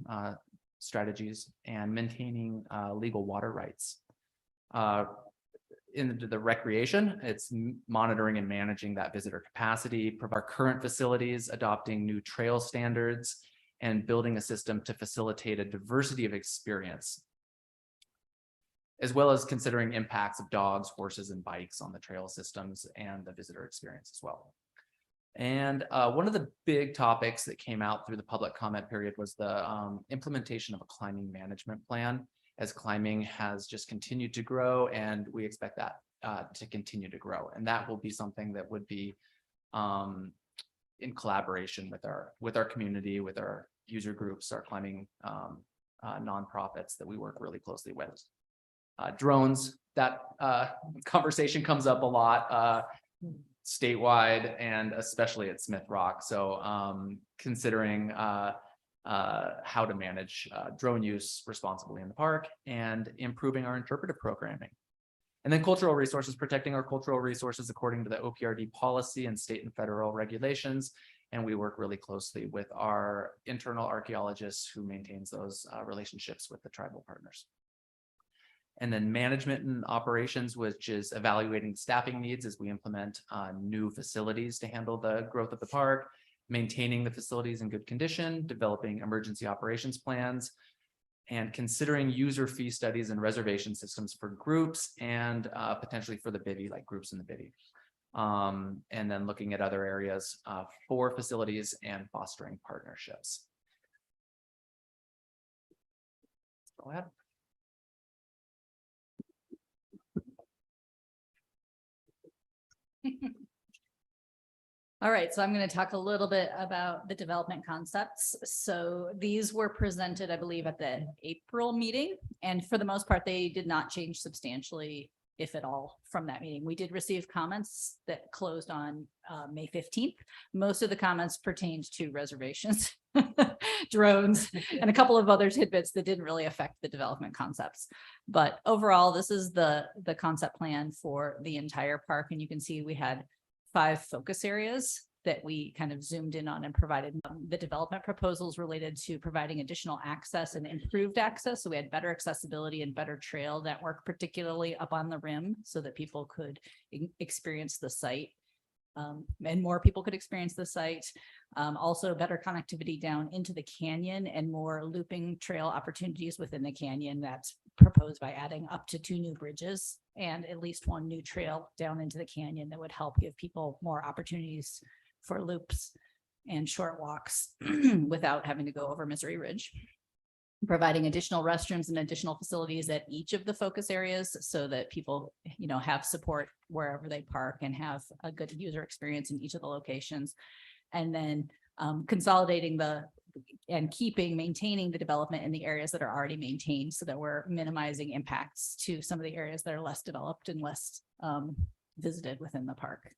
strategies, and maintaining legal water rights. In the recreation, it's monitoring and managing that visitor capacity, our current facilities, adopting new trail standards, and building a system to facilitate a diversity of experience, as well as considering impacts of dogs, horses, and bikes on the trail systems and the visitor experience as well. And one of the big topics that came out through the public comment period was the implementation of a climbing management plan, as climbing has just continued to grow, and we expect that to continue to grow. And that will be something that would be in collaboration with our community, with our user groups, our climbing nonprofits that we work really closely with. Drones, that conversation comes up a lot statewide and especially at Smith Rock. So considering how to manage drone use responsibly in the park and improving our interpretive programming. And then cultural resources, protecting our cultural resources according to the OPRD policy and state and federal regulations. And we work really closely with our internal archaeologists who maintains those relationships with the tribal partners. And then management and operations, which is evaluating staffing needs as we implement new facilities to handle the growth of the park, maintaining the facilities in good condition, developing emergency operations plans, and considering user fee studies and reservation systems for groups and potentially for the bivvy, like groups in the bivvy. And then looking at other areas for facilities and fostering partnerships. Go ahead. All right, so I'm going to talk a little bit about the development concepts. So these were presented, I believe, at the April meeting, and for the most part, they did not change substantially, if at all, from that meeting. We did receive comments that closed on May 15th. Most of the comments pertained to reservations, drones, and a couple of other tidbits that didn't really affect the development concepts. But overall, this is the concept plan for the entire park, and you can see we had 5 focus areas that we kind of zoomed in on and provided the development proposals related to providing additional access and improved access. So we had better accessibility and better trail network, particularly up on the rim, so that people could experience the site. And more people could experience the site. Also better connectivity down into the canyon and more looping trail opportunities within the canyon. That's proposed by adding up to 2 new bridges and at least 1 new trail down into the canyon that would help give people more opportunities for loops and short walks without having to go over Misery Ridge. Providing additional restrooms and additional facilities at each of the focus areas so that people, you know, have support wherever they park and have a good user experience in each of the locations. And then consolidating maintaining the development in the areas that are already maintained so that we're minimizing impacts to some of the areas that are less developed and less visited within the park.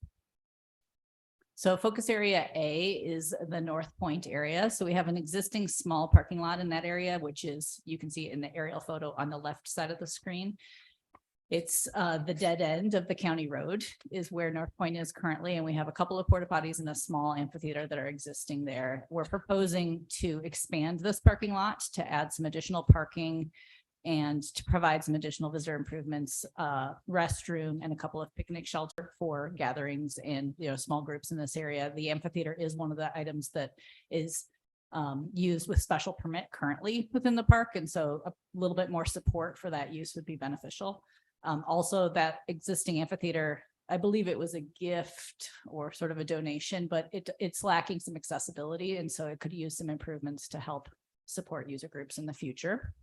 So focus area A is the North Point area. So we have an existing small parking lot in that area, which is, you can see in the aerial photo on the left side of the screen. It's the dead end of the county road is where North Point is currently. And we have a couple of porta potties and a small amphitheater that are existing there. We're proposing to expand this parking lot to add some additional parking and to provide some additional visitor improvements, restroom, and a couple of picnic shelter for gatherings and, you know, small groups in this area. The amphitheater is one of the items that is used with special permit currently within the park. And so a little bit more support for that use would be beneficial. Also, that existing amphitheater, I believe it was a gift or sort of a donation, but it's lacking some accessibility. And so it could use some improvements to help support user groups in the future.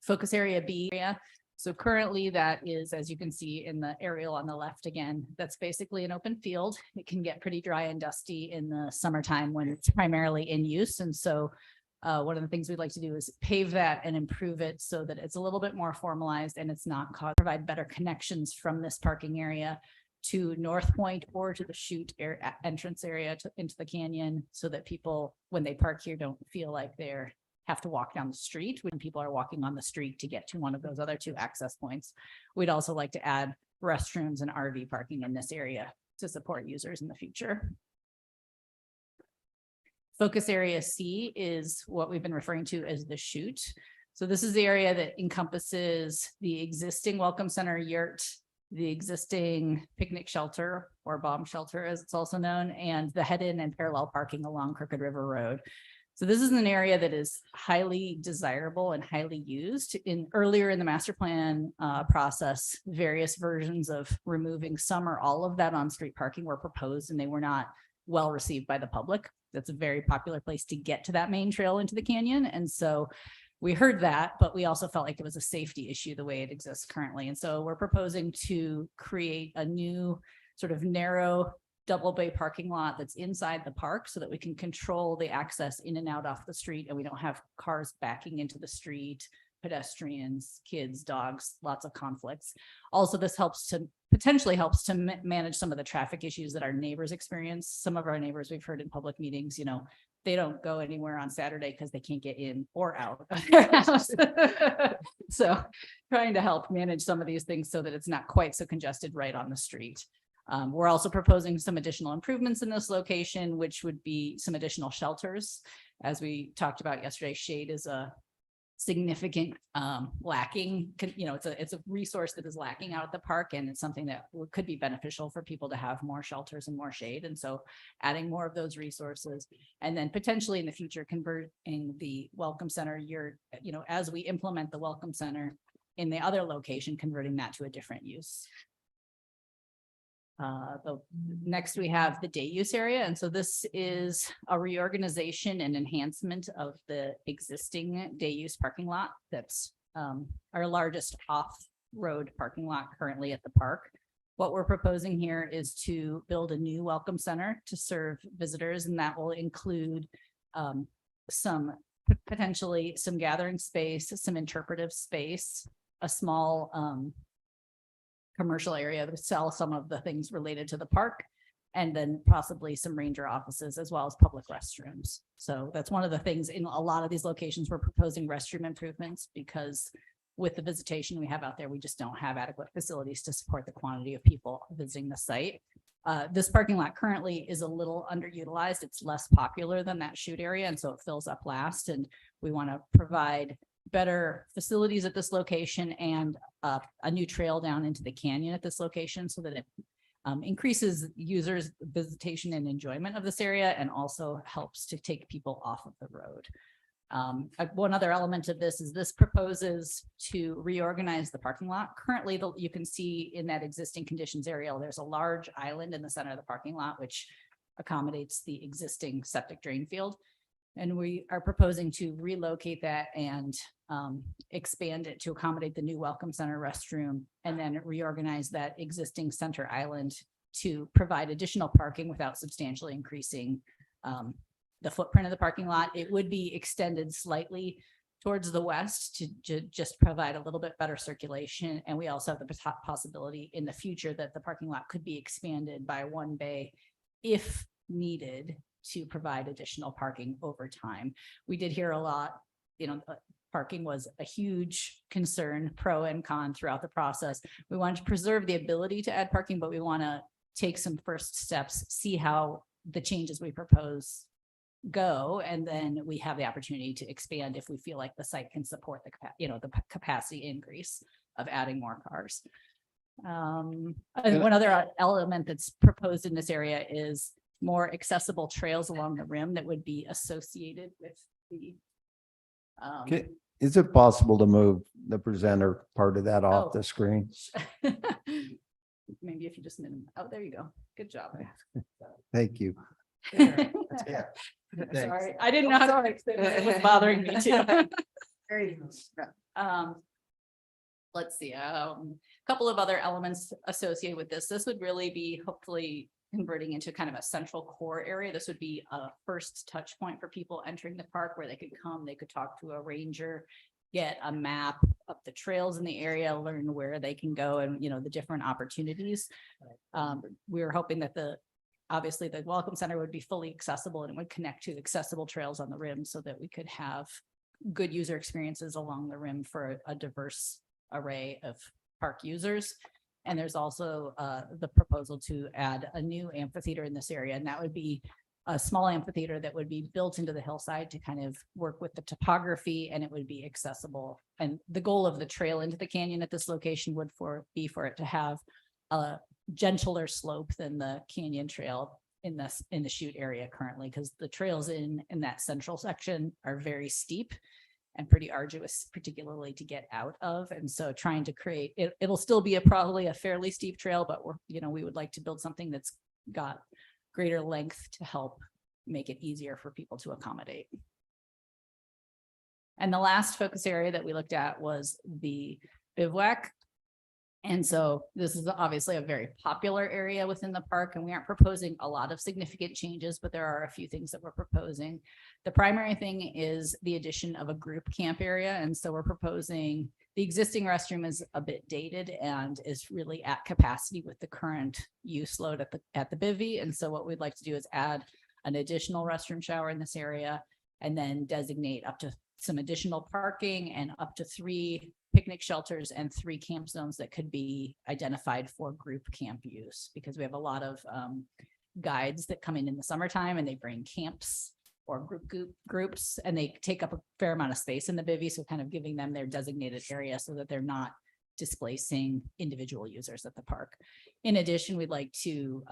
Focus area B area. So currently that is, as you can see in the aerial on the left again, that's basically an open field. It can get pretty dry and dusty in the summertime when it's primarily in use. And so one of the things we'd like to do is pave that and improve it so that it's a little bit more formalized and it's not provide better connections from this parking area to North Point or to the chute entrance area into the canyon so that people, when they park here, don't feel like they're have to walk down the street when people are walking on the street to get to one of those other two access points. We'd also like to add restrooms and RV parking in this area to support users in the future. Focus area C is what we've been referring to as the chute. So this is the area that encompasses the existing Welcome Center yurt, the existing picnic shelter or bomb shelter as it's also known, and the head-in and parallel parking along Crooked River Road. So this is an area that is highly desirable and highly used. Earlier in the master plan process, various versions of removing some or all of that on-street parking were proposed, and they were not well received by the public. That's a very popular place to get to that main trail into the canyon. And so we heard that, but we also felt like it was a safety issue the way it exists currently. And so we're proposing to create a new sort of narrow double bay parking lot that's inside the park so that we can control the access in and out off the street, and we don't have cars backing into the street, pedestrians, kids, dogs, lots of conflicts. Also, this potentially helps to manage some of the traffic issues that our neighbors experience. Some of our neighbors we've heard in public meetings, you know, they don't go anywhere on Saturday because they can't get in or out of their house. So trying to help manage some of these things so that it's not quite so congested right on the street. We're also proposing some additional improvements in this location, which would be some additional shelters. As we talked about yesterday, shade is a significant lacking, you know, it's a resource that is lacking out at the park, and it's something that could be beneficial for people to have more shelters and more shade. And so adding more of those resources, and then potentially in the future converting the Welcome Center, you know, as we implement the Welcome Center in the other location, converting that to a different use. Next we have the day use area. And so this is a reorganization and enhancement of the existing day use parking lot. That's our largest off-road parking lot currently at the park. What we're proposing here is to build a new Welcome Center to serve visitors, and that will include potentially some gathering space, some interpretive space, a small commercial area to sell some of the things related to the park, and then possibly some ranger offices as well as public restrooms. So that's one of the things in a lot of these locations we're proposing restroom improvements, because with the visitation we have out there, we just don't have adequate facilities to support the quantity of people visiting the site. This parking lot currently is a little underutilized. It's less popular than that chute area, and so it fills up last, and we want to provide better facilities at this location and a new trail down into the canyon at this location so that it increases users' visitation and enjoyment of this area, and also helps to take people off of the road. One other element of this is this proposes to reorganize the parking lot. Currently, you can see in that existing conditions area, there's a large island in the center of the parking lot, which accommodates the existing septic drain field. And we are proposing to relocate that and expand it to accommodate the new Welcome Center restroom, and then reorganize that existing center island to provide additional parking without substantially increasing the footprint of the parking lot. It would be extended slightly towards the west to just provide a little bit better circulation. And we also have the possibility in the future that the parking lot could be expanded by one bay if needed to provide additional parking over time. We did hear a lot, you know, parking was a huge concern, pro and con throughout the process. We wanted to preserve the ability to add parking, but we want to take some first steps, see how the changes we propose go, and then we have the opportunity to expand if we feel like the site can support the capacity increase of adding more cars. And one other element that's proposed in this area is more accessible trails along the rim that would be associated with the is it possible to move the presenter part of that off the screen? maybe if you just oh, there you go. Good job. Thank you. Yeah. Sorry, I didn't know how to fix it. It was bothering me too. There you go. Let's see, a couple of other elements associated with this. This would really be hopefully converting into kind of a central core area. This would be a first touch point for people entering the park, where they could come, they could talk to a ranger, get a map of the trails in the area, learn where they can go, and the different opportunities. We were hoping that obviously the Welcome Center would be fully accessible, and it would connect to accessible trails on the rim, so that we could have good user experiences along the rim for a diverse array of park users. And there's also the proposal to add a new amphitheater in this area, and that would be a small amphitheater that would be built into the hillside to kind of work with the topography, and it would be accessible. And the goal of the trail into the canyon at this location would be for it to have a gentler slope than the canyon trail in the chute area currently, because the trails in that central section are very steep and pretty arduous, particularly to get out of. And so trying to create it'll still be probably a fairly steep trail, but we would like to build something that's got greater length to help make it easier for people to accommodate. And the last focus area that we looked at was the bivouac. And so this is obviously a very popular area within the park, and we aren't proposing a lot of significant changes, but there are a few things that we're proposing. The primary thing is the addition of a group camp area. And so we're proposing, the existing restroom is a bit dated and is really at capacity with the current use load at the bivvy. And so what we'd like to do is add an additional restroom shower in this area, and then designate up to some additional parking and up to 3 picnic shelters and 3 camp zones that could be identified for group camp use, because we have a lot of guides that come in the summertime and they bring camps or groups, and they take up a fair amount of space in the bivvy. So kind of giving them their designated area so that they're not displacing individual users at the park. In addition, we'd like to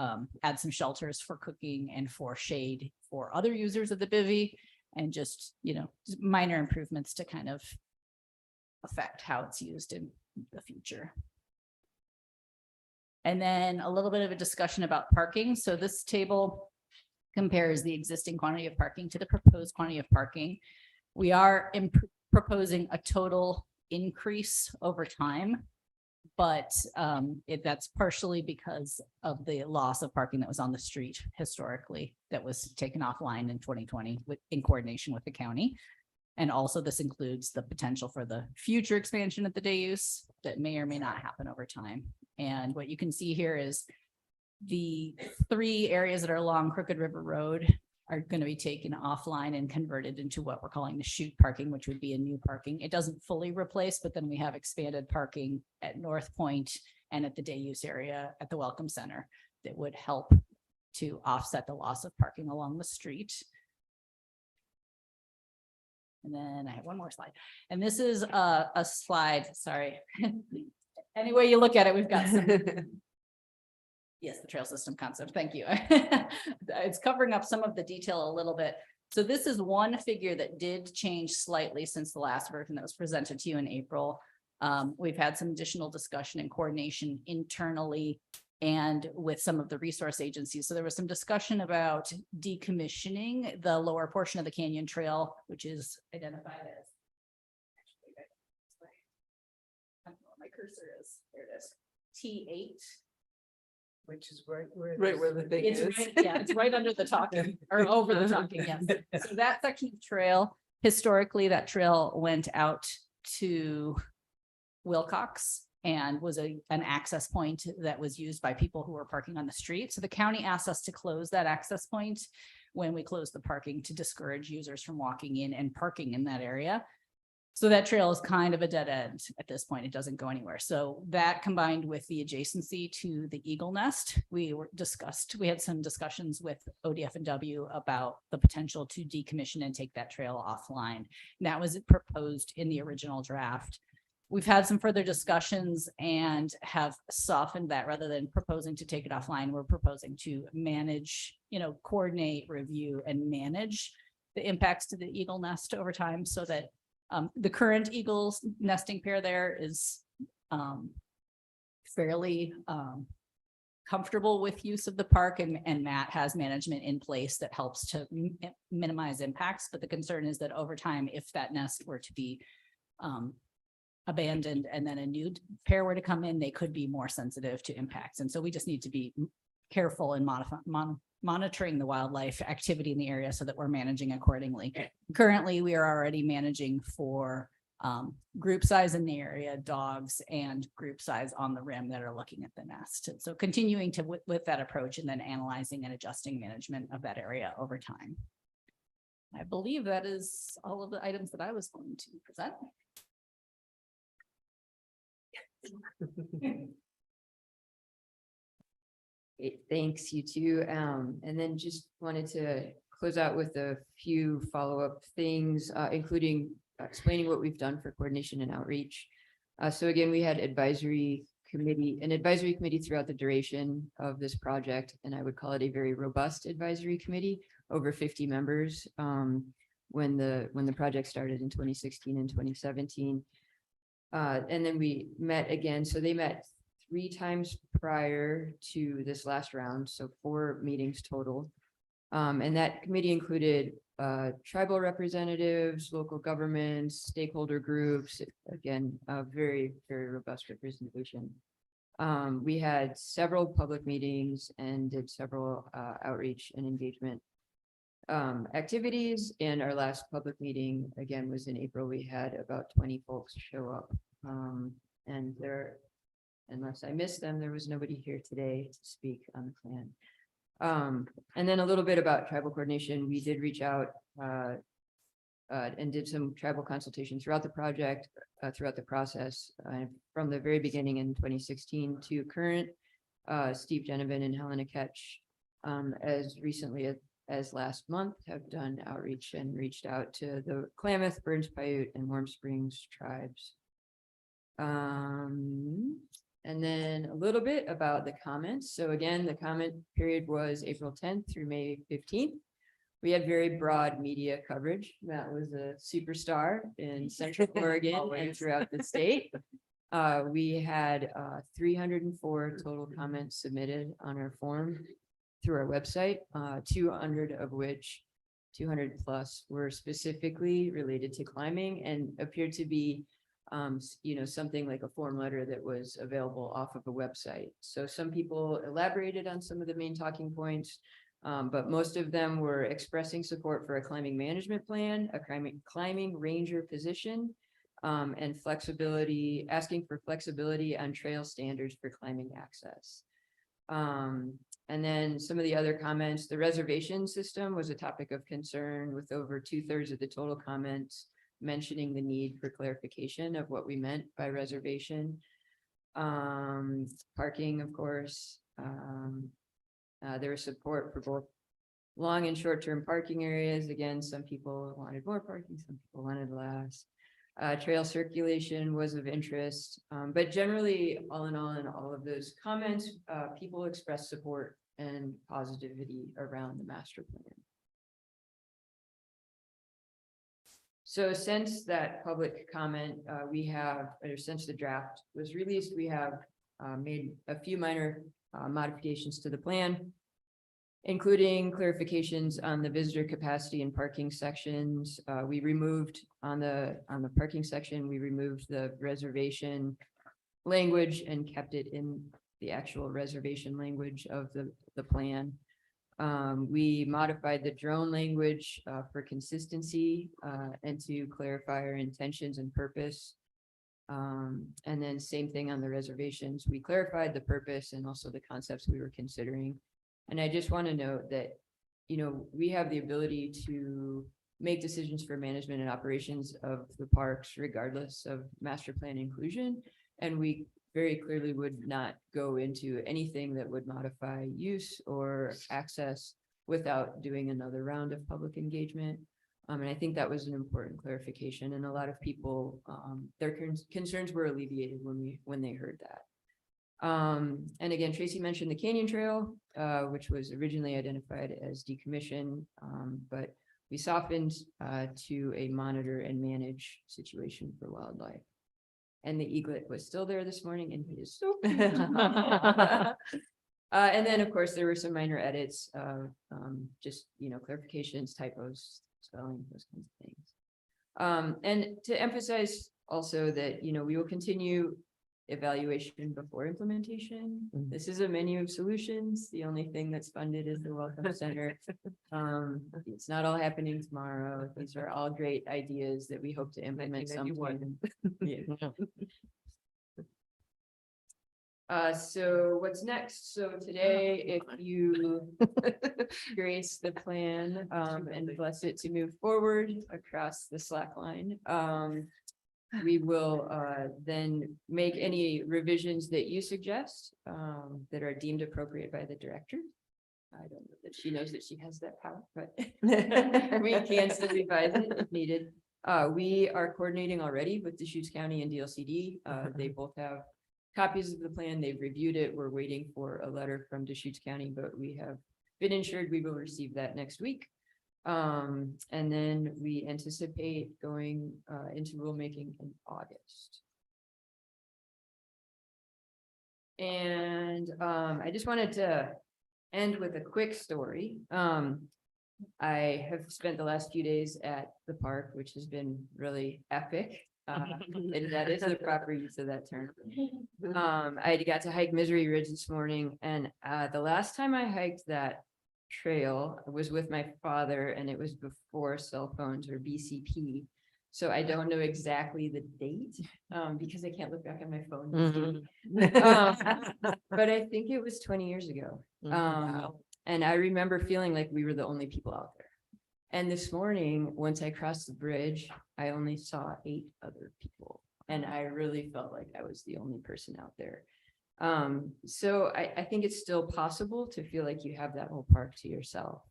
add some shelters for cooking and for shade for other users of the bivvy, and just minor improvements to kind of affect how it's used in the future. And then a little bit of a discussion about parking. So this table compares the existing quantity of parking to the proposed quantity of parking. We are proposing a total increase over time, but that's partially because of the loss of parking that was on the street historically that was taken offline in 2020 in coordination with the county. And also this includes the potential for the future expansion of the day use that may or may not happen over time. And what you can see here is the 3 areas that are along Crooked River Road are going to be taken offline and converted into what we're calling the chute parking, which would be a new parking. It doesn't fully replace, but then we have expanded parking at North Point and at the day use area at the Welcome Center that would help to offset the loss of parking along the street. And then I have one more slide. And this is a slide, sorry. Any way you look at it, we've got some. Yes, the trail system concept. Thank you. It's covering up some of the detail a little bit. So this is one figure that did change slightly since the last version that was presented to you in April. We've had some additional discussion and coordination internally and with some of the resource agencies. So there was some discussion about decommissioning the lower portion of the canyon trail, which is identified as, I don't know where my cursor is. There it is. T8. Which is right where the thing is. Yeah, it's right under the talking or over the talking. Yes. So that section of trail, historically, that trail went out to Wilcox and was an access point that was used by people who were parking on the street. So the county asked us to close that access point when we closed the parking to discourage users from walking in and parking in that area. So that trail is kind of a dead end at this point. It doesn't go anywhere. So that combined with the adjacency to the Eagle Nest, we had some discussions with ODF&W about the potential to decommission and take that trail offline. And that was proposed in the original draft. We've had some further discussions and have softened that. Rather than proposing to take it offline, we're proposing to manage, coordinate, review, and manage the impacts to the Eagle Nest over time, so that the current eagles nesting pair there is fairly comfortable with use of the park, and Matt has management in place that helps to minimize impacts. But the concern is that over time, if that nest were to be abandoned and then a new pair were to come in, they could be more sensitive to impacts. And so we just need to be careful in monitoring the wildlife activity in the area so that we're managing accordingly. Currently, we are already managing for group size in the area, dogs, and group size on the rim that are looking at the nest. And so continuing to with that approach, and then analyzing and adjusting management of that area over time. I believe that is all of the items that I was going to present. Thanks, you too. And then just wanted to close out with a few follow-up things, including explaining what we've done for coordination and outreach. So again, we had an advisory committee throughout the duration of this project, and I would call it a very robust advisory committee, over 50 members, when the project started in 2016 and 2017. And then we met again, so they met 3 times prior to this last round, so 4 meetings total. And that committee included tribal representatives, local governments, stakeholder groups, again, a very, very robust representation. We had several public meetings and did several outreach and engagement activities. And our last public meeting, again, was in April. We had about 20 folks show up. And there, unless I missed them, there was nobody here today to speak on the plan. And then a little bit about tribal coordination. We did reach out and did some tribal consultation throughout the project, throughout the process, from the very beginning in 2016 to current. Steve Genovan and Helena Ketch, as recently as last month, have done outreach and reached out to the Klamath, Burns Paiute, and Warm Springs tribes. And then a little bit about the comments. So again, the comment period was April 10th through May 15th. We had very broad media coverage. Matt was a superstar in Central Oregon and throughout the state. We had 304 total comments submitted on our form through our website, 200 of which 200 plus were specifically related to climbing and appeared to be something like a form letter that was available off of a website. So some people elaborated on some of the main talking points, but most of them were expressing support for a climbing management plan, a climbing ranger position, and flexibility, asking for flexibility on trail standards for climbing access. And then some of the other comments, the reservation system was a topic of concern, with over 2/3 of the total comments mentioning the need for clarification of what we meant by reservation. Parking, of course. There was support for both long and short-term parking areas. Again, some people wanted more parking, some people wanted less. Trail circulation was of interest, but generally, all in all of those comments, people expressed support and positivity around the master plan. So since that public comment, since the draft was released, we have made a few minor modifications to the plan, including clarifications on the visitor capacity and parking sections. We removed on the parking section, we removed the reservation language and kept it in the actual reservation language of the plan. We modified the drone language for consistency and to clarify our intentions and purpose. And then same thing on the reservations. We clarified the purpose and also the concepts we were considering. And I just want to note that, we have the ability to make decisions for management and operations of the parks regardless of master plan inclusion. And we very clearly would not go into anything that would modify use or access without doing another round of public engagement. And I think that was an important clarification, and a lot of people, their concerns were alleviated when they heard that. And again, Tracy mentioned the Canyon Trail, which was originally identified as decommissioned, but we softened to a monitor and manage situation for wildlife. And the eaglet was still there this morning, and he is so cute. And then, of course, there were some minor edits, just, clarifications, typos, spelling, those kinds of things. And to emphasize also that, we will continue evaluation before implementation. This is a menu of solutions. The only thing that's funded is the Welcome Center. It's not all happening tomorrow. These are all great ideas that we hope to implement sometime. Yeah. So what's next? So today, if you grace the plan, and bless it to move forward across the slack line, we will, then make any revisions that you suggest, that are deemed appropriate by the director. I don't know that she knows that she has that power, but we can still revise it if needed. We are coordinating already with Deschutes County and DLCD. They both have copies of the plan. They've reviewed it. We're waiting for a letter from Deschutes County, but we have been ensured we will receive that next week. And then we anticipate going into rulemaking in August. And I just wanted to end with a quick story. I have spent the last few days at the park, which has been really epic. And that is the proper use of that term. I got to hike Misery Ridge this morning, and the last time I hiked that trail was with my father, and it was before cell phones or BCP. So I don't know exactly the date, because I can't look back on my phone. But I think it was 20 years ago. And I remember feeling like we were the only people out there. And this morning, once I crossed the bridge, I only saw 8 other people. And I really felt like I was the only person out there. So I think it's still possible to feel like you have that whole park to yourself,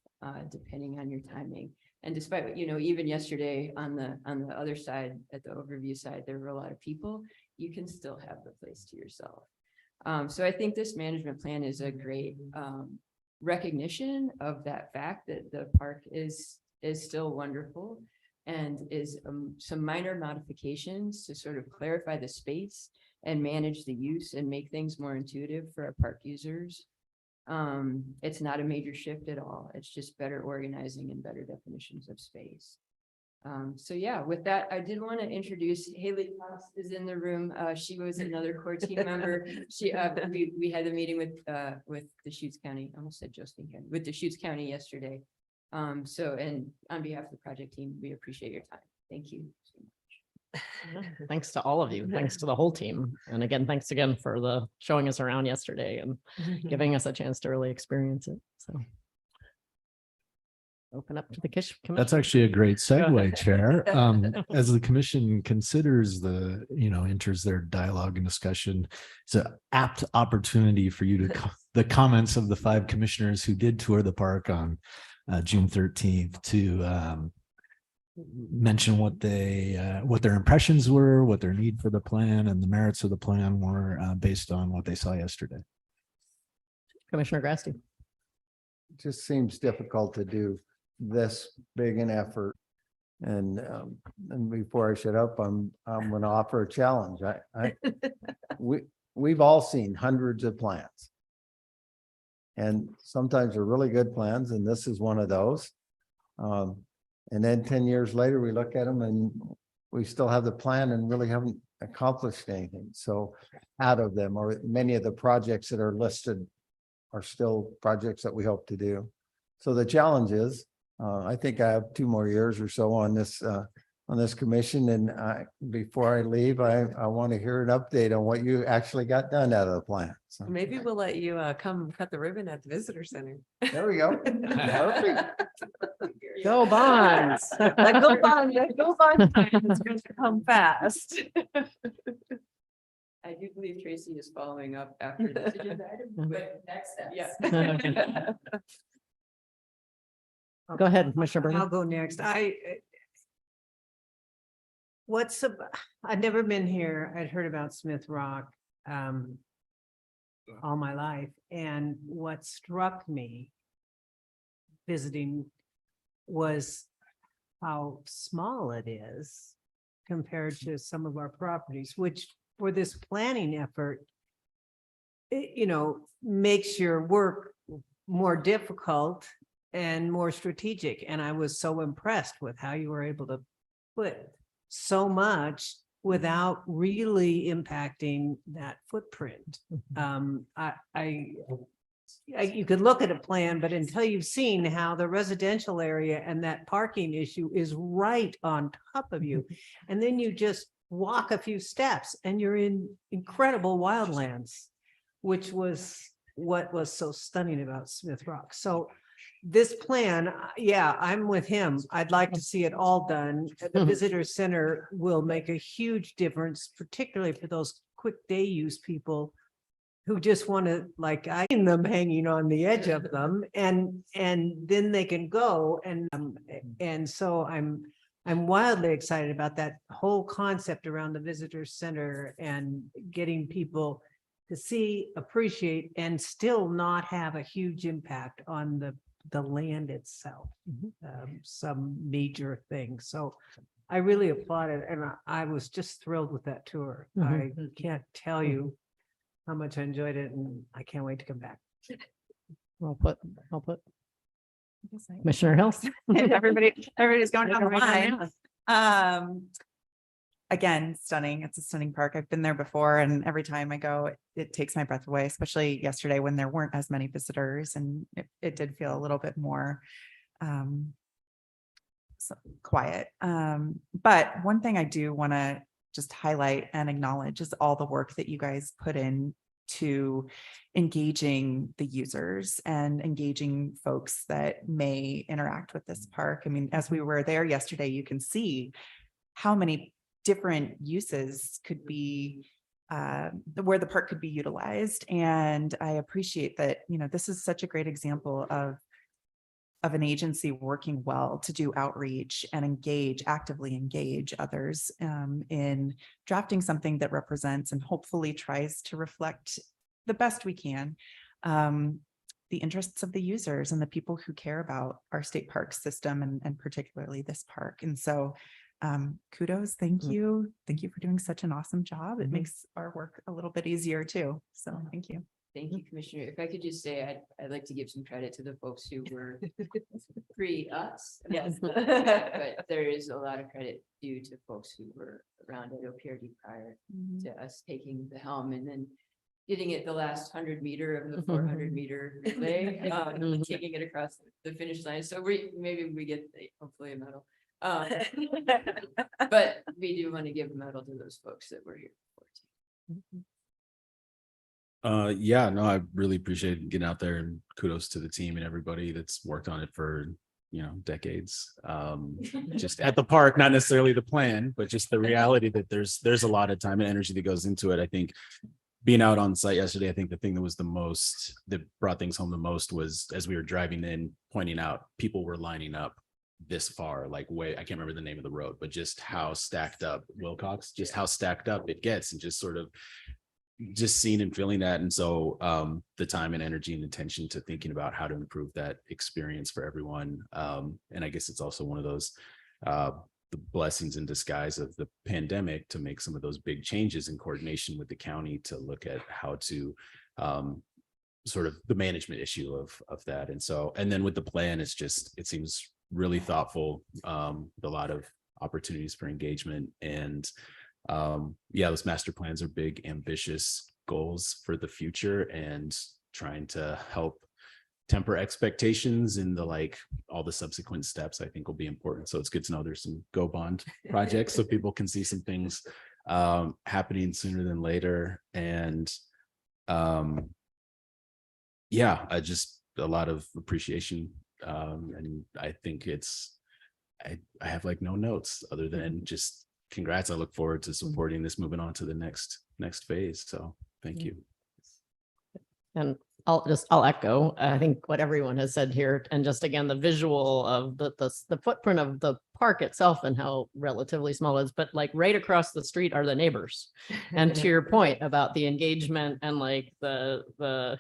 depending on your timing. And despite what, even yesterday on the other side, at the overview side, there were a lot of people, you can still have the place to yourself. So I think this management plan is a great recognition of that fact that the park is still wonderful, and is some minor modifications to sort of clarify the space and manage the use and make things more intuitive for our park users. It's not a major shift at all. It's just better organizing and better definitions of space. So yeah, with that, I did want to introduce Haley Cox is in the room. She was another core team member. She we had a meeting with Deschutes County, I almost said Josephine County, with Deschutes County yesterday. So, and on behalf of the project team, we appreciate your time. Thank you so much. Thanks to all of you. Thanks to the whole team. And again, thanks again for showing us around yesterday and giving us a chance to really experience it. So open up to the commission. That's actually a great Go segue, ahead. Chair. As the commission considers enters their dialogue and discussion, it's an apt opportunity for you to the comments of the 5 commissioners who did tour the park on June 13th to mention what their impressions were, what their need for the plan and the merits of the plan were based on what they saw yesterday. Commissioner Grasty. It just seems difficult to do this big an effort. And before I shut up, I'm going to offer a challenge. We've all seen hundreds of plans. And sometimes they're really good plans, and this is one of those. And then 10 years later, we look at them and we still have the plan and really haven't accomplished anything. So out of them, or many of the projects that are listed are still projects that we hope to do. So the challenge is, I think I have 2 more years or so on this commission. And before I leave, I want to hear an update on what you actually got done out of the plan. So Maybe we'll let you come cut the ribbon at the visitor center. there we go. Perfect. Go Bonds. That go bond time is going to come fast. I do believe Tracy is following up after this agenda item, but next steps. Yeah. Go ahead, Commissioner I'll Burnham. go next. I've never been here. I'd heard about Smith Rock all my life. And what struck me visiting was how small it is compared to some of our properties, which for this planning effort, makes your work more difficult and more strategic. And I was so impressed with how you were able to put so much without really impacting that footprint. You could look at a plan, but until you've seen how the residential area and that parking issue is right on top of you, and then you just walk a few steps and you're in incredible wildlands. which was what was so stunning about Smith Rock. So this plan, yeah, I'm with him. I'd like to see it all done. The visitor center will make a huge difference, particularly for those quick day use people who just want to, like, I seen them hanging on the edge of them, and then they can go, and so I'm wildly excited about that whole concept around the visitor center and getting people to see, appreciate, and still not have a huge impact on the land itself, some major thing. So I really applaud it, and I was just thrilled with that tour. I can't tell you how much I enjoyed it, and I can't wait to come back. Well put, well put. Commissioner Hill. Everybody's going down the line. Again, stunning. It's a stunning park. I've been there before, and every time I go, it takes my breath away, especially yesterday when there weren't as many visitors, and it did feel a little bit more quiet. But one thing I do want to just highlight and acknowledge is all the work that you guys put in to engaging the users and engaging folks that may interact with this park. I mean, as we were there yesterday, you can see how many different uses could be where the park could be utilized. And I appreciate that, you know, this is such a great example of an agency working well to do outreach and actively engage others in drafting something that represents and hopefully tries to reflect the best we can the interests of the users and the people who care about our state park system and particularly this park. And so kudos, thank you. Thank you for doing such an awesome job. It makes our work a little bit easier too. So thank you. Thank you, Commissioner. If I could just say, I'd like to give some credit to the folks who were pre us. Yes. But there is a lot of credit due to folks who were around at OPRD prior to us taking the helm and then getting it the last 100 meter of the 400 meter relay, and taking it across the finish line. So maybe we get hopefully a medal. But we do want to give a medal to those folks that were here before. Yeah, no, I really appreciate getting out there, and kudos to the team and everybody that's worked on it for, you know, decades. Just at the park, not necessarily the plan, but just the reality that there's a lot of time and energy that goes into it. I think being out on site yesterday, I think the thing that was that brought things home the most was as we were driving in, pointing out people were lining up this far, like way, I can't remember the name of the road, but just how stacked up Wilcox, just how stacked up it gets, and just sort of just seeing and feeling that. And so the time and energy and attention to thinking about how to improve that experience for everyone. And I guess it's also one of those the blessings in disguise of the pandemic to make some of those big changes in coordination with the county to look at how to sort of the management issue of that. And so, and then with the plan, it seems really thoughtful, a lot of opportunities for engagement. And yeah, those master plans are big, ambitious goals for the future, and trying to help temper expectations in all the subsequent steps, I think will be important. So it's good to know there's some Go Bond projects so people can see some things happening sooner than later. And yeah, a lot of appreciation. And I think I have no notes other than just congrats. I look forward to supporting this, moving on to the next phase. So thank you. And I'll echo, I think what everyone has said here, and just again, the visual of the footprint of the park itself and how relatively small it is, but right across the street are the neighbors. And to your point about the engagement and the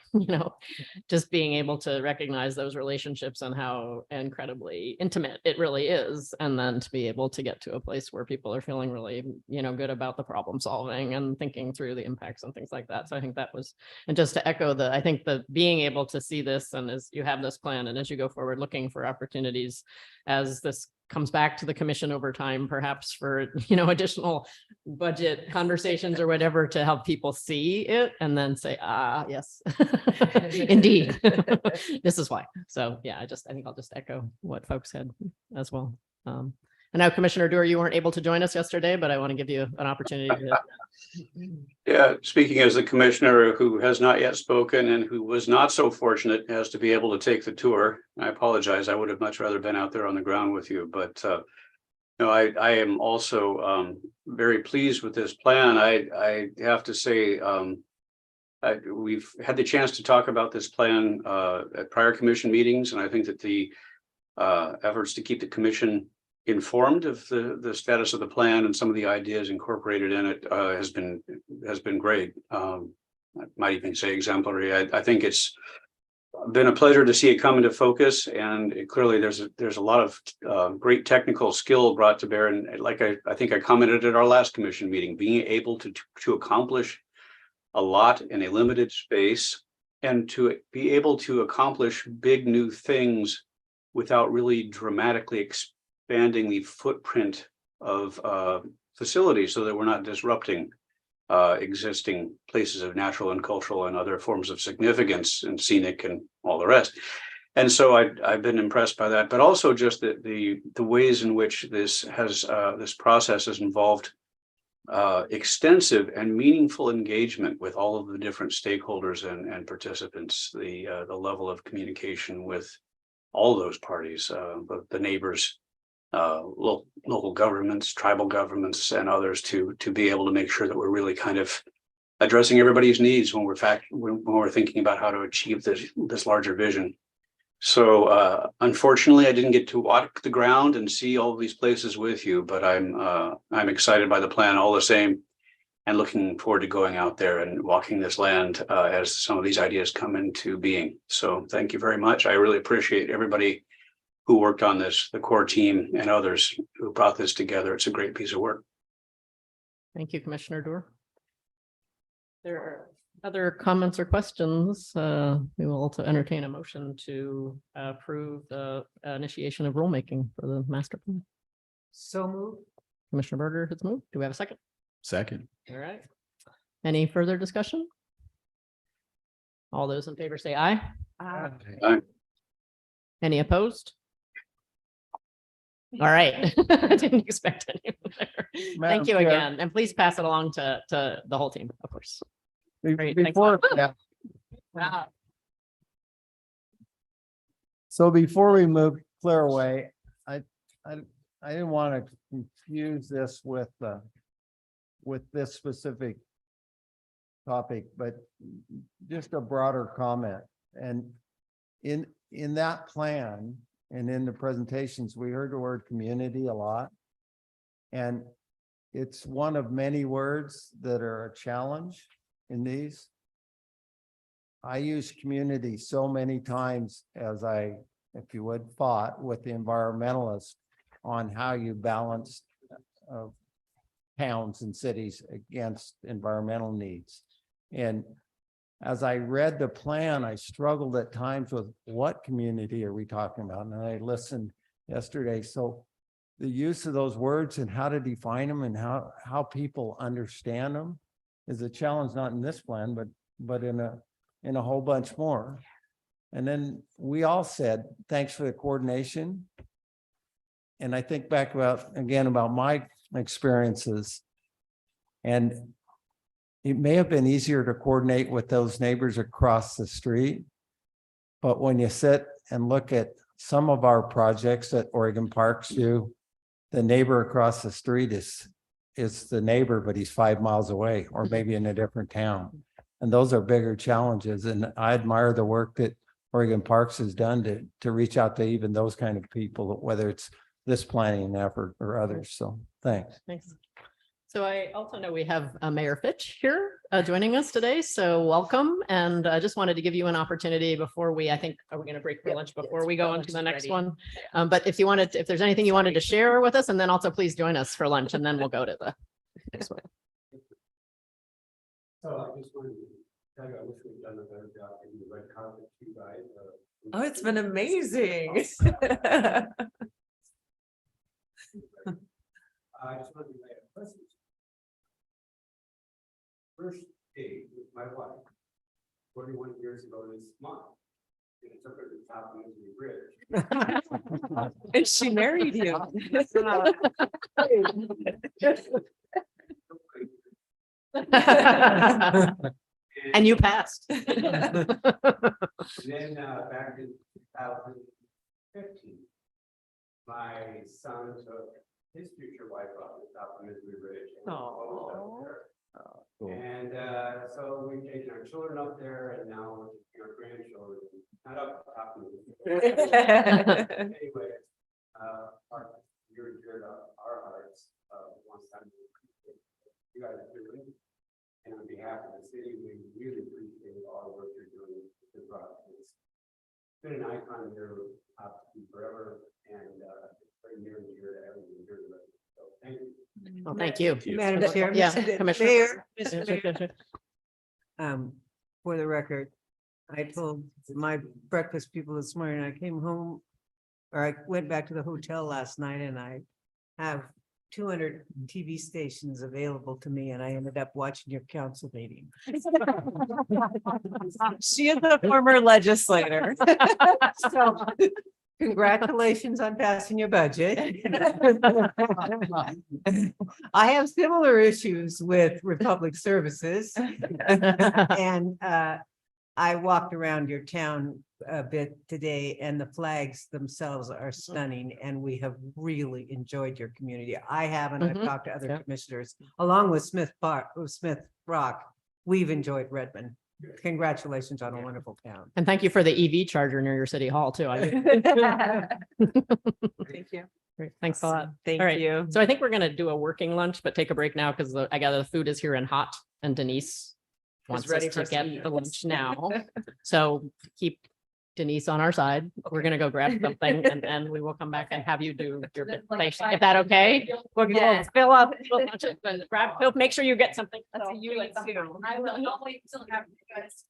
just being able to recognize those relationships and how incredibly intimate it really is. And then to be able to get to a place where people are feeling really, good about the problem solving and thinking through the impacts and things like that. So I think that was, and just to echo I think the being able to see this, and as you have this plan and as you go forward, looking for opportunities as this comes back to the commission over time, perhaps for, additional budget conversations or whatever, to help people see it and then say, yes, indeed, this is why. So yeah, I think I'll just echo what folks said as well. I know Commissioner Dewar, you weren't able to join us yesterday, but I want to give you an opportunity to. Yeah, speaking as the commissioner who has not yet spoken and who was not so fortunate as to be able to take the tour, I apologize. I would have much rather been out there on the ground with you, but no, I am also very pleased with this plan. I have to say, we've had the chance to talk about this plan at prior commission meetings, and I think that the efforts to keep the commission informed of the status of the plan and some of the ideas incorporated in it has been great. I might even say exemplary. I think it's been a pleasure to see it come into focus, and clearly there's a lot of great technical skill brought to bear. And like I think I commented at our last commission meeting, being able to accomplish a lot in a limited space and to be able to accomplish big new things without really dramatically expanding the footprint of facilities so that we're not disrupting existing places of natural and cultural and other forms of significance and scenic and all the rest. And so I've been impressed by that, but also just the ways in which this process has involved extensive and meaningful engagement with all of the different stakeholders and participants, the level of communication with all those parties, the neighbors, local governments, tribal governments, and others to be able to make sure that we're really kind of addressing everybody's needs when we're thinking about how to achieve this larger vision. So unfortunately, I didn't get to walk the ground and see all of these places with you, but I'm excited by the plan all the same, and looking forward to going out there and walking this land as some of these ideas come into being. So thank you very much. I really appreciate everybody who worked on this, the core team and others who brought this together. It's a great piece of work. Thank you, Commissioner Dewar. There are other comments or questions. We will also entertain a motion to approve the initiation of rulemaking for the master plan. So moved. Commissioner Berger has moved. Do we have a second? Second. All right. Any further discussion? All those in favor say aye. Aye. Any opposed? All right. I didn't expect any. Thank you Chair. again. And please pass it along to the whole team, of course. Great, thanks. Before, yeah, Wow. so before we move clear away, I didn't want to confuse this with this specific topic, but just a broader comment. And in that plan and in the presentations, we heard the word community a lot. And it's one of many words that are a challenge in these. I use community so many times as I, if you would, fought with the environmentalists on how you balance towns and cities against environmental needs. And as I read the plan, I struggled at times with what community are we talking about? And I listened yesterday. So the use of those words and how to define them and how people understand them is a challenge, not in this plan, but in a whole bunch more. And then we all said, thanks for the coordination. And I think back about my experiences, and it may have been easier to coordinate with those neighbors across the street. But when you sit and look at some of our projects that Oregon Parks do, the neighbor across the street is the neighbor, but he's 5 miles away or maybe in a different town. And those are bigger challenges. And I admire the work that Oregon Parks has done to reach out to even those kind of people, whether it's this planning effort or others. So thanks. Thanks. So I also know we have Mayor Fitch here joining us today. So welcome. And I just wanted to give you an opportunity before we, I think, are we going to break for lunch before we go on to the next one? But if there's anything you wanted to share with us, and then also please join us for lunch, and then we'll go to the next one. So I just wanted to tell you, I wish we'd done a better job in the red carpet, you guys. Oh, it's been amazing. I just wanted to make a question. First date with my wife, 41 years ago this month. And it took her to the top of the bridge. And she married you. And you passed. And then back in 2015, my son took his future wife up to the top of Misery Ridge. And proposed up there. And so we've taken our children up there and now we're taking our grandchildren, not up the top of Misery. Anyway, you're dear to our hearts. Once time you guys are doing. And on behalf of the city, we really appreciate all the work you're doing with the project. It's been an icon here forever and very near and dear to everyone here. So thank you. Well, thank you. Madam Chair. Yeah, Mr. Commissioner. Mayor, Yes, Mr. yes, Mayor. yes, yes. For the record, I told my breakfast people this morning, I came home, or I went back to the hotel last night and I have 200 TV stations available to me and I ended up watching your council meeting. She is a former legislator. So, congratulations on passing your budget. I have similar issues with Republic Services. And I walked around your town a bit today and the flags themselves are stunning and we have really enjoyed your community. I haven't, I've Mhm. talked to other Yeah. commissioners, along with Smith Rock. We've enjoyed Redmond. Congratulations on a wonderful town. And thank you for the EV charger near your city hall too. Thank you. Great, thanks a lot. Thank All right. you. So I think we're gonna do a working lunch, but take a break now because I gather the food is here and hot and Denise wants ready us for to us to get eat. the lunch now. So keep Denise on our side. We're gonna go grab something and then we will come back and have you do your bit. Is that okay? We'll fill up. We'll lunch it, but grab, make sure you get something. That's a you too. I will, I'll wait till have you guys.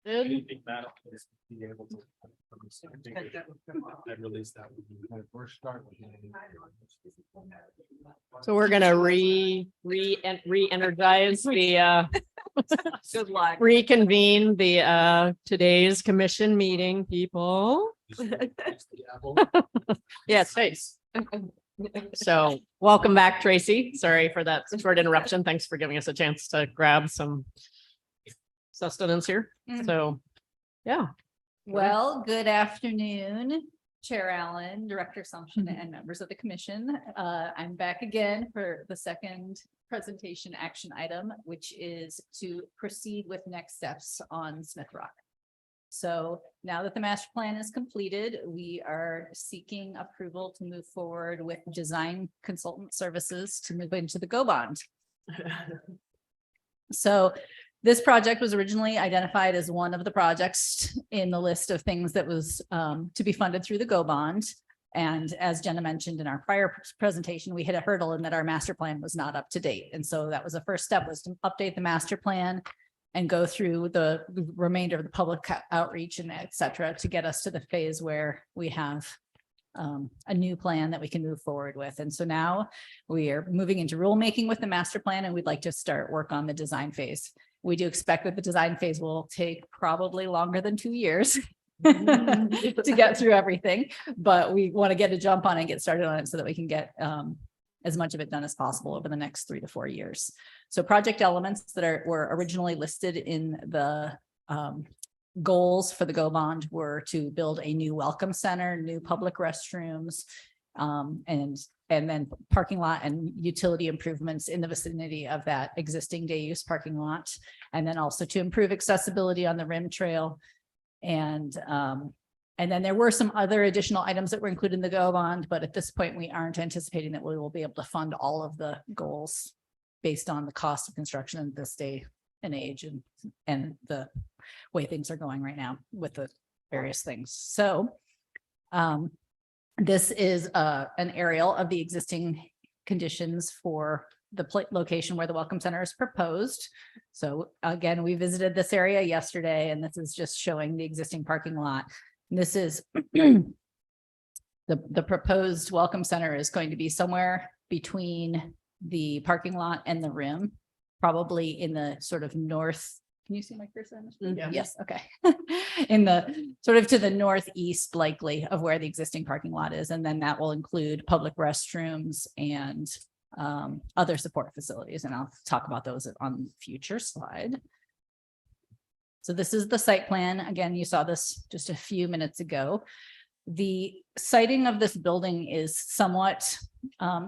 Good. I released that. So we're gonna re-energize the Good luck. reconvene the today's commission meeting, people. Yes, thanks. So welcome back, Tracy. Sorry for that short interruption. Thanks for giving us a chance to grab some sustenance here. So, yeah. Well, good afternoon, Chair Allen, Director Sumption, and members of the commission. I'm back again for the second presentation action item, which is to proceed with next steps on Smith Rock. So now that the master plan is completed, we are seeking approval to move forward with design consultant services to move into the GO bond. So this project was originally identified as one of the projects in the list of things that was to be funded through the GO bond. And as Jenna mentioned in our prior presentation, we hit a hurdle in that our master plan was not up to date. And so that was the first step, was to update the master plan and go through the remainder of the public outreach and et cetera to get us to the phase where we have a new plan that we can move forward with. And so now we are moving into rulemaking with the master plan, and we'd like to start work on the design phase. We do expect that the design phase will take probably longer than 2 years to get through everything, but we want to get a jump on it and get started on it so that we can get as much of it done as possible over the next 3 to 4 years. So project elements that were originally listed in the goals for the GO bond were to build a new welcome center, new public restrooms, and then parking lot and utility improvements in the vicinity of that existing day use parking lot. And then also to improve accessibility on the rim trail. And then there were some other additional items that were included in the GO bond, but at this point, we aren't anticipating that we will be able to fund all of the goals based on the cost of construction in this day and age and the way things are going right now with the various things. So this is an aerial of the existing conditions for the location where the Welcome Center is proposed. So again, we visited this area yesterday, and this is just showing the existing parking lot. And this is the proposed Welcome Center is going to be somewhere between the parking lot and the rim, probably in the sort of north. Can you see my cursor? Yeah. Yes. Okay. In the sort of to the northeast, likely, of where the existing parking lot is. And then that will include public restrooms and other support facilities. And I'll talk about those on future slide. So this is the site plan. Again, you saw this just a few minutes ago. The siting of this building is somewhat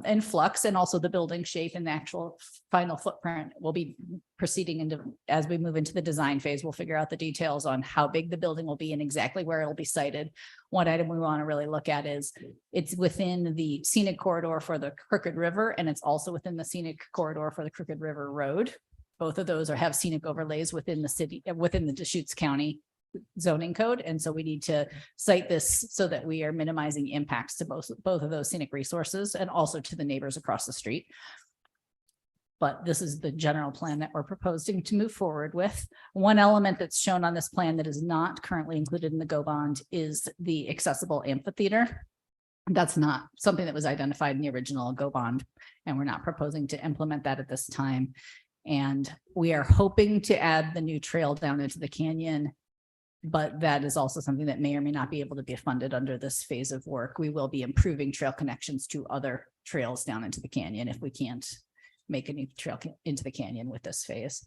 in flux, and also the building shape and the actual final footprint will be proceeding into, as we move into the design phase, we'll figure out the details on how big the building will be and exactly where it'll be sited. One item we want to really look at is it's within the scenic corridor for the Crooked River, and it's also within the scenic corridor for the Crooked River Road. Both of those have scenic overlays within the city, within the Deschutes County zoning code. And so we need to cite this so that we are minimizing impacts to both of those scenic resources and also to the neighbors across the street. But this is the general plan that we're proposing to move forward with. One element that's shown on this plan that is not currently included in the GO bond is the accessible amphitheater. That's not something that was identified in the original GO bond, and we're not proposing to implement that at this time. And we are hoping to add the new trail down into the canyon, but that is also something that may or may not be able to be funded under this phase of work. We will be improving trail connections to other trails down into the canyon if we can't make a new trail into the canyon with this phase.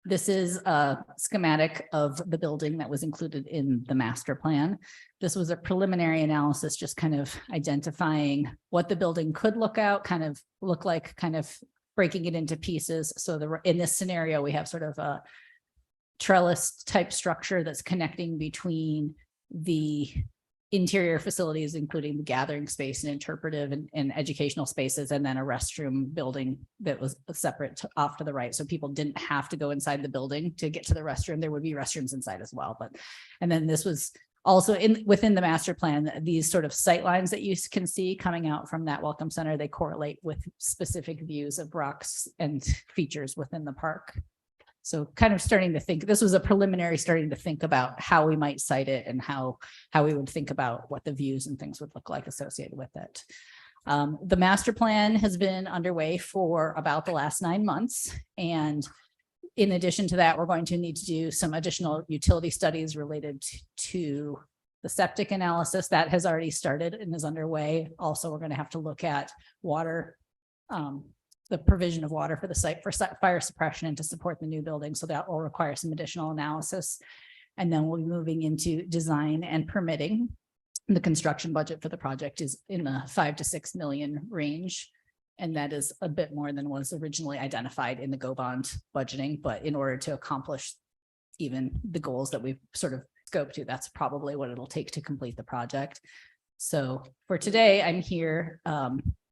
This is a schematic of the building that was included in the master plan. This was a preliminary analysis, just kind of identifying what the building could look like, kind of breaking it into pieces. So in this scenario, we have sort of a trellis type structure that's connecting between the interior facilities, including the gathering space and interpretive and educational spaces, and then a restroom building that was separate off to the right. So people didn't have to go inside the building to get to the restroom. There would be restrooms inside as well. And then this was also within the master plan, these sort of sight lines that you can see coming out from that Welcome Center, they correlate with specific views of rocks and features within the park. So kind of starting to think, this was a preliminary starting to think about how we might cite it and how we would think about what the views and things would look like associated with it. The master plan has been underway for about the last 9 months. And in addition to that, we're going to need to do some additional utility studies related to the septic analysis that has already started and is underway. Also, we're going to have to look at water, the provision of water for the site for fire suppression and to support the new building. So that will require some additional analysis. And then we'll be moving into design and permitting. The construction budget for the project is in the 5 to 6 million range. And that is a bit more than was originally identified in the GO bond budgeting. But in order to accomplish even the goals that we've sort of scoped to, that's probably what it'll take to complete the project. So for today, I'm here.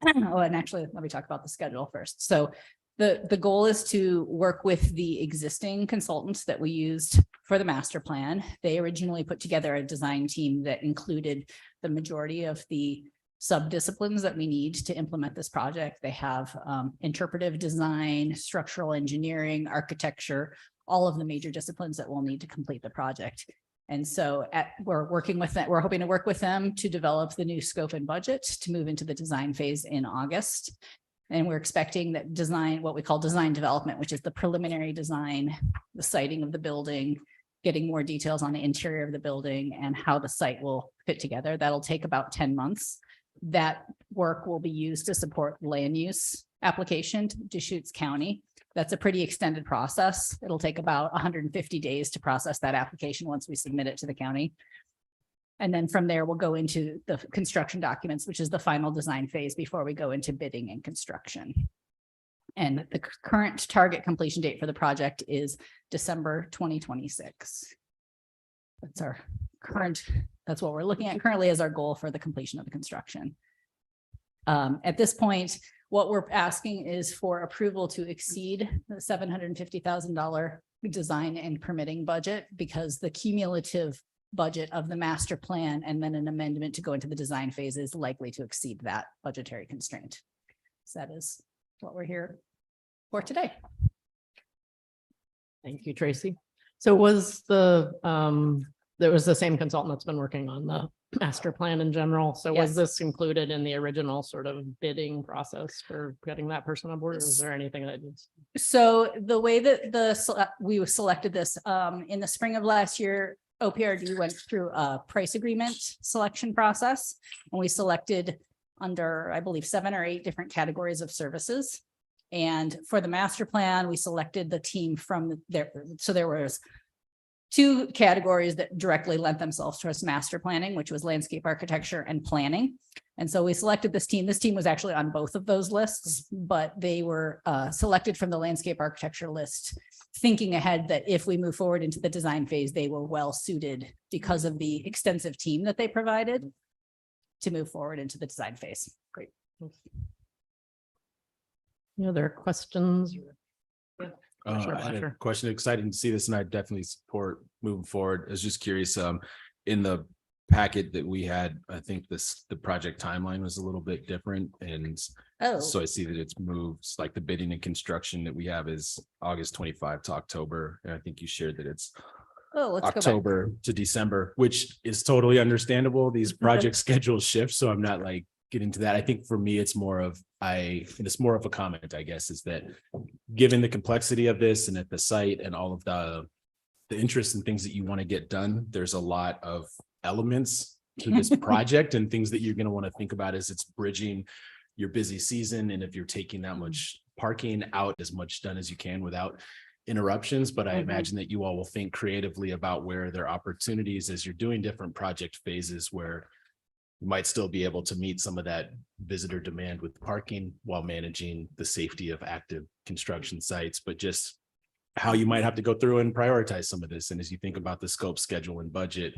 Oh, and actually, let me talk about the schedule first. So the goal is to work with the existing consultants that we used for the master plan. They originally put together a design team that included the majority of the sub-disciplines that we need to implement this project. They have interpretive design, structural engineering, architecture, all of the major disciplines that we'll need to complete the project. And so we're working with that. We're hoping to work with them to develop the new scope and budget to move into the design phase in August. And we're expecting that design, what we call design development, which is the preliminary design, the siting of the building, getting more details on the interior of the building and how the site will fit together. That'll take about 10 months. That work will be used to support land use application to Deschutes County. That's a pretty extended process. It'll take about 150 days to process that application once we submit it to the county. And then from there, we'll go into the construction documents, which is the final design phase before we go into bidding and construction. And the current target completion date for the project is December 2026. That's our current, that's what we're looking at currently as our goal for the completion of the construction. At this point, what we're asking is for approval to exceed the $750,000 design and permitting budget because the cumulative budget of the master plan and then an amendment to go into the design phase is likely to exceed that budgetary constraint. So that is what we're here for today. Thank you, Tracy. So was there was the same consultant that's been working on the master plan in general. So was Yes. this included in the original sort of bidding process for getting that person on board? Or is there anything that needs? So the way that we selected this in the spring of last year, OPRD went through a price agreement selection process. And we selected under, I believe, 7 or 8 different categories of services. And for the master plan, we selected the team from there. So there was 2 categories that directly lent themselves towards master planning, which was landscape architecture and planning. And so we selected this team. This team was actually on both of those lists, but they were selected from the landscape architecture list, thinking ahead that if we move forward into the design phase, they were well suited because of the extensive team that they provided to move forward into the design phase. Great. Any other questions? I Sure, had a sure. question. Exciting to see this, and I definitely support moving forward. I was just curious, in the packet that we had, I think the project timeline was a little bit different, and Oh. so I see that it's moved, like the bidding and construction that we have is August 25 to October, and I think you shared that it's Oh, let's go back. October to December, which is totally understandable. These project schedules shift, so I'm not like getting to that. I think for me, it's more of and it's more of a comment, I guess, is that given the complexity of this and at the site and all of the interests and things that you want to get done, there's a lot of elements to this project and things that you're going to want to think about as it's bridging your busy season. And if you're taking that much parking out, as much done as you can without interruptions. But I imagine that you all will think creatively about where there are opportunities as you're doing different project phases where you might still be able to meet some of that visitor demand with parking while managing the safety of active construction sites, but just how you might have to go through and prioritize some of this. And as you think about the scope, schedule, and budget,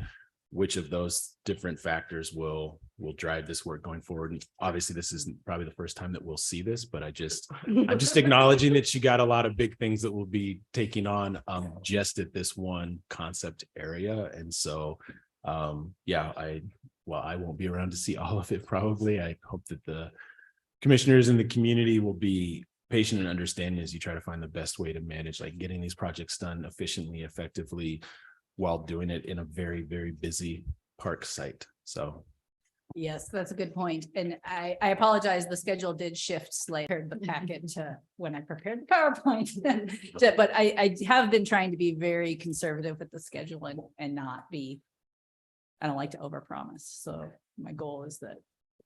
which of those different factors will drive this work going forward? And obviously, this isn't probably the first time that we'll see this, but I'm just acknowledging that you got a lot of big things that will be taking on just at this one concept area. And so, yeah, I won't be around to see all of it probably. I hope that the commissioners and the community will be patient and understanding as you try to find the best way to manage like getting these projects done efficiently, effectively, while doing it in a very, very busy park site. So Yes, that's a good point. And I apologize, the schedule did shift slightly, the packet to when I prepared the PowerPoint. But I have been trying to be very conservative with the schedule and not be, I don't like to overpromise. So my goal is that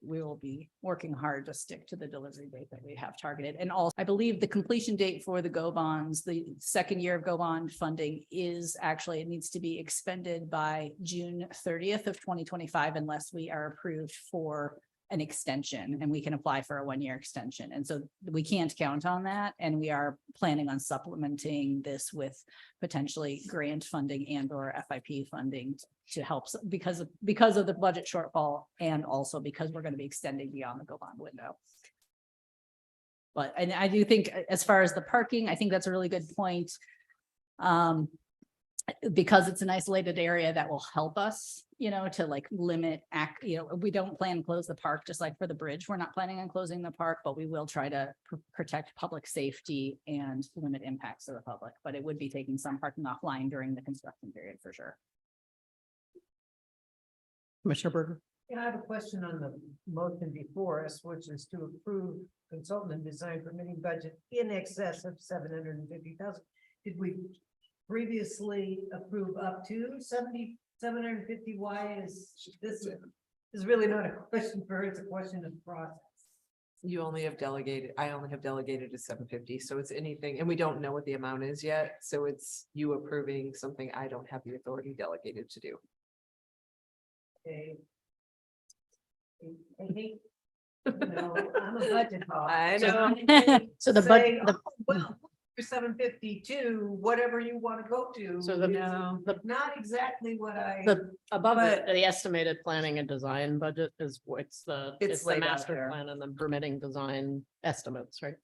we will be working hard to stick to the delivery date that we have targeted. And also, I believe the completion date for the GO bonds, the second year of GO bond funding is actually, it needs to be expended by June 30th of 2025 unless we are approved for an extension, and we can apply for a 1-year extension. And so we can't count on that. And we are planning on supplementing this with potentially grant funding and or FIP funding to help because of the budget shortfall, and also because we're going to be extending beyond the GO bond window. But, and I do think as far as the parking, I think that's a really good point. Because it's an isolated area, that will help us, to like limit we don't plan to close the park, just like for the bridge. We're not planning on closing the park, but we will try to protect public safety and limit impacts to the public. But it would be taking some parking offline during the construction period for sure. Commissioner Berger. Yeah, I have a question on the motion before us, which is to approve consultant and design permitting budget in excess of 750,000. Did we previously approve up to 750? Why is this is really not a question for her, it's a question of process. You only have delegated, I only have delegated to 750, so it's anything, and we don't know what the amount is yet, so it's you approving something I don't have the authority delegated to do. Okay. I hate, I'm a budget hog. I know. So the budget, well, for 752, whatever you want to go to. So not exactly what I. Above but- the estimated planning and design budget is it's the laid out master there. plan and the permitting design estimates, right?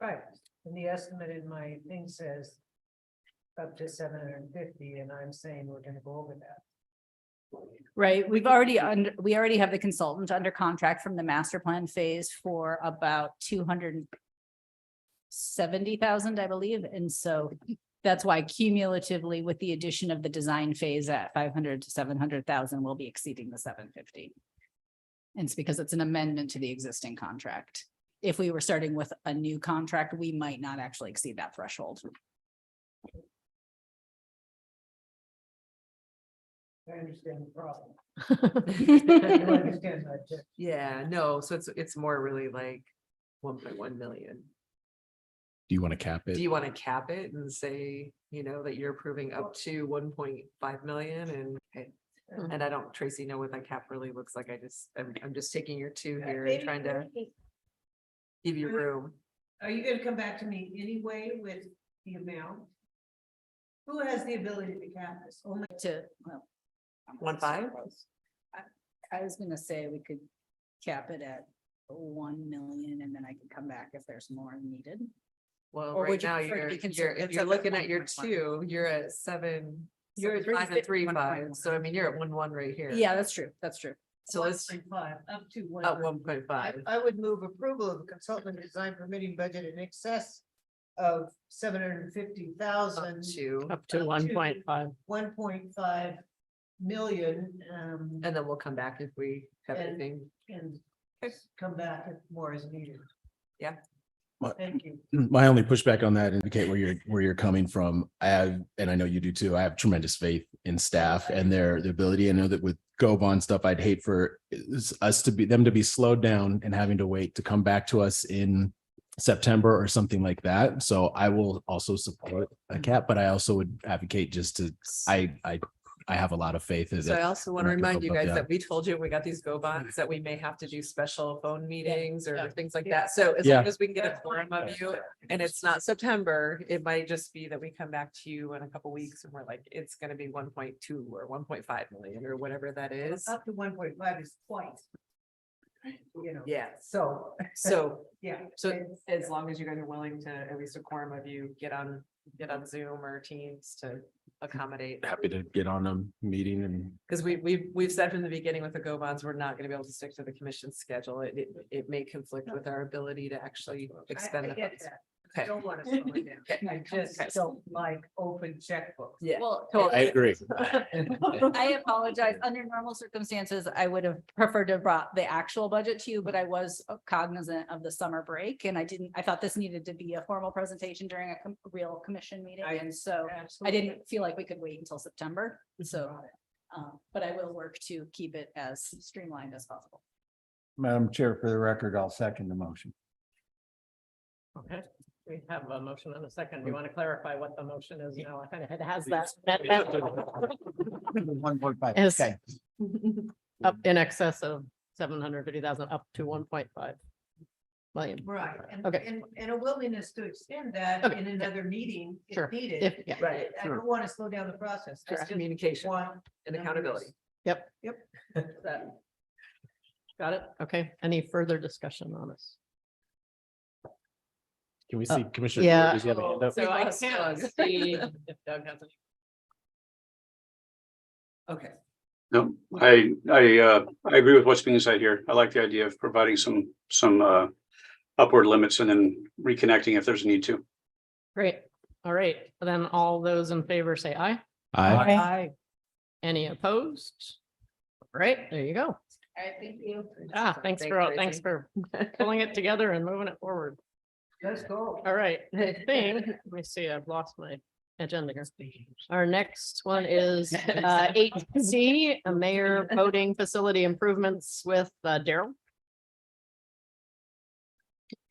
Right, and the estimate in my thing says up to 750, and I'm saying we're gonna go over that. Right, we already have the consultant under contract from the master plan phase for about 270,000, I believe. And so that's why cumulatively with the addition of the design phase at 500 to 700,000, we'll be exceeding the 750. And it's because it's an amendment to the existing contract. If we were starting with a new contract, we might not actually exceed that threshold. I understand the problem. I understand that. Yeah, no, so it's more really like 1.1 million. do you want to cap it? Do you want to cap it and say, that you're approving up to 1.5 million and I don't, Tracy, know what that cap really looks like. I'm just taking your two here and trying to give you room. Are you gonna come back to me anyway with the amount? Who has the ability to cap this? Only To, 1.5? I was gonna say we could cap it at 1 million and then I can come back if there's more needed. Well, Or right would you now prefer to be if conservative? you're looking at your 2, you're at 7. You're at 5 and 3.5. So I mean, you're at 1.1 right here. Yeah, that's true. That's true. So let's 1.5 up to 1. at 1.5. I would move approval of the consultant design permitting budget in excess of 750,000. Up to 1.5. 1.5 million. And then we'll come back if we have And- anything. And come back if more is needed. Yeah. Thank you. My only pushback on that indicate where you're coming from. And I know you do too. I have tremendous faith in staff and their ability. I know that with GO bond stuff, I'd hate for them to be slowed down and having to wait to come back to us in September or something like that. So I will also support a cap, but I also would advocate I have a lot of faith in it. So I also want to we're not gonna remind you go above guys that. that we told you when we got these GO bonds that we may have to do special phone meetings or things like that. So as Yeah. long as we can get a forum of you and it's not September, it might just be that we come back to you in a couple weeks and we're like, it's going to be 1.2 or 1.5 million or whatever that is. Up to 1.5 is twice. Yeah. So. So Yeah. So as long as you guys are willing to, at least a quorum of you get on Zoom or Teams to accommodate. Happy to get on a meeting and Because we've said from the beginning with the go bonds, we're not gonna be able to stick to the commission schedule. It may conflict with our ability to actually expend the funds. I don't want to slow it down. I just don't like open checkbooks. Yeah. Well, I agree. I apologize. Under normal circumstances, I would have preferred to have brought the actual budget to you, but I was cognizant of the summer break and I thought this needed to be a formal presentation during a real commission meeting. And so I didn't feel like we could wait until September. So, but I will work to keep it as streamlined as possible. Madam Chair, for the record, I'll second the motion. Okay, we have a motion and a second. Do you want to clarify what the motion is now? I kind of has that. 1.5. Is Okay. up in excess of 750,000 up to 1.5 million. Right. Okay. And a willingness to extend that Okay. in another meeting Sure. if needed. If- yeah. Right. I don't want to slow down the process. Sure. That's just Communication one and accountability. Yep. Yep. That- Got it. Okay. Any further discussion on this? can we see Commissioner? yeah. Does he have a hand up? So I lost can't Doug. see if Doug has any. Okay. No, I agree with what's being said here. I like the idea of providing some upward limits and then reconnecting if there's a need to. Great. All right. Then all those in favor say aye. Aye. Any opposed? All right, there you go. All right, thank you. Thanks for pulling it together and moving it forward. Let's go. All right, I think, let me see, I've lost my agenda here. Our next one is 8C, a mayor voting facility improvements with Daryl.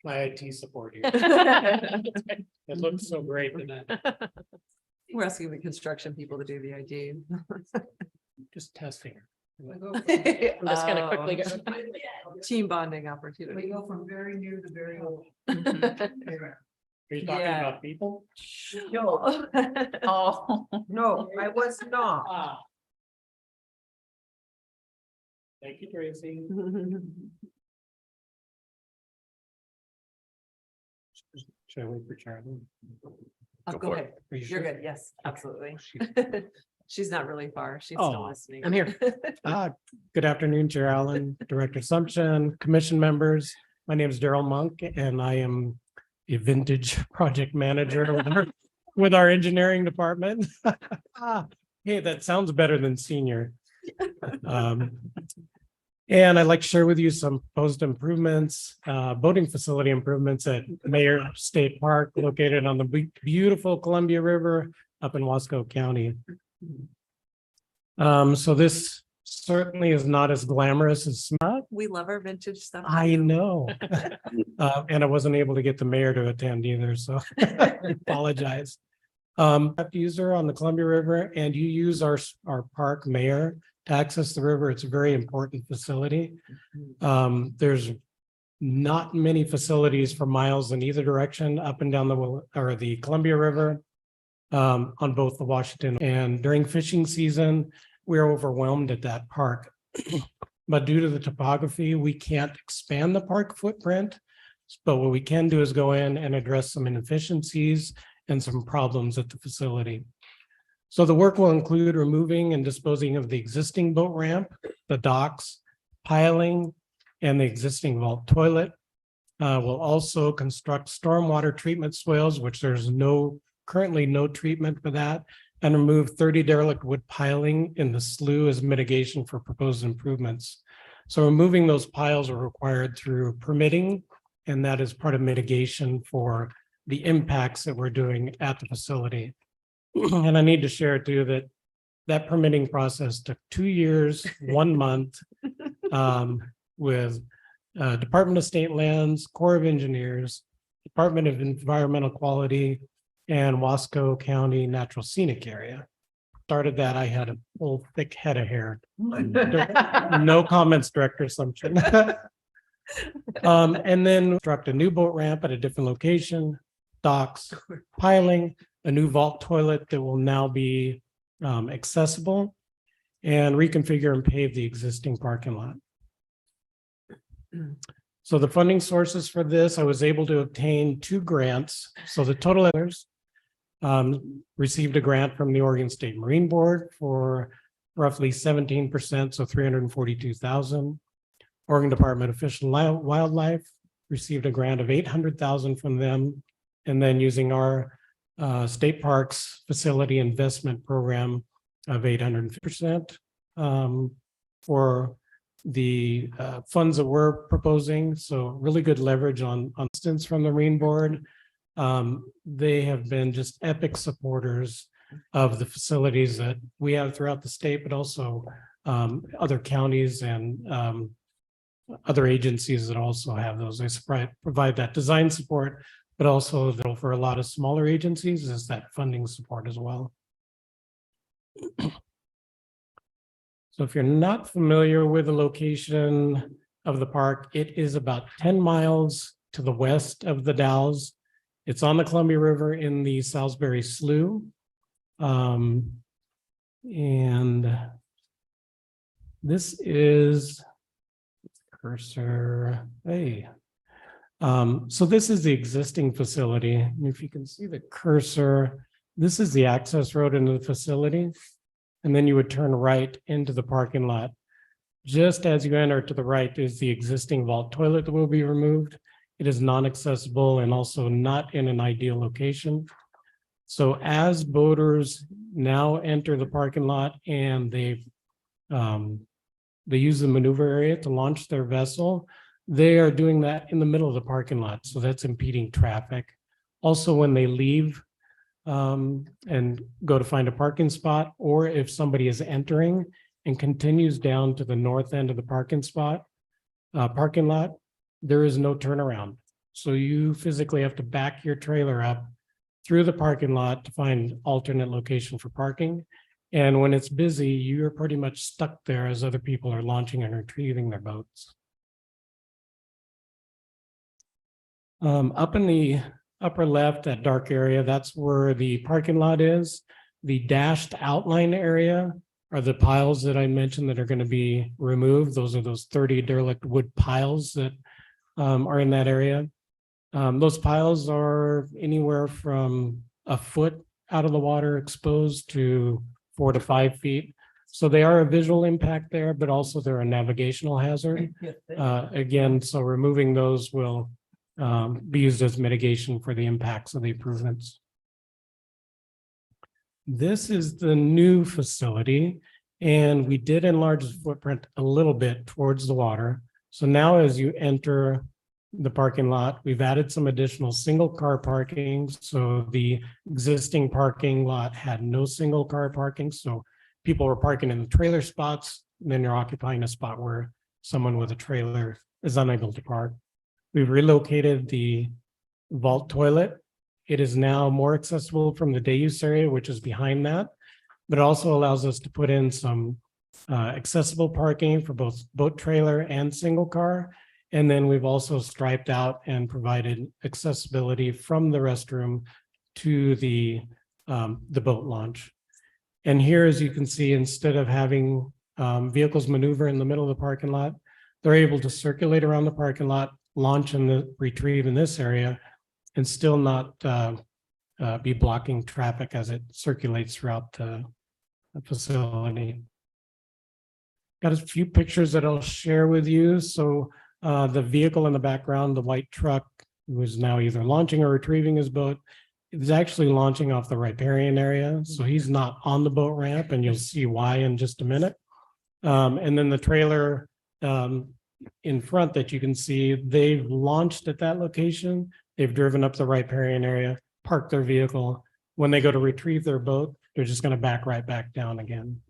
My IT support here. It looks so great. We're asking the construction people to do the ID. Just testing. I'm just gonna quickly go. Team bonding opportunity. We go from very new to very old. Are you talking Yeah. about people? No, Oh. no, I was not. Ah. Thank you, Tracy. Should I wait for Charlie? Go ahead. Are you You're sure? good. Yes, absolutely. She's not really far. She's Oh, still listening. I'm here. Good afternoon, Chair Allen, Director Sumption, Commission members. My name is Daryl Monk and I am a vintage project manager with our engineering department. Hey, that sounds better than senior. And I'd like to share with you some proposed improvements, boating facility improvements at Mayor State Park located on the beautiful Columbia River up in Wasco County. So this certainly is not as glamorous as We love our vintage stuff. I know. And I wasn't able to get the mayor to attend either, so apologize. User on the Columbia River and you use our park mayor to access the river. It's a very important facility. There's not many facilities for miles in either direction, up and down the Columbia River. On both the Washington and during fishing season, we're overwhelmed at that park. But due to the topography, we can't expand the park footprint. But what we can do is go in and address some inefficiencies and some problems at the facility. So the work will include removing and disposing of the existing boat ramp, the docks, piling, and the existing vault toilet. We'll also construct stormwater treatment swales, which there's currently no treatment for that, and remove 30 derelict wood piling in the slough as mitigation for proposed improvements. So removing those piles are required through permitting, and that is part of mitigation for the impacts that we're doing at the facility. And I need to share too that permitting process took 2 years, 1 month with Department of State Lands, Corps of Engineers, Department of Environmental Quality, and Wasco County Natural Scenic Area. Started that, I had a full thick head of hair. No comments, Director Assumption. And then construct a new boat ramp at a different location, docks, piling, a new vault toilet that will now be accessible, and reconfigure and pave the existing parking lot. So the funding sources for this, I was able to obtain 2 grants. So the total others received a grant from the Oregon State Marine Board for roughly 17%, so 342,000. Oregon Department of Fish and Wildlife received a grant of 800,000 from them. And then using our state parks facility investment program of 850% for the funds that we're proposing. So really good leverage on instance from the Marine Board. They have been just epic supporters of the facilities that we have throughout the state, but also other counties and other agencies that also have those. They provide that design support, but also for a lot of smaller agencies is that funding support as well. So if you're not familiar with the location of the park, it is about 10 miles to the west of the Dalles. It's on the Columbia River in the Salisbury Slough. And this is cursor. Hey. So this is the existing facility. And if you can see the cursor, this is the access road into the facility. And then you would turn right into the parking lot. Just as you enter to the right is the existing vault toilet that will be removed. It is non-accessible and also not in an ideal location. So as boaters now enter the parking lot and they use the maneuver area to launch their vessel, they are doing that in the middle of the parking lot. So that's impeding traffic. Also, when they leave and go to find a parking spot, or if somebody is entering and continues down to the north end of the parking lot, there is no turnaround. So you physically have to back your trailer up through the parking lot to find alternate location for parking. And when it's busy, you're pretty much stuck there as other people are launching and retrieving their boats. Up in the upper left, that dark area, that's where the parking lot is. The dashed outline area are the piles that I mentioned that are going to be removed. Those are those 30 derelict wood piles that are in that area. Those piles are anywhere from a foot out of the water exposed to 4 to 5 feet. So they are a visual impact there, but also they're a navigational hazard. Again, so removing those will be used as mitigation for the impacts of the improvements. This is the new facility, and we did enlarge the footprint a little bit towards the water. So now as you enter the parking lot, we've added some additional single car parking. So the existing parking lot had no single car parking. So people were parking in the trailer spots, and then you're occupying a spot where someone with a trailer is unable to park. We've relocated the vault toilet. It is now more accessible from the day use area, which is behind that, but it also allows us to put in some accessible parking for both boat trailer and single car. And then we've also striped out and provided accessibility from the restroom to the boat launch. And here, as you can see, instead of having vehicles maneuver in the middle of the parking lot, they're able to circulate around the parking lot, launch and retrieve in this area, and still not be blocking traffic as it circulates throughout the facility. Got a few pictures that I'll share with you. So the vehicle in the background, the white truck, who is now either launching or retrieving his boat, is actually launching off the riparian area. So he's not on the boat ramp, and you'll see why in just a minute. And then the trailer in front that you can see, they've launched at that location. They've driven up the riparian area, parked their vehicle. When they go to retrieve their boat, they're just going to back right back down again.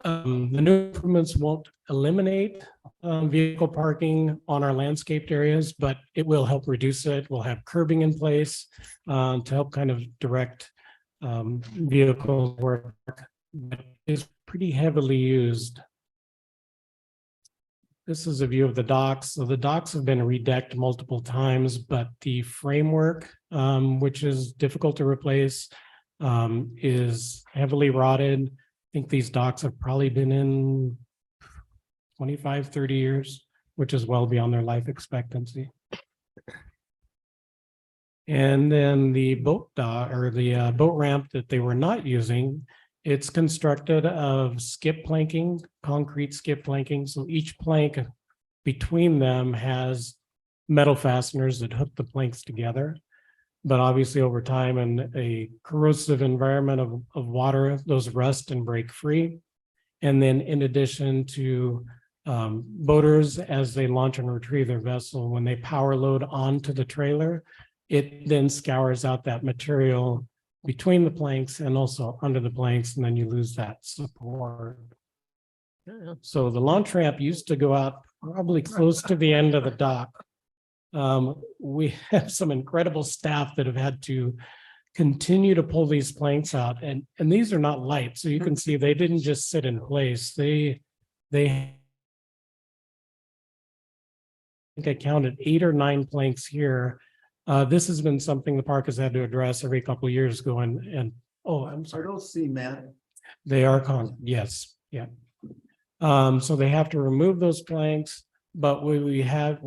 The new improvements won't eliminate vehicle parking on our landscaped areas, but it will help reduce it. We'll have curbing in place to help kind of direct vehicles where it is pretty heavily used. This is a view of the docks. So the docks have been redecked multiple times, but the framework, which is difficult to replace, is heavily rotted. think these docks have probably been in 25, 30 years, which is well beyond their life expectancy. And then the boat dock or the boat ramp that they were not using, it's constructed of skip planking, concrete skip planking. So each plank between them has metal fasteners that hook the planks together. But obviously over time in a corrosive environment of water, those rust and break free. And then in addition to boaters, as they launch and retrieve their vessel, when they power load onto the trailer, it then scours out that material between the planks and also under the planks, and then you lose that support. So the launch ramp used to go out probably close to the end of the dock. We have some incredible staff that have had to continue to pull these planks out, and these are not light. So you can see they didn't just sit in place. I think I counted 8 or 9 planks here. This has been something the park has had to address every couple of years going oh, I'm sorry. I don't see, Matt. They are yes, yeah. So they have to remove those planks, but what we have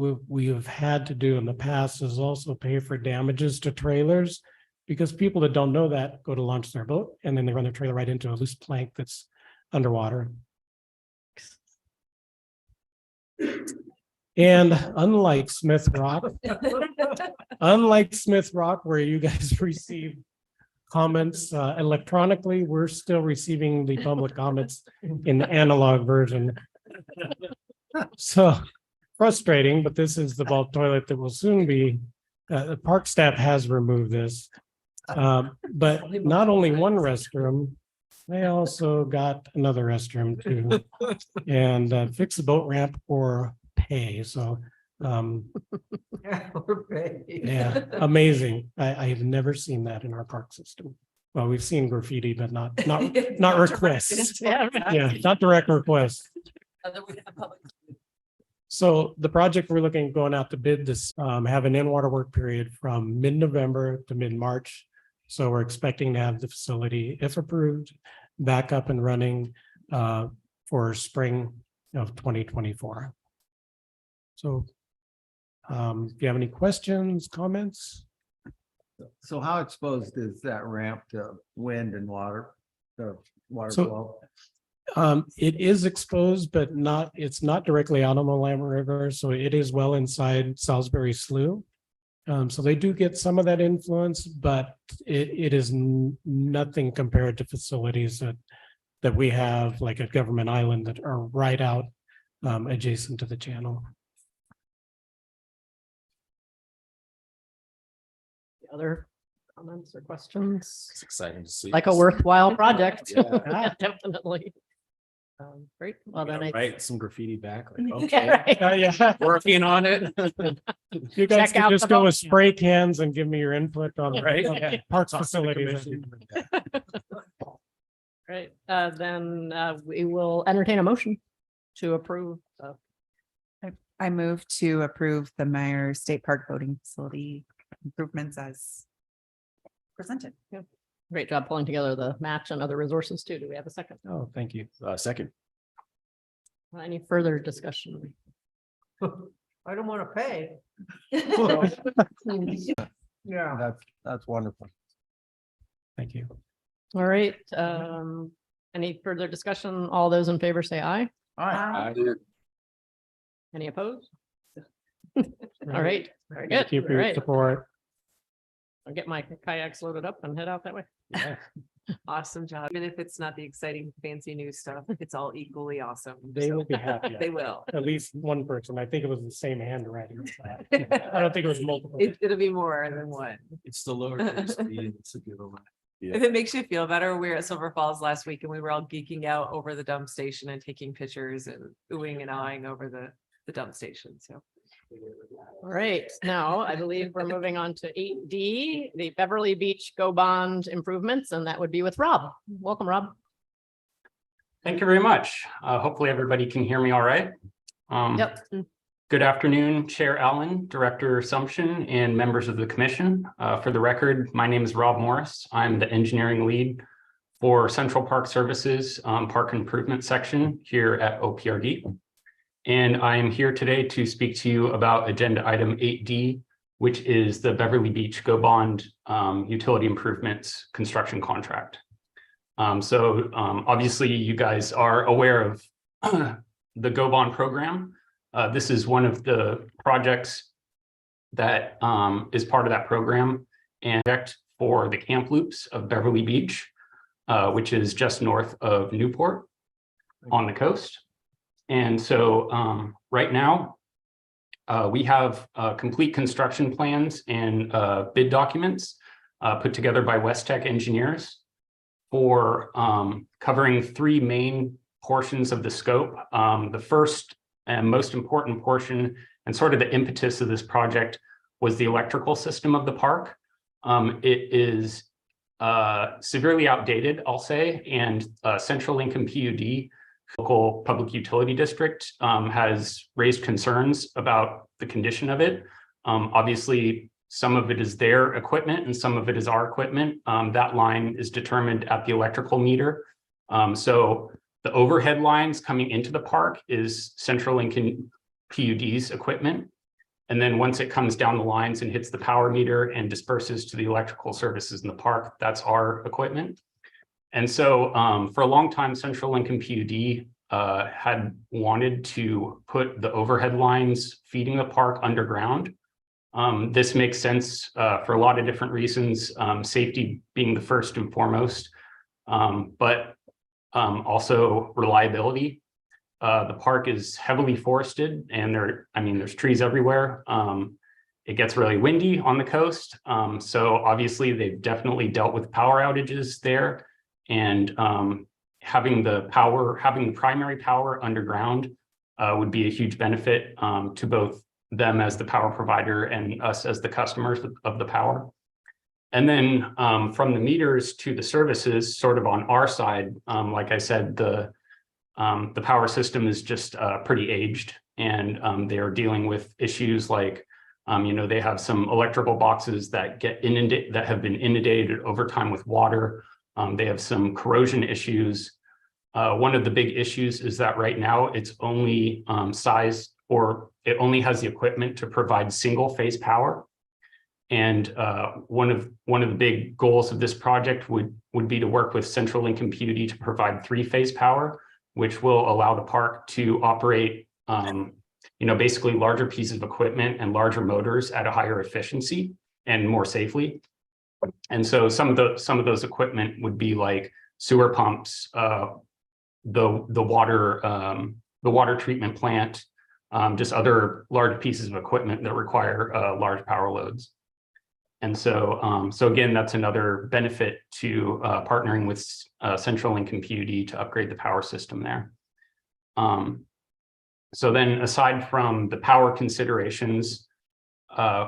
had to do in the past is also pay for damages to trailers, because people that don't know that go to launch their boat and then they run their trailer right into a loose plank that's underwater. And unlike Smith Rock, where you guys receive comments electronically, we're still receiving the public comments in the analog version. So frustrating, but this is the bulk toilet that will soon be, the park staff has removed this. But not only one restroom, they also got another restroom too. And fix the boat ramp or pay. So yeah, amazing. I have never seen that in our park system. Well, we've seen graffiti, but not requests. Yeah, not direct requests. So the project we're looking at going out to bid this, have an in-water work period from mid-November to mid-March. So we're expecting to have the facility, if approved, back up and running for spring of 2024. So if you have any questions, comments? So how exposed is that ramp to wind and water, the water So- flow? It is exposed, but it's not directly out on the Willamette River, so it is well inside Salisbury Slough. So they do get some of that influence, but it is nothing compared to facilities that we have, like at Government Island, that are right out adjacent to the channel. Other comments or questions? It's exciting to see. Like a worthwhile project. Yeah. Yeah, definitely. Great. Well, then I. Write some graffiti back. Like, Yeah, okay, right. Yeah. working on it. You guys Check out can just the go vote. with spray cans and give me your input on Right. parks Talk to the facilities. commission. Right, then we will entertain a motion to approve. I move to approve the Meyer State Park Boating Facility improvements as presented. Great job pulling together the match and other resources too. Do we have a second? Oh, thank you. Second. Any further discussion? I don't want to pay. Yeah. That's wonderful. Thank you. All right, any further discussion? All those in favor say aye. Any opposed? All right, very good. Thank you for All your right, support. I'll get my kayaks loaded up and head out that way. Yeah. Awesome job. Even if it's not the exciting fancy new stuff, it's all equally awesome. They will be happy. They will. At least one person. I think it was the same handwriting. I don't think it was multiple. It'll be more than one. It's the lower. If it makes you feel better, we were at Silver Falls last week and we were all geeking out over the dump station and taking pictures and oohing and eyeing over the dump station. So. All right, now I believe we're moving on to 8D, the Beverly Beach Go Bond improvements, and that would be with Rob. Welcome, Rob. Thank you very much. Hopefully everybody can hear me all right. Yep. Good afternoon, Chair Allen, Director Assumption, and members of the commission. For the record, my name is Rob Morris. I'm the engineering lead for Central Park Services Park Improvement Section here at OPRD. And I am here today to speak to you about agenda item 8D, which is the Beverly Beach Go Bond Utility Improvements Construction Contract. Obviously you guys are aware of the Go Bond program. This is one of the projects that is part of that program and for the Camp Loops of Beverly Beach, which is just north of Newport on the coast. And so right now we have complete construction plans and bid documents put together by West Tech Engineers for covering 3 main portions of the scope. The first and most important portion and sort of the impetus of this project was the electrical system of the park. It is severely outdated, I'll say, and Central Lincoln PUD, local public utility district, has raised concerns about the condition of it. Obviously, some of it is their equipment and some of it is our equipment. That line is determined at the electrical meter. So the overhead lines coming into the park is Central Lincoln PUD's equipment. And then once it comes down the lines and hits the power meter and disperses to the electrical services in the park, that's our equipment. And so for a long time, Central Lincoln PUD had wanted to put the overhead lines feeding the park underground. This makes sense for a lot of different reasons, safety being the first and foremost, but also reliability. The park is heavily forested and there's trees everywhere. It gets really windy on the coast. So obviously they've definitely dealt with power outages there, and having the primary power underground would be a huge benefit to both them as the power provider and us as the customers of the power. And then from the meters to the services, sort of on our side, like I said, the power system is just pretty aged, and they're dealing with issues like, they have some electrical boxes that have been inundated over time with water. They have some corrosion issues. One of the big issues is that right now it's only it only has the equipment to provide single phase power. And one of the big goals of this project would be to work with Central Lincoln PUD to provide 3-phase power, which will allow the park to operate, basically larger pieces of equipment and larger motors at a higher efficiency and more safely. And so some of those equipment would be like sewer pumps, the water treatment plant, just other large pieces of equipment that require large power loads. And so, again, that's another benefit to partnering with Central Lincoln PUD to upgrade the power system there. So then, aside from the power considerations,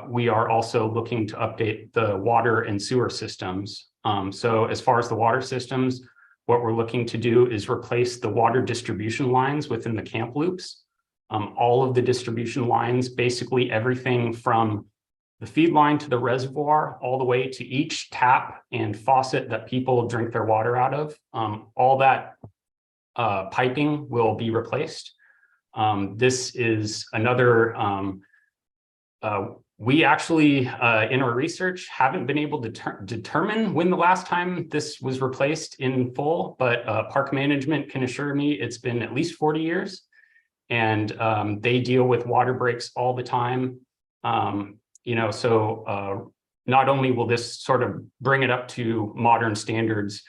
we are also looking to update the water and sewer systems. So as far as the water systems, what we're looking to do is replace the water distribution lines within the camp loops. All of the distribution lines, basically everything from the feed line to the reservoir, all the way to each tap and faucet that people drink their water out of, all that piping will be replaced. This is another, we actually, in our research, haven't been able to determine when the last time this was replaced in full, but park management can assure me it's been at least 40 years. And they deal with water breaks all the time. So not only will this sort of bring it up to modern standards,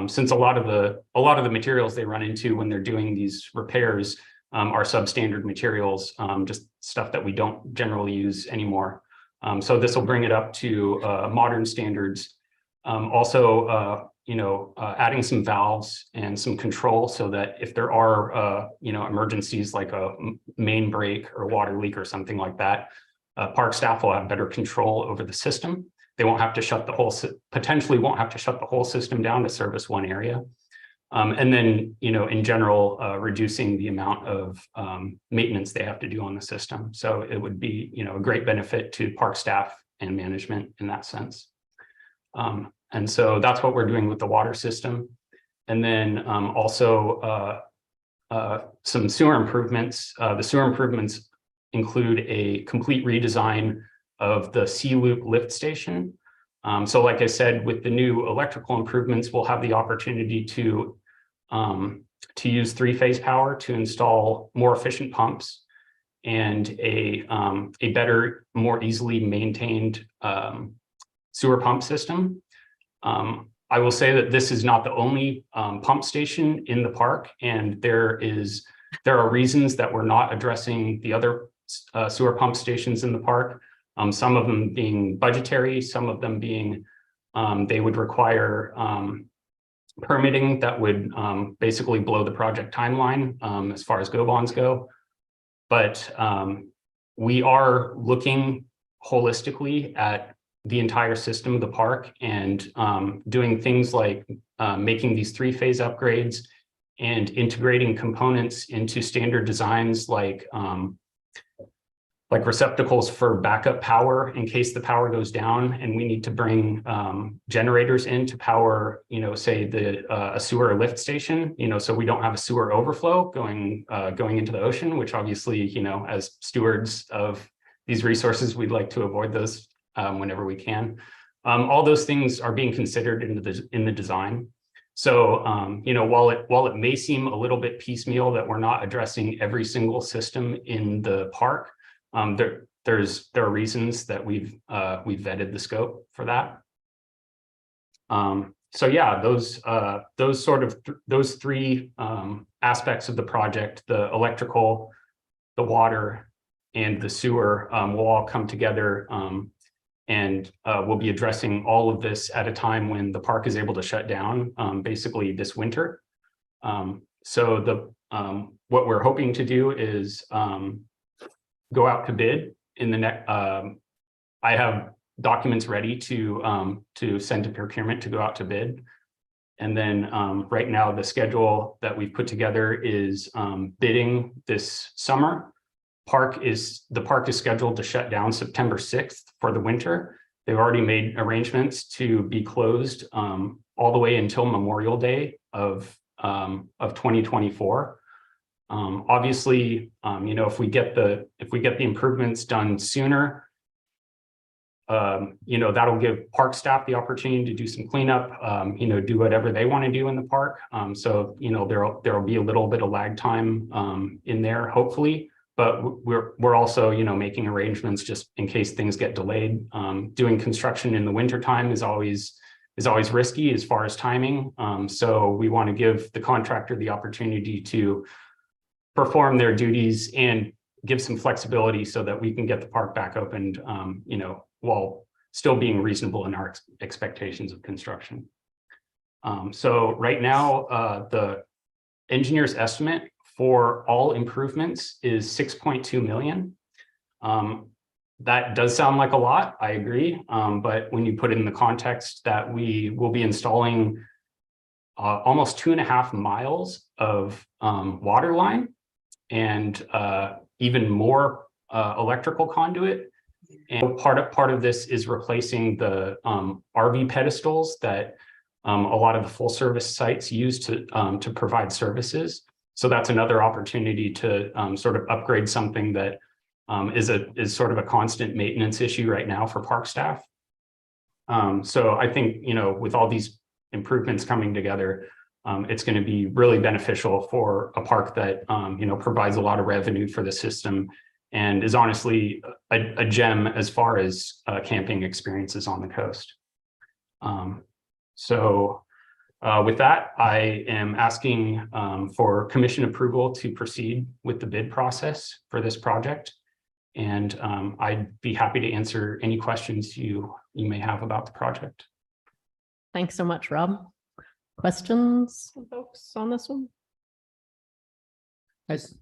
since a lot of the materials they run into when they're doing these repairs are substandard materials, just stuff that we don't generally use anymore. So this will bring it up to modern standards. Also, adding some valves and some control so that if there are, emergencies like a main break or water leak or something like that, park staff will have better control over the system. They won't have to potentially won't have to shut the whole system down to service one area. And then, in general, reducing the amount of maintenance they have to do on the system. So it would be, a great benefit to park staff and management in that sense. And so that's what we're doing with the water system. And then also some sewer improvements. The sewer improvements include a complete redesign of the C-loop lift station. So like I said, with the new electrical improvements, we'll have the opportunity to use three-phase power to install more efficient pumps and a better, more easily maintained sewer pump system. I will say that this is not the only pump station in the park, and there are reasons that we're not addressing the other sewer pump stations in the park. Some of them being budgetary, some of them being they would require permitting that would basically blow the project timeline as far as go bonds go. But we are looking holistically at the entire system of the park and doing things like making these three-phase upgrades and integrating components into standard designs like receptacles for backup power in case the power goes down and we need to bring generators in to power, say a sewer or lift station, so we don't have a sewer overflow going into the ocean, which obviously, as stewards of these resources, we'd like to avoid those whenever we can. All those things are being considered in the design. So, while it may seem a little bit piecemeal that we're not addressing every single system in the park, there are reasons that we've vetted the scope for that. So yeah, those three aspects of the project, the electrical, the water, and the sewer will all come together, and we'll be addressing all of this at a time when the park is able to shut down, basically this winter. So what we're hoping to do is go out to bid in the next. I have documents ready to send to procurement to go out to bid. And then right now the schedule that we've put together is bidding this summer. The park is scheduled to shut down September 6th for the winter. They've already made arrangements to be closed all the way until Memorial Day of 2024. Obviously, if we get the improvements done sooner, that'll give park staff the opportunity to do some cleanup, do whatever they want to do in the park. So, there'll be a little bit of lag time in there, hopefully. But we're also, making arrangements just in case things get delayed. Doing construction in the wintertime is always risky as far as timing. So we want to give the contractor the opportunity to perform their duties and give some flexibility so that we can get the park back opened, while still being reasonable in our expectations of construction. So right now, the engineer's estimate for all improvements is 6.2 million. That does sound like a lot, I agree. But when you put it in the context that we will be installing almost 2.5 miles of water line and even more electrical conduit. And part of this is replacing the RV pedestals that a lot of the full service sites use to provide services. So that's another opportunity to sort of upgrade something that is sort of a constant maintenance issue right now for park staff. So I think, with all these improvements coming together, it's going to be really beneficial for a park that, provides a lot of revenue for the system and is honestly a gem as far as camping experiences on the coast. With that, I am asking for commission approval to proceed with the bid process for this project. And I'd be happy to answer any questions you may have about the project. Thanks so much, Rob. Questions, folks, on this one?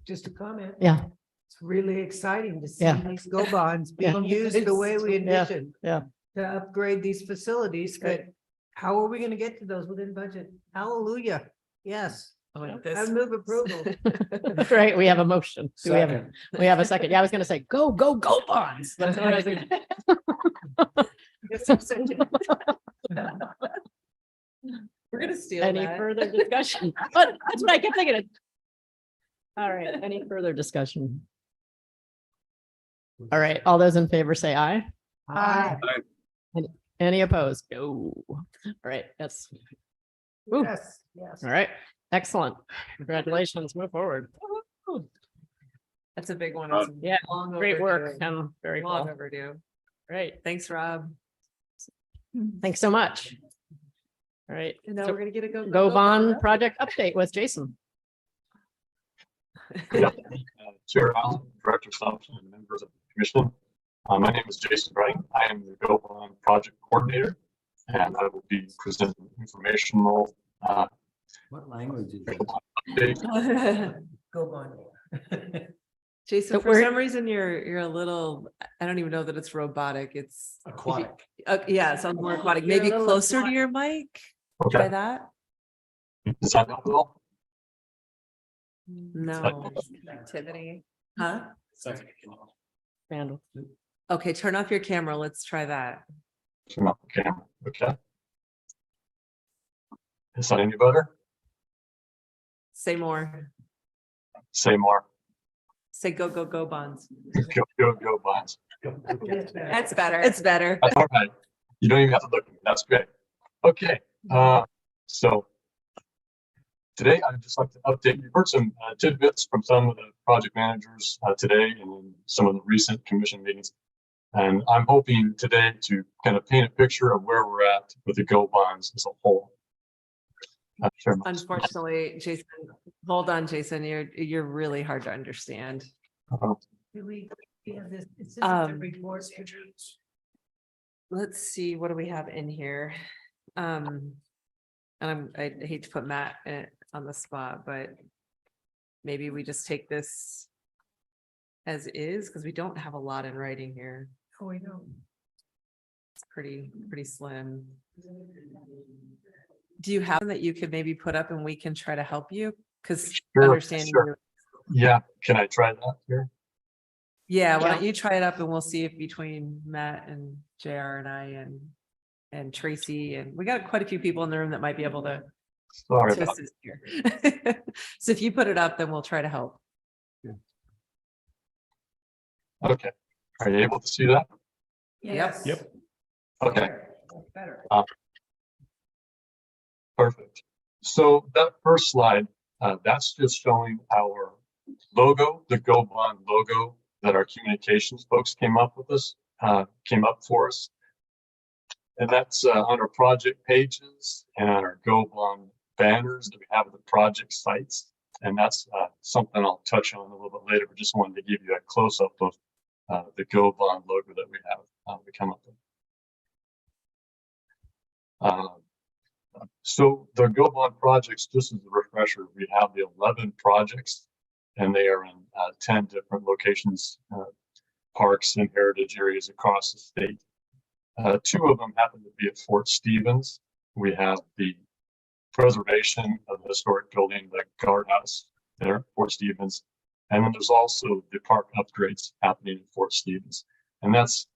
Just a comment. Yeah. It's really exciting to see Yeah. these go bonds being Yeah. used the way we envisioned. Yeah. To upgrade these facilities, but how are we gonna get to those within budget? Hallelujah. Yes. I move approval. Right, we have a motion. Do we have a second? Yeah, I was gonna say, go bonds. That's what I was thinking. We're gonna steal Any that. further discussion? But that's what I kept thinking. All right, any further discussion? All right, all those in favor say aye. Aye. Any opposed? No. All right, that's. Woo. Yes, yes. All right, excellent. Congratulations, move forward. That's a big one. Uh, It's Yeah, long great work, overdue. Kim. Very Long cool. overdue. Great, Thanks, Rob. thanks so much. All right, And now so we're gonna get a Go Bond project update with Jason. Chair Allen, Director Thompson, and members of the commission. My name is Jason Wright. I am the Go Bond project coordinator, and I will be presenting informational What language is update. Go on. Jason, So for we're- some reason, you're a little, I don't even know that it's robotic. It's Aquatic. Yeah, it sounds more aquatic. You're a Maybe little closer to aquatic. your mic. Okay. Try that. Does that help at all? No. Activity. Huh? Randall. Okay, turn off your camera. Let's try that. Turn off the camera. Okay. Is that any better? Say more. Say more. Say go bonds. Go bonds. That's better. It's better. That's all right. You don't even have to look at me. That's great. Okay. So today I'd just like to update. You've heard some tidbits from some of the project managers today and in some of the recent commission meetings. And I'm hoping today to kind of paint a picture of where we're at with the Go bonds as a whole. Share my screen. Unfortunately, Jason, hold on, Jason, you're really hard to understand. Do we have this? Is this Um, the report? Let's see, what do we have in here? And I hate to put Matt on the spot, but maybe we just take this as is, because we don't have a lot in writing here. Oh, we don't. It's pretty slim. Do you have that you could maybe put up and we can try to help you? Because Sure, understanding. sure. Yeah, can I try that here? Yeah, why Yeah. don't you try it up and we'll see if between Matt and JR and I and Tracy, and we got quite a few people in the room that might be able to Sorry to about assist here. So if you put it up, then we'll try to help. Okay. Are you able to see that? Yep. Yep. Okay. Better. Perfect. So that first slide, that's just showing our logo, the Go Bond logo that our communications folks came up for us. And that's on our project pages and on our Go Bond banners that we have at the project sites. And that's something I'll touch on a little bit later, but just wanted to give you a close up of the Go Bond logo that we have we come up with. So the Go Bond projects, just as a refresher, we have the 11 projects and they are in 10 different locations, parks and heritage areas across the state. 2 of them happen to be at Fort Stevens. We have the preservation of the historic building, the guardhouse there at Fort Stevens. And then there's also the park upgrades happening in Fort Stevens. And that's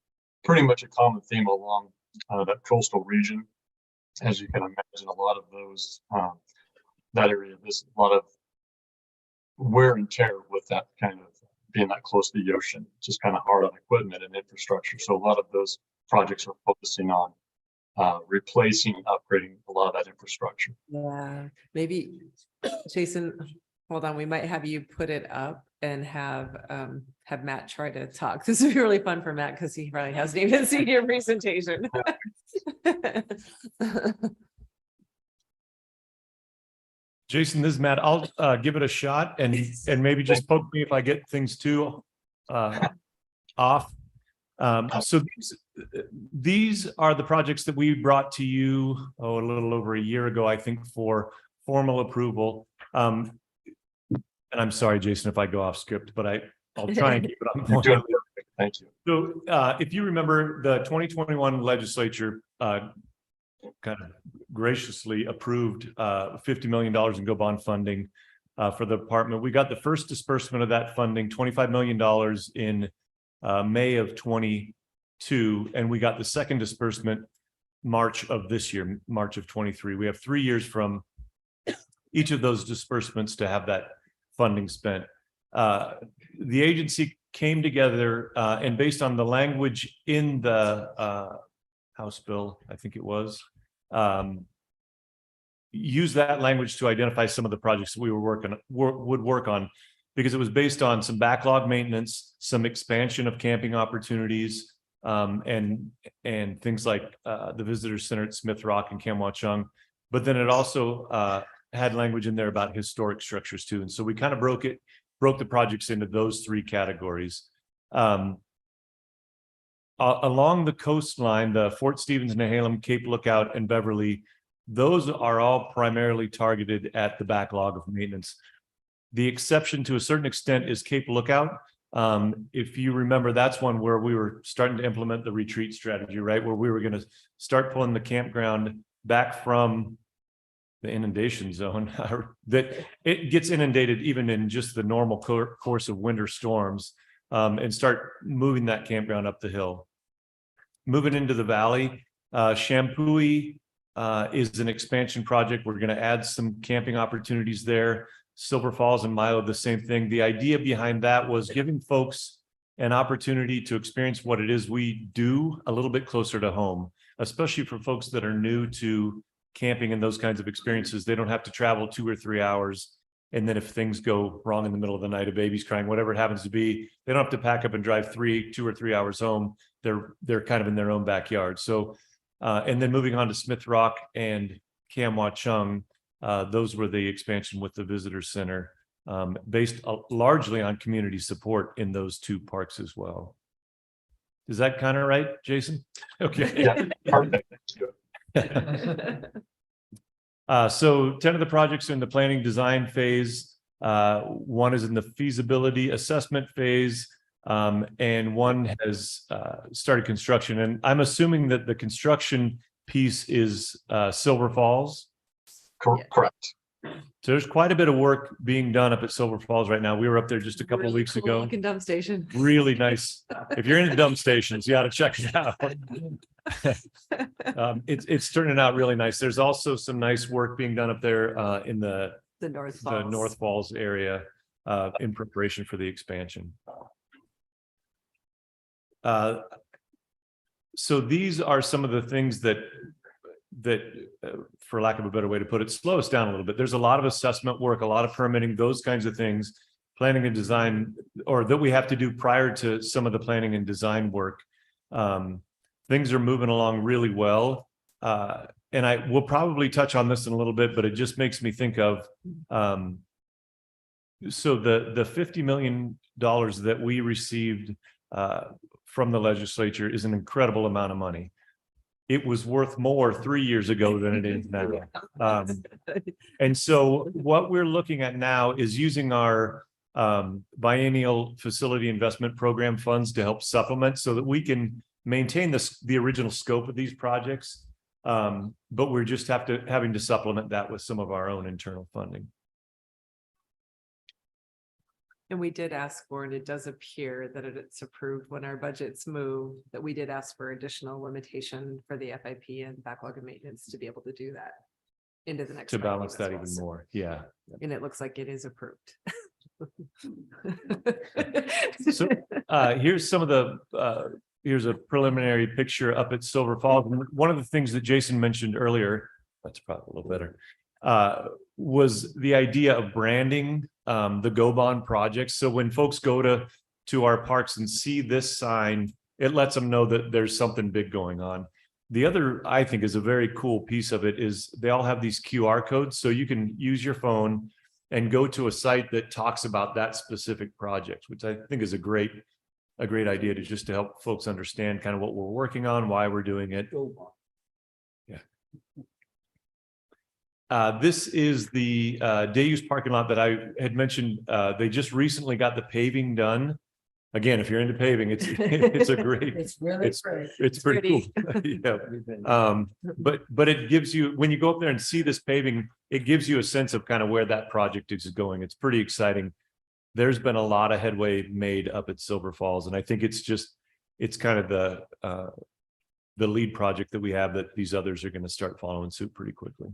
pretty much a common theme along that coastal region. As you can imagine, a lot of those, that area, there's a lot of wear and tear with that kind of being that close to the ocean, just kind of hard on equipment and infrastructure. So a lot of those projects are focusing on replacing and upgrading a lot of that infrastructure. Yeah, maybe, Jason, hold on, we might have you put it up and have Matt try to talk. This would be really fun for Matt because he probably hasn't even seen your presentation. Jason, this is Matt. I'll give it a shot and maybe just poke me if I get things too off. So these are the projects that we brought to you a little over a year ago, I think, for formal approval. And I'm sorry, Jason, if I go off script, but I'll try and keep it on point. Thank you. So if you remember, the 2021 legislature kind of graciously approved $50 million in Go Bond funding for the department. We got the first disbursement of that funding, $25 million in May of 22, and we got the second disbursement March of this year, March of 23. We have 3 years from each of those disbursements to have that funding spent. The agency came together and based on the language in the House bill, I think it was, use that language to identify some of the projects that we would work on, because it was based on some backlog maintenance, some expansion of camping opportunities, and things like the visitor center at Smith Rock and Kam Wah Chung. But then it also had language in there about historic structures too. And so we kind of broke the projects into those 3 categories. Along the coastline, the Fort Stevens, Nehalem, Cape Lookout, and Beverly, those are all primarily targeted at the backlog of maintenance. The exception to a certain extent is Cape Lookout. If you remember, that's one where we were starting to implement the retreat strategy, right? Where we were going to start pulling the campground back from the inundation zone, that it gets inundated even in just the normal course of winter storms, and start moving that campground up the hill. Moving into the valley, Champoeg is an expansion project. We're going to add some camping opportunities there. Silver Falls and Milo, the same thing. The idea behind that was giving folks an opportunity to experience what it is we do a little bit closer to home, especially for folks that are new to camping and those kinds of experiences. They don't have to travel 2 or 3 hours. And then if things go wrong in the middle of the night, a baby's crying, whatever it happens to be, they don't have to pack up and drive 2 or 3 hours home. They're kind of in their own backyard. So, and then moving on to Smith Rock and Kam Wah Chung, those were the expansion with the visitor center, based largely on community support in those 2 parks as well. Is that kind of right, Jason? Okay. Yeah, perfect. So 10 of the projects are in the planning design phase. 1 is in the feasibility assessment phase, and 1 has started construction. And I'm assuming that the construction piece is Silver Falls. Correct. So there's quite a bit of work being done up at Silver Falls right now. We were up there just a couple of weeks ago. Looking dump station. Really nice. If you're into dump stations, you got to check it out. It's turning out really nice. There's also some nice work being done up there in the North Falls area in preparation for the expansion. So these are some of the things that for lack of a better way to put it, slow us down a little bit. There's a lot of assessment work, a lot of permitting, those kinds of things, planning and design, or that we have to do prior to some of the planning and design work. Things are moving along really well. And I will probably touch on this in a little bit, but it just makes me think of, so the $50 million that we received from the legislature is an incredible amount of money. It was worth more 3 years ago than it is now. And so what we're looking at now is using our biennial facility investment program funds to help supplement so that we can maintain the original scope of these projects. But we're just having to supplement that with some of our own internal funding. And we did ask for, and it does appear that it's approved when our budgets move, that we did ask for additional limitation for the FIP and backlog of maintenance to be able to do that into the next. To balance that as well. even So- more. Yeah. And it looks like it is approved. So here's some of the, here's a preliminary picture up at Silver Falls. One of the things that Jason mentioned earlier, that's probably a little better, was the idea of branding the Gobon project. So when folks go to our parks and see this sign, it lets them know that there's something big going on. The other, I think, is a very cool piece of it is they all have these QR codes. So you can use your phone and go to a site that talks about that specific project, which I think is a great idea to just to help folks understand kind of what we're working on, why we're doing it. Yeah. This is the day use parking lot that I had mentioned. They just recently got the paving done. Again, if you're into paving, it's a great, It's really pretty. it's pretty cool. Yeah. But it gives you, when you go up there and see this paving, it gives you a sense of kind of where that project is going. It's pretty exciting. There's been a lot of headway made up at Silver Falls, and I think it's kind of the lead project that we have, that these others are going to start following suit pretty quickly.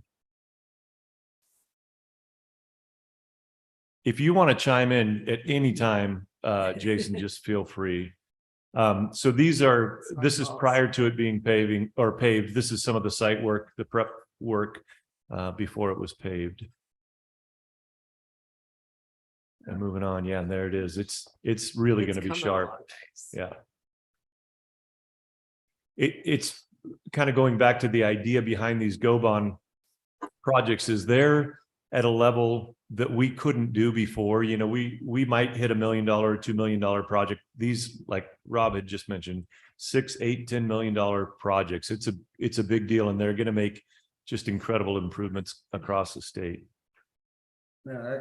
If you want to chime in at any time, Jason, just feel free. So this is prior to it being paved. This is some of the site work, the prep work before it was paved. And moving on, yeah, and there it is. It's really going to be sharp. Yeah. It's kind of going back to the idea behind these GoBon projects. Is they're at a level that we couldn't do before. You know, we might hit $1 million or $2 million project. These, like Rob had just mentioned, $6, $8, $10 million projects. It's a big deal, and they're going to make just incredible improvements across the state. Yeah,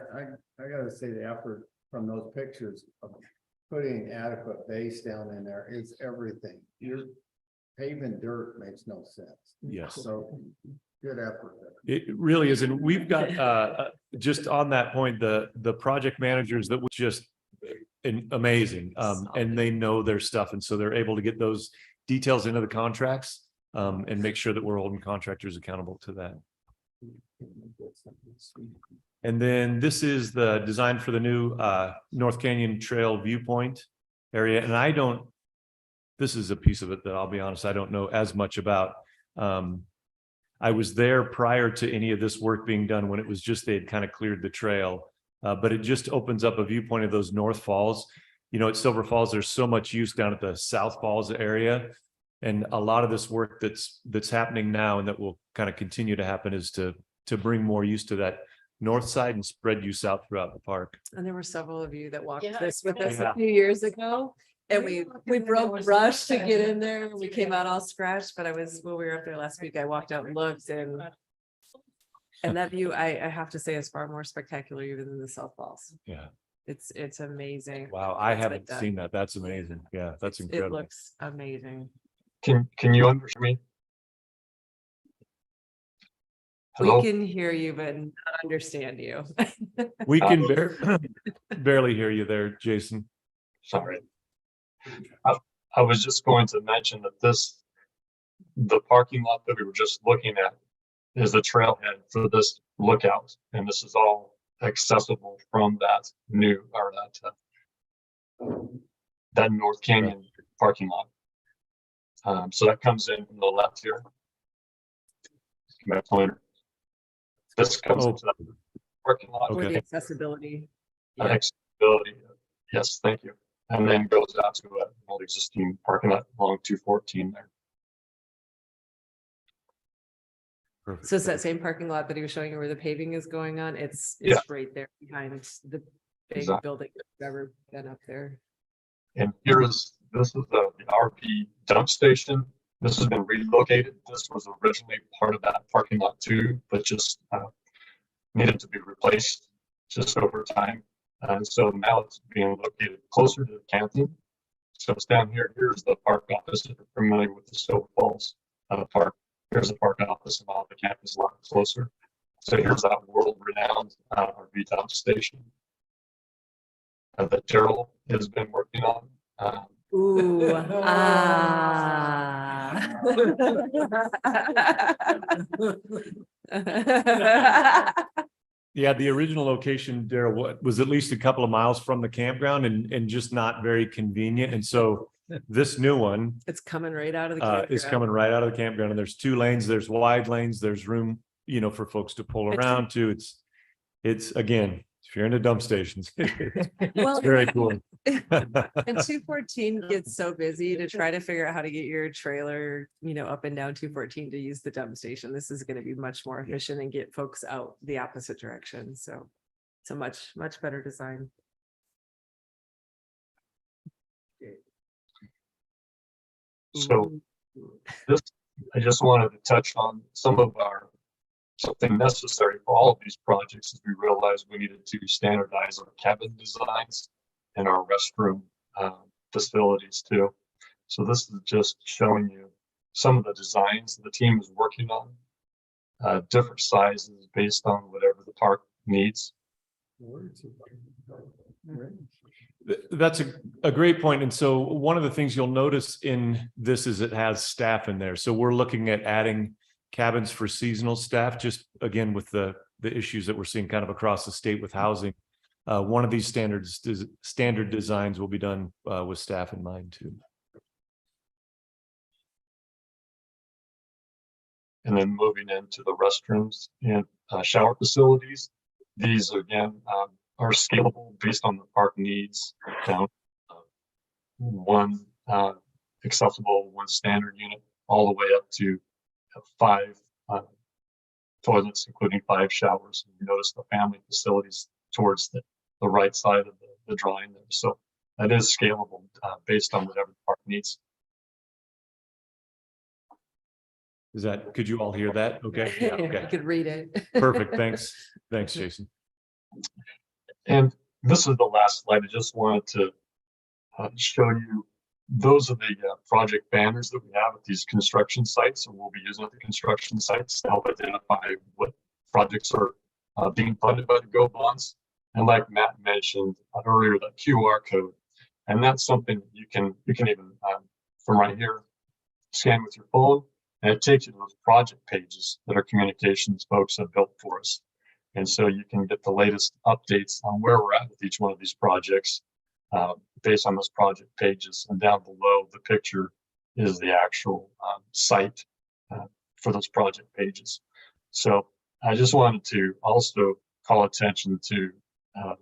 I gotta say the effort from those pictures of putting adequate base down in there is everything. You're paving dirt makes no sense. Yes. So good effort there. It really is. And we've got, just on that point, the project managers that were just amazing. And they know their stuff. And so they're able to get those details into the contracts and make sure that we're holding contractors accountable to that. And then this is the design for the new North Canyon Trail viewpoint area. And this is a piece of it that I'll be honest, I don't know as much about. I was there prior to any of this work being done when it was just, they had kind of cleared the trail. But it just opens up a viewpoint of those North Falls. You know, at Silver Falls, there's so much use down at the South Falls area. And a lot of this work that's happening now and that will kind of continue to happen is to bring more use to that north side and spread use out throughout the park. And there were several of you that walked Yeah. this with us Yeah. a few years ago. And we broke brush to get in there. We came out all scratched, but when we were up there last week, I walked out and looked, and that view, I have to say, is far more spectacular even than the South Falls. Yeah. It's amazing. Wow. I What's been haven't done. seen that. That's amazing. Yeah, that's It incredible. looks amazing. Can you understand me? We Hello? can hear you, but not understand you. We can barely hear you there, Jason. Sorry. I was just going to mention that the parking lot that we were just looking at is the trailhead for this lookout. And this is all accessible from that that North Canyon parking lot. So that comes in from the left here. My pointer. This comes into that parking lot. For the accessibility. Accessibility. Yes, thank you. And then goes out to an old existing parking lot along 214 there. Perfect. So it's that same parking lot that he was showing you where the paving is going on. It's Yeah. right there behind the big Exactly. building. If you've ever been up there. And this is the RP dump station. This has been relocated. This was originally part of that parking lot too, but just needed to be replaced just over time. And so now it's being located closer to the camping. So it's down here. Here's the park office. If you're familiar with the Silver Falls Park, here's the park office, and all the campus a lot closer. So here's that world-renowned RV dump station that Daryl has been working on. Ooh, Yeah, the original location, Daryl, was at least a couple of miles from the campground and just not very convenient. And so this new one It's coming right out of the is campground. coming right out of the campground, and there's 2 lanes, there's wide lanes, there's room, for folks to pull around to. It's again, if you're into dump stations, Well, it's very cool. And 214 gets so busy to try to figure out how to get your trailer, up and down 214 to use the dump station. This is going to be much more efficient and get folks out the opposite direction. So it's a much, much better design. So I just wanted to touch on something necessary for all of these projects, as we realized we needed to standardize our cabin designs and our restroom facilities too. So this is just showing you some of the designs the team is working on, different sizes based on whatever the park needs. That's a great point. And so one of the things you'll notice in this is it has staff in there. So we're looking at adding cabins for seasonal staff, just again, with the issues that we're seeing kind of across the state with housing. One of these standard designs will be done with staff in mind too. And then moving into the restrooms and shower facilities. These again are scalable based on the park needs. Down one accessible, one standard unit, all the way up to 5 toilets, including 5 showers. You notice the family facilities towards the right side of the drawing there. So that is scalable based on whatever the park needs. Could you all hear that? Okay. Yeah, I okay. could read it. Perfect. Thanks. Thanks, Jason. And this is the last slide. I just wanted to show you, those are the project banners that we have at these construction sites, and we'll be using at the construction sites to help identify what projects are being funded by the GO bonds. And like Matt mentioned earlier, that QR code, and that's something you can even from right here scan with your phone, and it takes you to those project pages that our communications folks have built for us. And so you can get the latest updates on where we're at with each one of these projects based on those project pages. And down below the picture is the actual site for those project pages. So I just wanted to also call attention to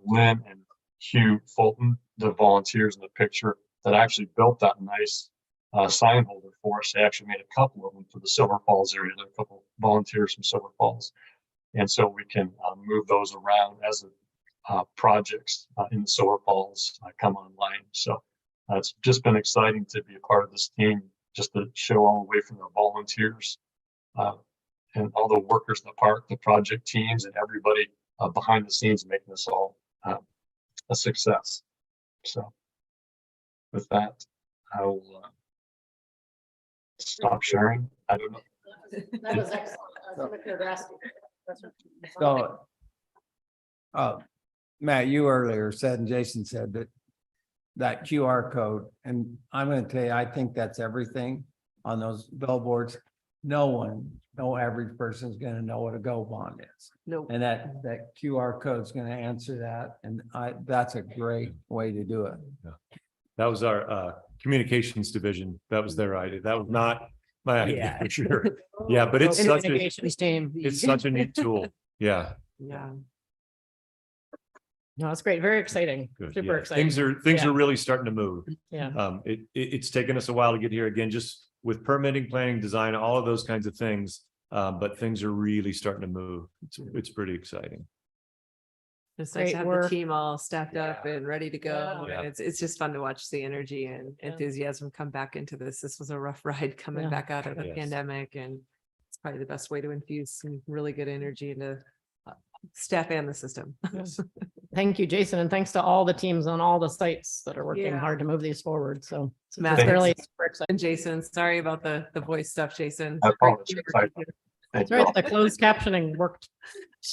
Lynn and Hugh Fulton, the volunteers in the picture that actually built that nice sign holder for us. They actually made a couple of them for the Silver Falls area. There are a couple volunteers from Silver Falls. And so we can move those around as projects in the Silver Falls come online. So it's just been exciting to be a part of this team, just to show all the way from the volunteers and all the workers in the park, the project teams, and everybody behind the scenes making this all a success. So with that, I will stop sharing. I don't know. That was excellent. So, Matt, you earlier said, and Jason said that QR code, and I'm going to tell you, I think that's everything on those billboards. No average person is going to know what a GO bond is. Nope. And that QR code is going to answer that. And that's a great way to do it. That was our communications division. That was their idea. That was not my idea for sure. Yeah, but it's such a neat tool. Yeah. Yeah. No, it's great. Very exciting. Good. Super Yeah. exciting. Things are really starting to move. Yeah. It's taken us a while to get here again, just with permitting, planning, design, all of those kinds of things. But things are really starting to move. It's pretty exciting. It's nice Great to have work. the team all staffed up and ready to go. Yeah. And it's just fun to watch the energy and enthusiasm come back into this. This was a rough ride coming Yeah. back out of the Yes. pandemic, and it's probably the best way to infuse some really good energy into staff and the system. Yes. Thank you, Jason, and thanks to all the teams on all the sites that are working Yeah. hard to move these forward. So it's Matt, really thanks. super exciting. And Jason, sorry about the voice stuff, Jason. I apologize. That's right. The closed captioning worked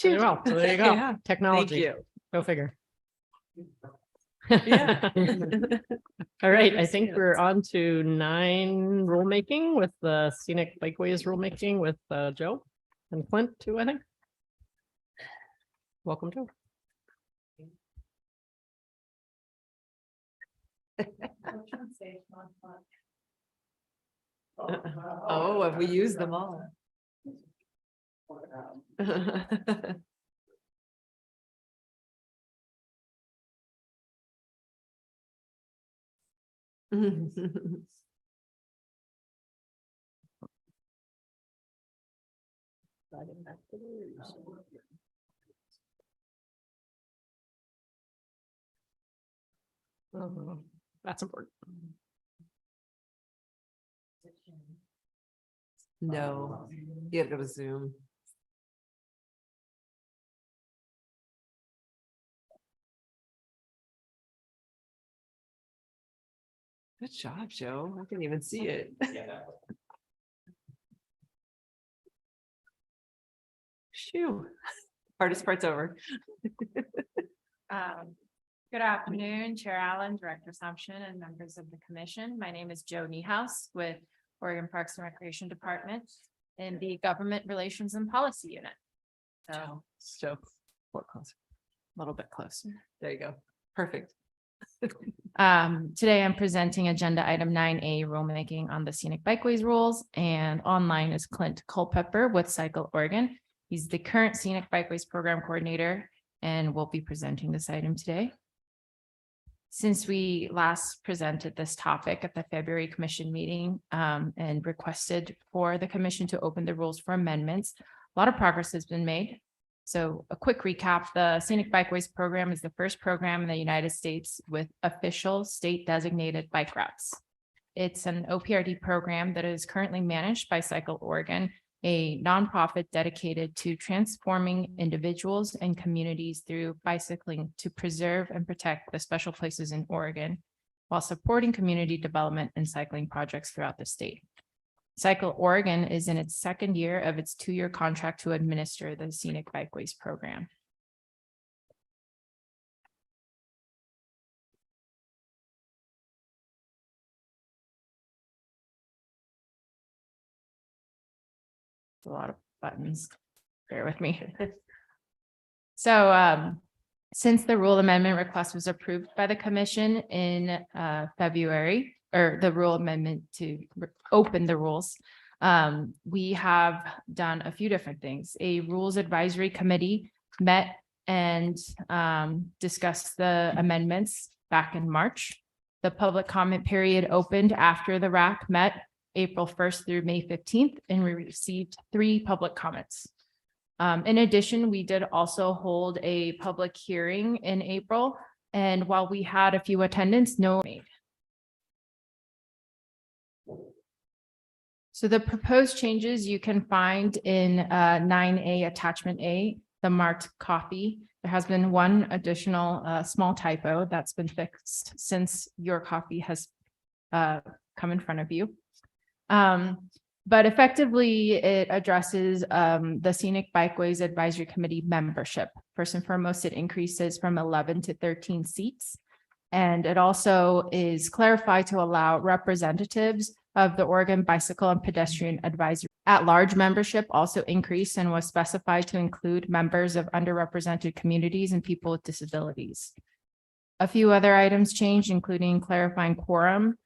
really well. So there you go. Yeah. Technology. Thank you. Go figure. Yeah. All right, I think we're on to 9 rulemaking with the scenic bikeways rulemaking with Joe and Clint too, I think. Welcome, Joe. Oh, have we used them all? That's important. No, you have to go to Zoom. Good job, Joe. I can even see it. Phew. Hardest part's over. Good afternoon, Chair Allen, Director Sumption, and members of the commission. My name is Joe Niehaus with Oregon Parks and Recreation Department in the Government Relations and Policy Unit. So, a little bit closer. There you go. Perfect. Today I'm presenting agenda item 9A rulemaking on the scenic bikeways rules, and online is Clint Culpepper with Cycle Oregon. He's the current scenic bikeways program coordinator and will be presenting this item today. Since we last presented this topic at the February commission meeting and requested for the commission to open the rules for amendments, a lot of progress has been made. So a quick recap, the Scenic Bikeways program is the first program in the United States with official state designated bike routes. It's an OPRD program that is currently managed by Cycle Oregon, a nonprofit dedicated to transforming individuals and communities through bicycling to preserve and protect the special places in Oregon while supporting community development and cycling projects throughout the state. Cycle Oregon is in its second year of its 2-year contract to administer the Scenic Bikeways program. A lot of buttons. Bear with me. So since the rule amendment request was approved by the commission in February, or the rule amendment to open the rules, we have done a few different things. A rules advisory committee met and discussed the amendments back in March. The public comment period opened after the RAC met April 1st through May 15th, and we received 3 public comments. In addition, we did also hold a public hearing in April, and while we had a few attendants, no made. So the proposed changes you can find in 9A attachment A, the marked copy. There has been one additional small typo that's been fixed since your copy has come in front of you. But effectively, it addresses the Scenic Bikeways Advisory Committee membership. First and foremost, it increases from 11 to 13 seats. And it also is clarified to allow representatives of the Oregon Bicycle and Pedestrian Advisory at-large membership also increased and was specified to include members of underrepresented communities and people with disabilities. A few other items changed, including clarifying quorum.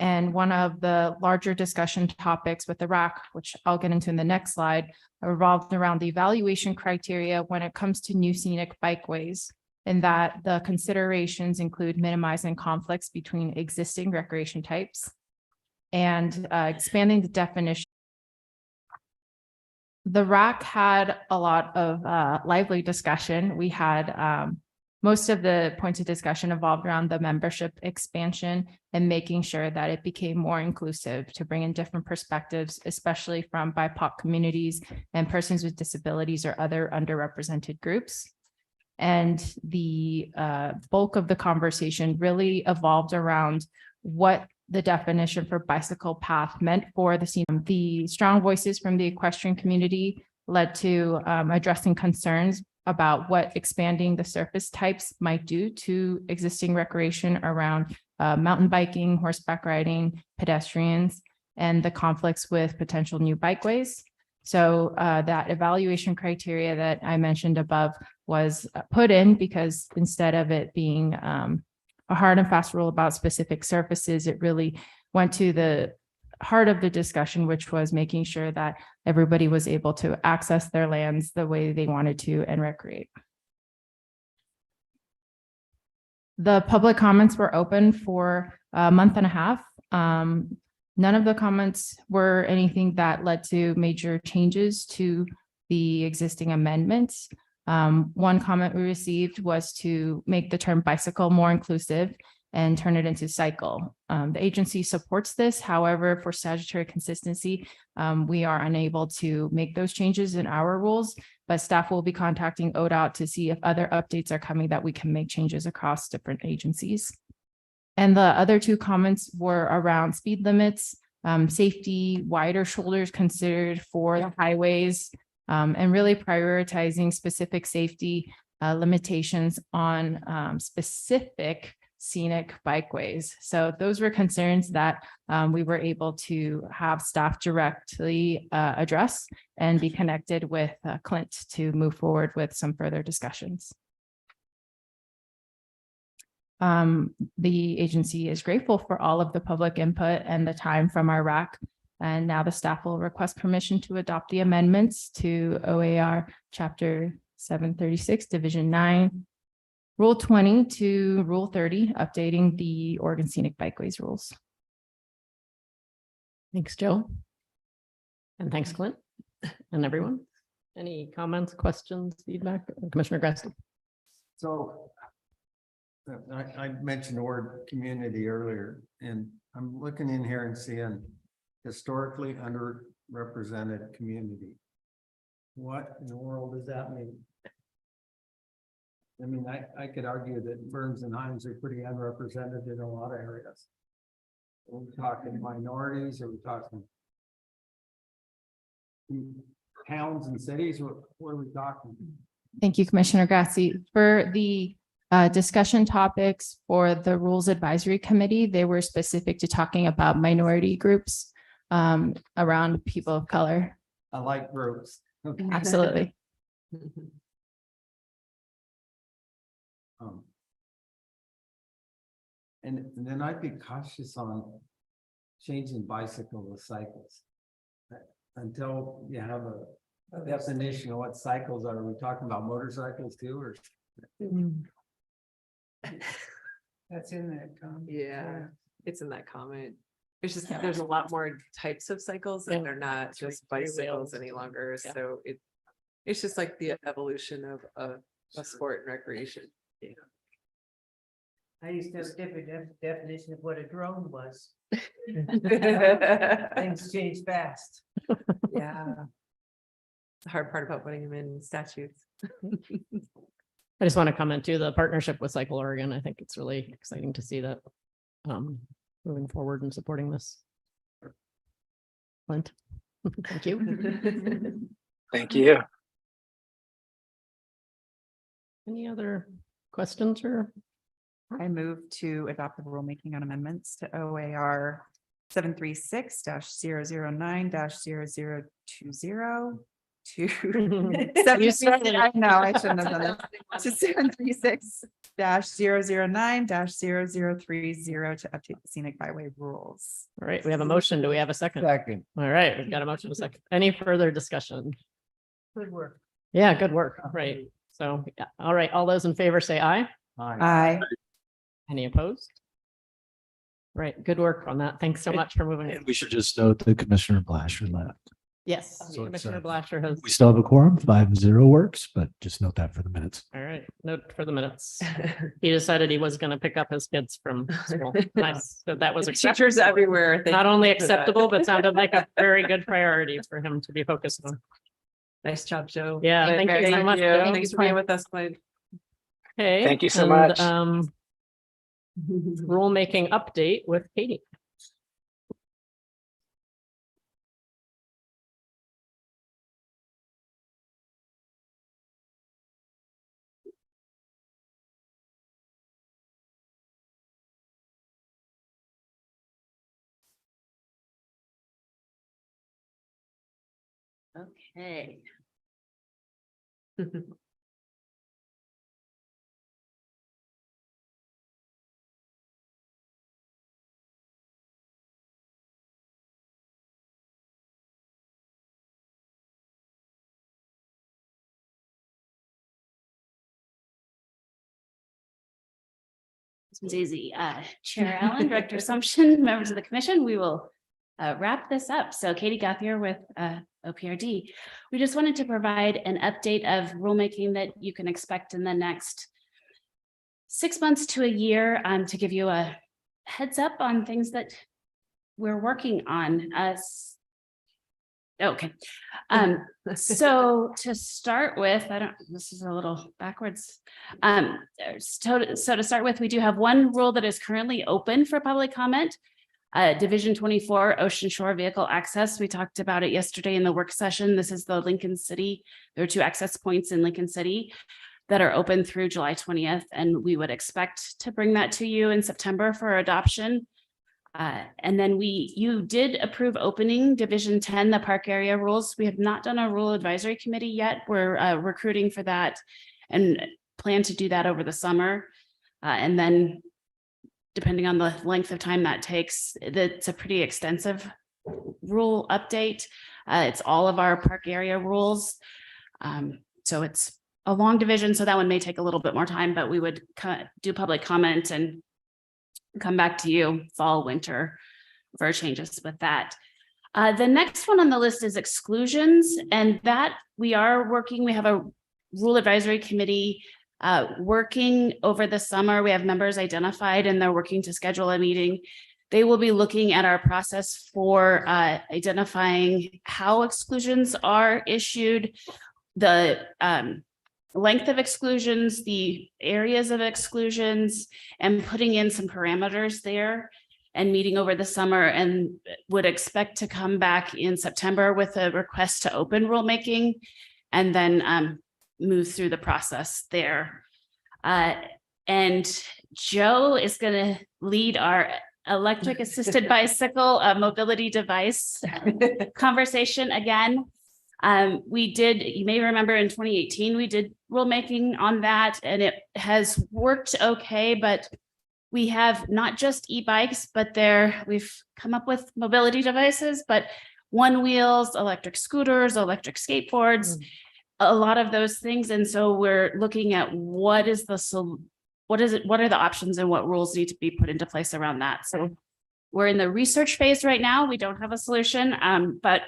And one of the larger discussion topics with the RAC, which I'll get into in the next slide, revolved around the evaluation criteria when it comes to new scenic bikeways, and that the considerations include minimizing conflicts between existing recreation types and expanding the definition. The RAC had a lot of lively discussion. We had most of the points of discussion evolved around the membership expansion and making sure that it became more inclusive to bring in different perspectives, especially from BIPOC communities and persons with disabilities or other underrepresented groups. And the bulk of the conversation really evolved around what the definition for bicycle path meant for the scene. The strong voices from the equestrian community led to addressing concerns about what expanding the surface types might do to existing recreation around mountain biking, horseback riding, pedestrians, and the conflicts with potential new bikeways. So that evaluation criteria that I mentioned above was put in because instead of it being a hard and fast rule about specific surfaces, it really went to the heart of the discussion, which was making sure that everybody was able to access their lands the way they wanted to and recreate. The public comments were open for a month and a half. None of the comments were anything that led to major changes to the existing amendments. One comment we received was to make the term bicycle more inclusive and turn it into cycle. The agency supports this. However, for statutory consistency, we are unable to make those changes in our rules, but staff will be contacting ODOT to see if other updates are coming that we can make changes across different agencies. And the other 2 comments were around speed limits, safety, wider shoulders considered for the highways, and really prioritizing specific safety limitations on specific scenic bikeways. So those were concerns that we were able to have staff directly address and be connected with Clint to move forward with some further discussions. The agency is grateful for all of the public input and the time from our RAC. And now the staff will request permission to adopt the amendments to OAR Chapter 736, Division 9, Rule 20 to Rule 30, updating the Oregon Scenic Bikeways rules. Thanks, Joe. And thanks, Clint, and everyone. Any comments, questions, feedback? Commissioner Grassley. So I mentioned the word community earlier, and I'm looking in here and seeing historically underrepresented community. What in the world does that mean? I mean, I could argue that Burns and Hines are pretty unrepresented in a lot of areas. Are we talking minorities? Are we talking towns and cities? What are we talking? Thank you, Commissioner Grassi. For the discussion topics for the Rules Advisory Committee, they were specific to talking about minority groups around people of color. I like groups. Okay. Absolutely. And then I'd be cautious on changing bicycle to cycles. Until you have a definition of what cycles are. We talking about motorcycles too, or? That's in that. Yeah, it's in that comment. It's just, there's a lot more types of cycles that are not just bicycles any longer, so it's just like the evolution of a sport and recreation. Yeah. I used to have a different definition of what a drone was. Things change fast. Yeah. The hard part about putting them in statutes. I just want to comment too, the partnership with Cycle Oregon. I think it's really exciting to see that moving forward and supporting this. Clint, thank you. Thank you. Any other questions or? I move to adopt the rulemaking on amendments to OAR 736-009-0020 You started. I know, I shouldn't have done it. To 736-009-0030 to update the scenic byway rules. All right, we have a motion. Do we have a second? Second. All right, we've got a motion, a second. Any further discussion? Good work. Yeah, good work. Right. So, yeah. All right, all those in favor say aye. Aye. Any opposed? Right, good work on that. Thanks so much for moving it. And we should just note that Commissioner Blasher left. Yes, So it's, Commissioner Blasher has. We still have a quorum, 5-0 works, but just note that for the minutes. All right, note for the minutes. He decided he was going to pick up his kids from school. Nice. So that was Teachers acceptable. everywhere. Thank Not you only for that. acceptable, but sounded like a very good priority for him to be focused on. Nice job, Joe. Yeah, thank you so much, Joe. Thanks for being with us, Clint. Okay. Thank you so and, much. Rulemaking update with Katie. Okay. This was easy. Chair Allen, Director Assumption, members of the commission, we will wrap this up. So Katie Gauthier with OPRD. We just wanted to provide an update of rulemaking that you can expect in the next 6 months to a year, to give you a heads up on things that we're working on. Okay. So to start with, this is a little backwards. So to start with, we do have one rule that is currently open for public comment. Division 24 Ocean Shore Vehicle Access. We talked about it yesterday in the work session. This is the Lincoln City. There are 2 access points in Lincoln City. that are open through July 20th, and we would expect to bring that to you in September for adoption. And then you did approve opening Division 10, the park area rules. We have not done a rule advisory committee yet. We're recruiting for that and plan to do that over the summer. And then depending on the length of time that takes, it's a pretty extensive rule update. It's all of our park area rules. So it's a long division, so that one may take a little bit more time, but we would do public comment and come back to you fall, winter for changes with that. The next one on the list is exclusions, and that we are working. We have a rule advisory committee working over the summer. We have members identified and they're working to schedule a meeting. They will be looking at our process for identifying how exclusions are issued, the length of exclusions, the areas of exclusions, and putting in some parameters there and meeting over the summer, and would expect to come back in September with a request to open rulemaking and then move through the process there. And Joe is going to lead our electric assisted bicycle mobility device conversation again. We did, you may remember in 2018, we did rulemaking on that, and it has worked okay, but we have not just e-bikes, but we've come up with mobility devices, but one wheels, electric scooters, electric skateboards, a lot of those things. And so we're looking at what are the options and what rules need to be put into place around that. So we're in the research phase right now. We don't have a solution, but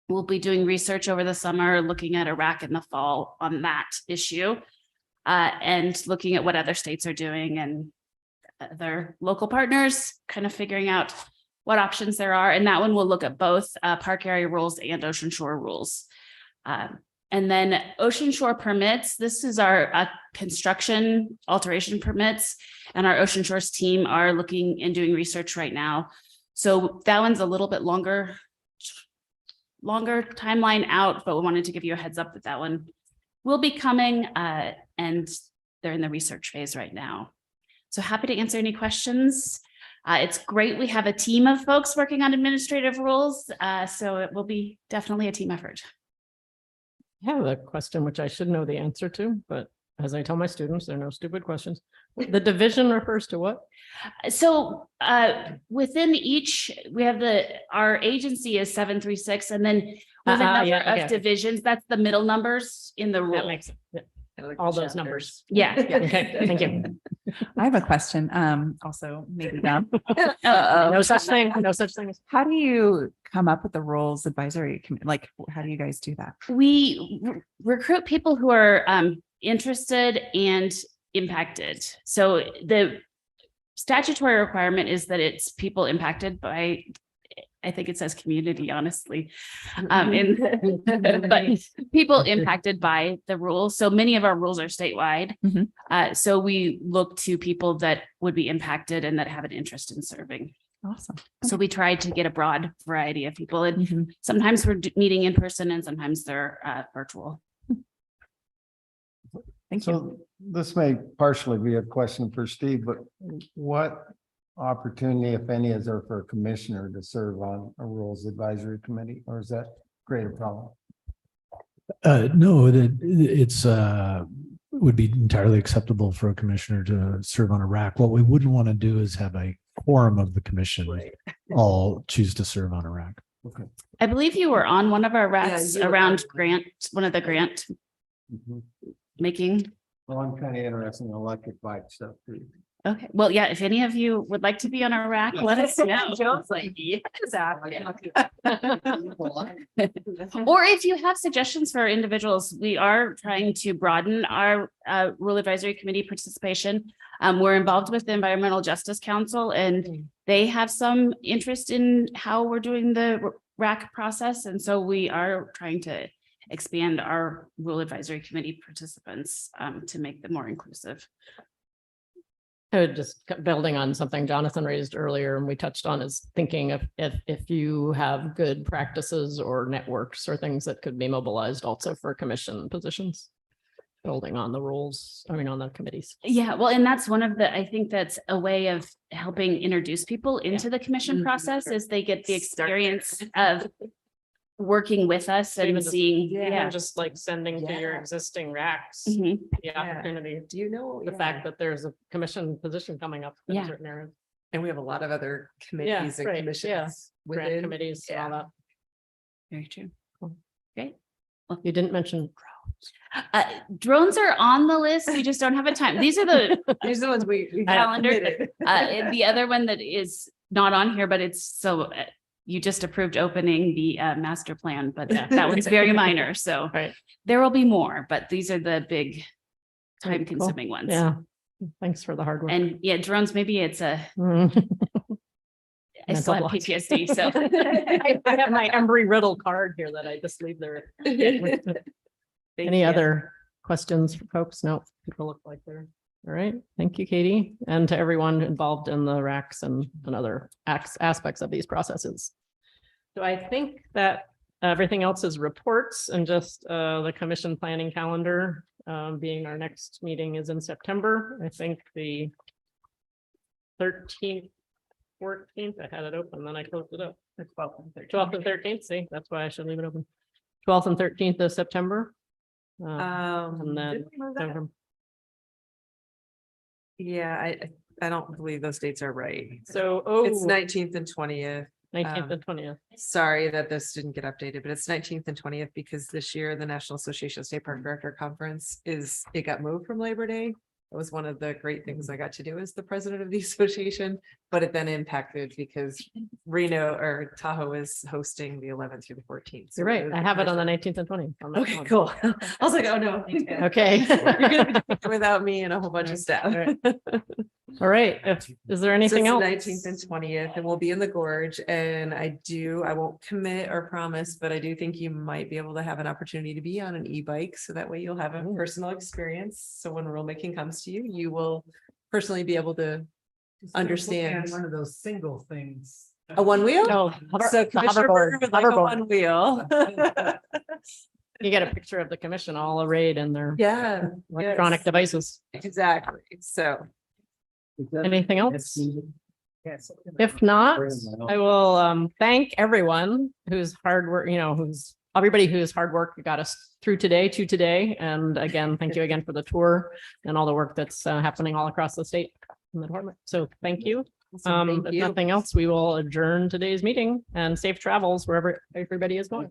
we'll be doing research over the summer, looking at a rack in the fall on that issue, and looking at what other states are doing and their local partners, kind of figuring out what options there are. And that one will look at both park area rules and ocean shore rules. And then ocean shore permits, this is our construction alteration permits, and our ocean shores team are looking and doing research right now. So that one's a little bit longer timeline out, but we wanted to give you a heads up that one will be coming, and they're in the research phase right now. So happy to answer any questions. It's great. We have a team of folks working on administrative rules, so it will be definitely a team effort. I have a question which I should know the answer to, but as I tell my students, there are no stupid questions. The division refers to what? So within each, we have our agency is 736, and then we have a number of divisions. That's the middle numbers in the rule. That makes sense. Yeah. All those numbers. Yeah. Okay, thank you. I have a question, also maybe dumb. No such thing, no such thing. How do you come up with the rules advisory committee? Like, how do you guys do that? We recruit people who are interested and impacted. So the statutory requirement is that it's people impacted by, I think it says community, honestly, but people impacted by the rules. So many of our rules are statewide. So we look to people that would be impacted and that have an interest in serving. Awesome. So we tried to get a broad variety of people, and sometimes we're meeting in person and sometimes they're virtual. Thank you. This may partially be a question for Steve, but what opportunity, if any, is there for a commissioner to serve on a rules advisory committee, or is that create a problem? No, it's would be entirely acceptable for a commissioner to serve on a rack. What we wouldn't want to do is have a quorum of the commission all choose to serve on a rack. Okay. I believe you were on one of our racks around one of the grant making. Well, I'm kind of interested in electric bike stuff too. Okay, well, yeah, if any of you would like to be on our rack, let us know. Joe's like, yes. Or if you have suggestions for individuals, we are trying to broaden our rule advisory committee participation. We're involved with the Environmental Justice Council, and they have some interest in how we're doing the RAC process. And so we are trying to expand our rule advisory committee participants to make them more inclusive. Just building on something Jonathan raised earlier and we touched on, is thinking of if you have good practices or networks or things that could be mobilized also for commission positions. building on the rules, I mean, on the committees. Yeah, well, and that's one of the, I think that's a way of helping introduce people into the commission process as they get the experience of working with us Even and just- seeing, Even yeah. just like sending to your Yeah. existing racks, Mhm. the opportunity, Do you know? the fact that there's a commission position coming up in Yeah. certain areas. And we have a lot of other Yeah, committees and right, yeah. commissions Grant within. committees and all that. Very true. Great. You didn't mention Drones are on the list. We just don't have a time. These are the These are the ones we calendar. committed. And the other one that is not on here, but it's so you just approved opening the master plan, but that one's very minor. So Right. there will be more, but these are the big Right, time cool. consuming ones. Yeah, thanks for the hard work. And yeah, drones, maybe it's I still have Mental block. PTSD, so. I have my Embry-Riddle card here that I just leave there. Any other questions for folks? No, people look like they're, all right. Thank you, Katie, and to everyone involved in the racks and other aspects of these processes. So I think that everything else is reports and just the commission planning calendar being our next meeting is in September. I think the 13th, 14th, I had it open, then I closed it up. 12th and 13th, see, that's why I should leave it open. 12th and 13th of September. And then Did we move that? November. Yeah, I don't believe those dates are right. So, It's oh, 19th and 20th. 19th and 20th. Sorry that this didn't get updated, but it's 19th and 20th because this year the National Association of State Park Director Conference it got moved from Labor Day. It was one of the great things I got to do as the president of the association, but it then impacted because Reno or Tahoe is hosting the 11th through the 14th. So You're right. was I the have it first on the one. 19th and 20th. on that Okay, one. cool. I was like, oh no. Okay. You're gonna be doing it without me and a whole bunch of staff. All right. Is there anything else? Nineteenth and 20th, and we'll be in the gorge, and I won't commit or promise, but I do think you might be able to have an opportunity to be on an e-bike, so that way you'll have a personal experience. So when rulemaking comes to you, you will personally be able to understand. One of those single things. A one wheel? No, So the Commissioner hoverboard, Berger would like a hoverboard. one wheel. You get a picture of the commission all arrayed in their Yeah. electronic yes, devices. Exactly, so. Anything else? Yes. If not, I will thank everyone whose hard work, everybody whose hard work got us through today to today. And again, thank you again for the tour and all the work that's happening all across the state in the department. So thank you. Thank If you. nothing else, we will adjourn today's meeting and safe travels wherever everybody is going.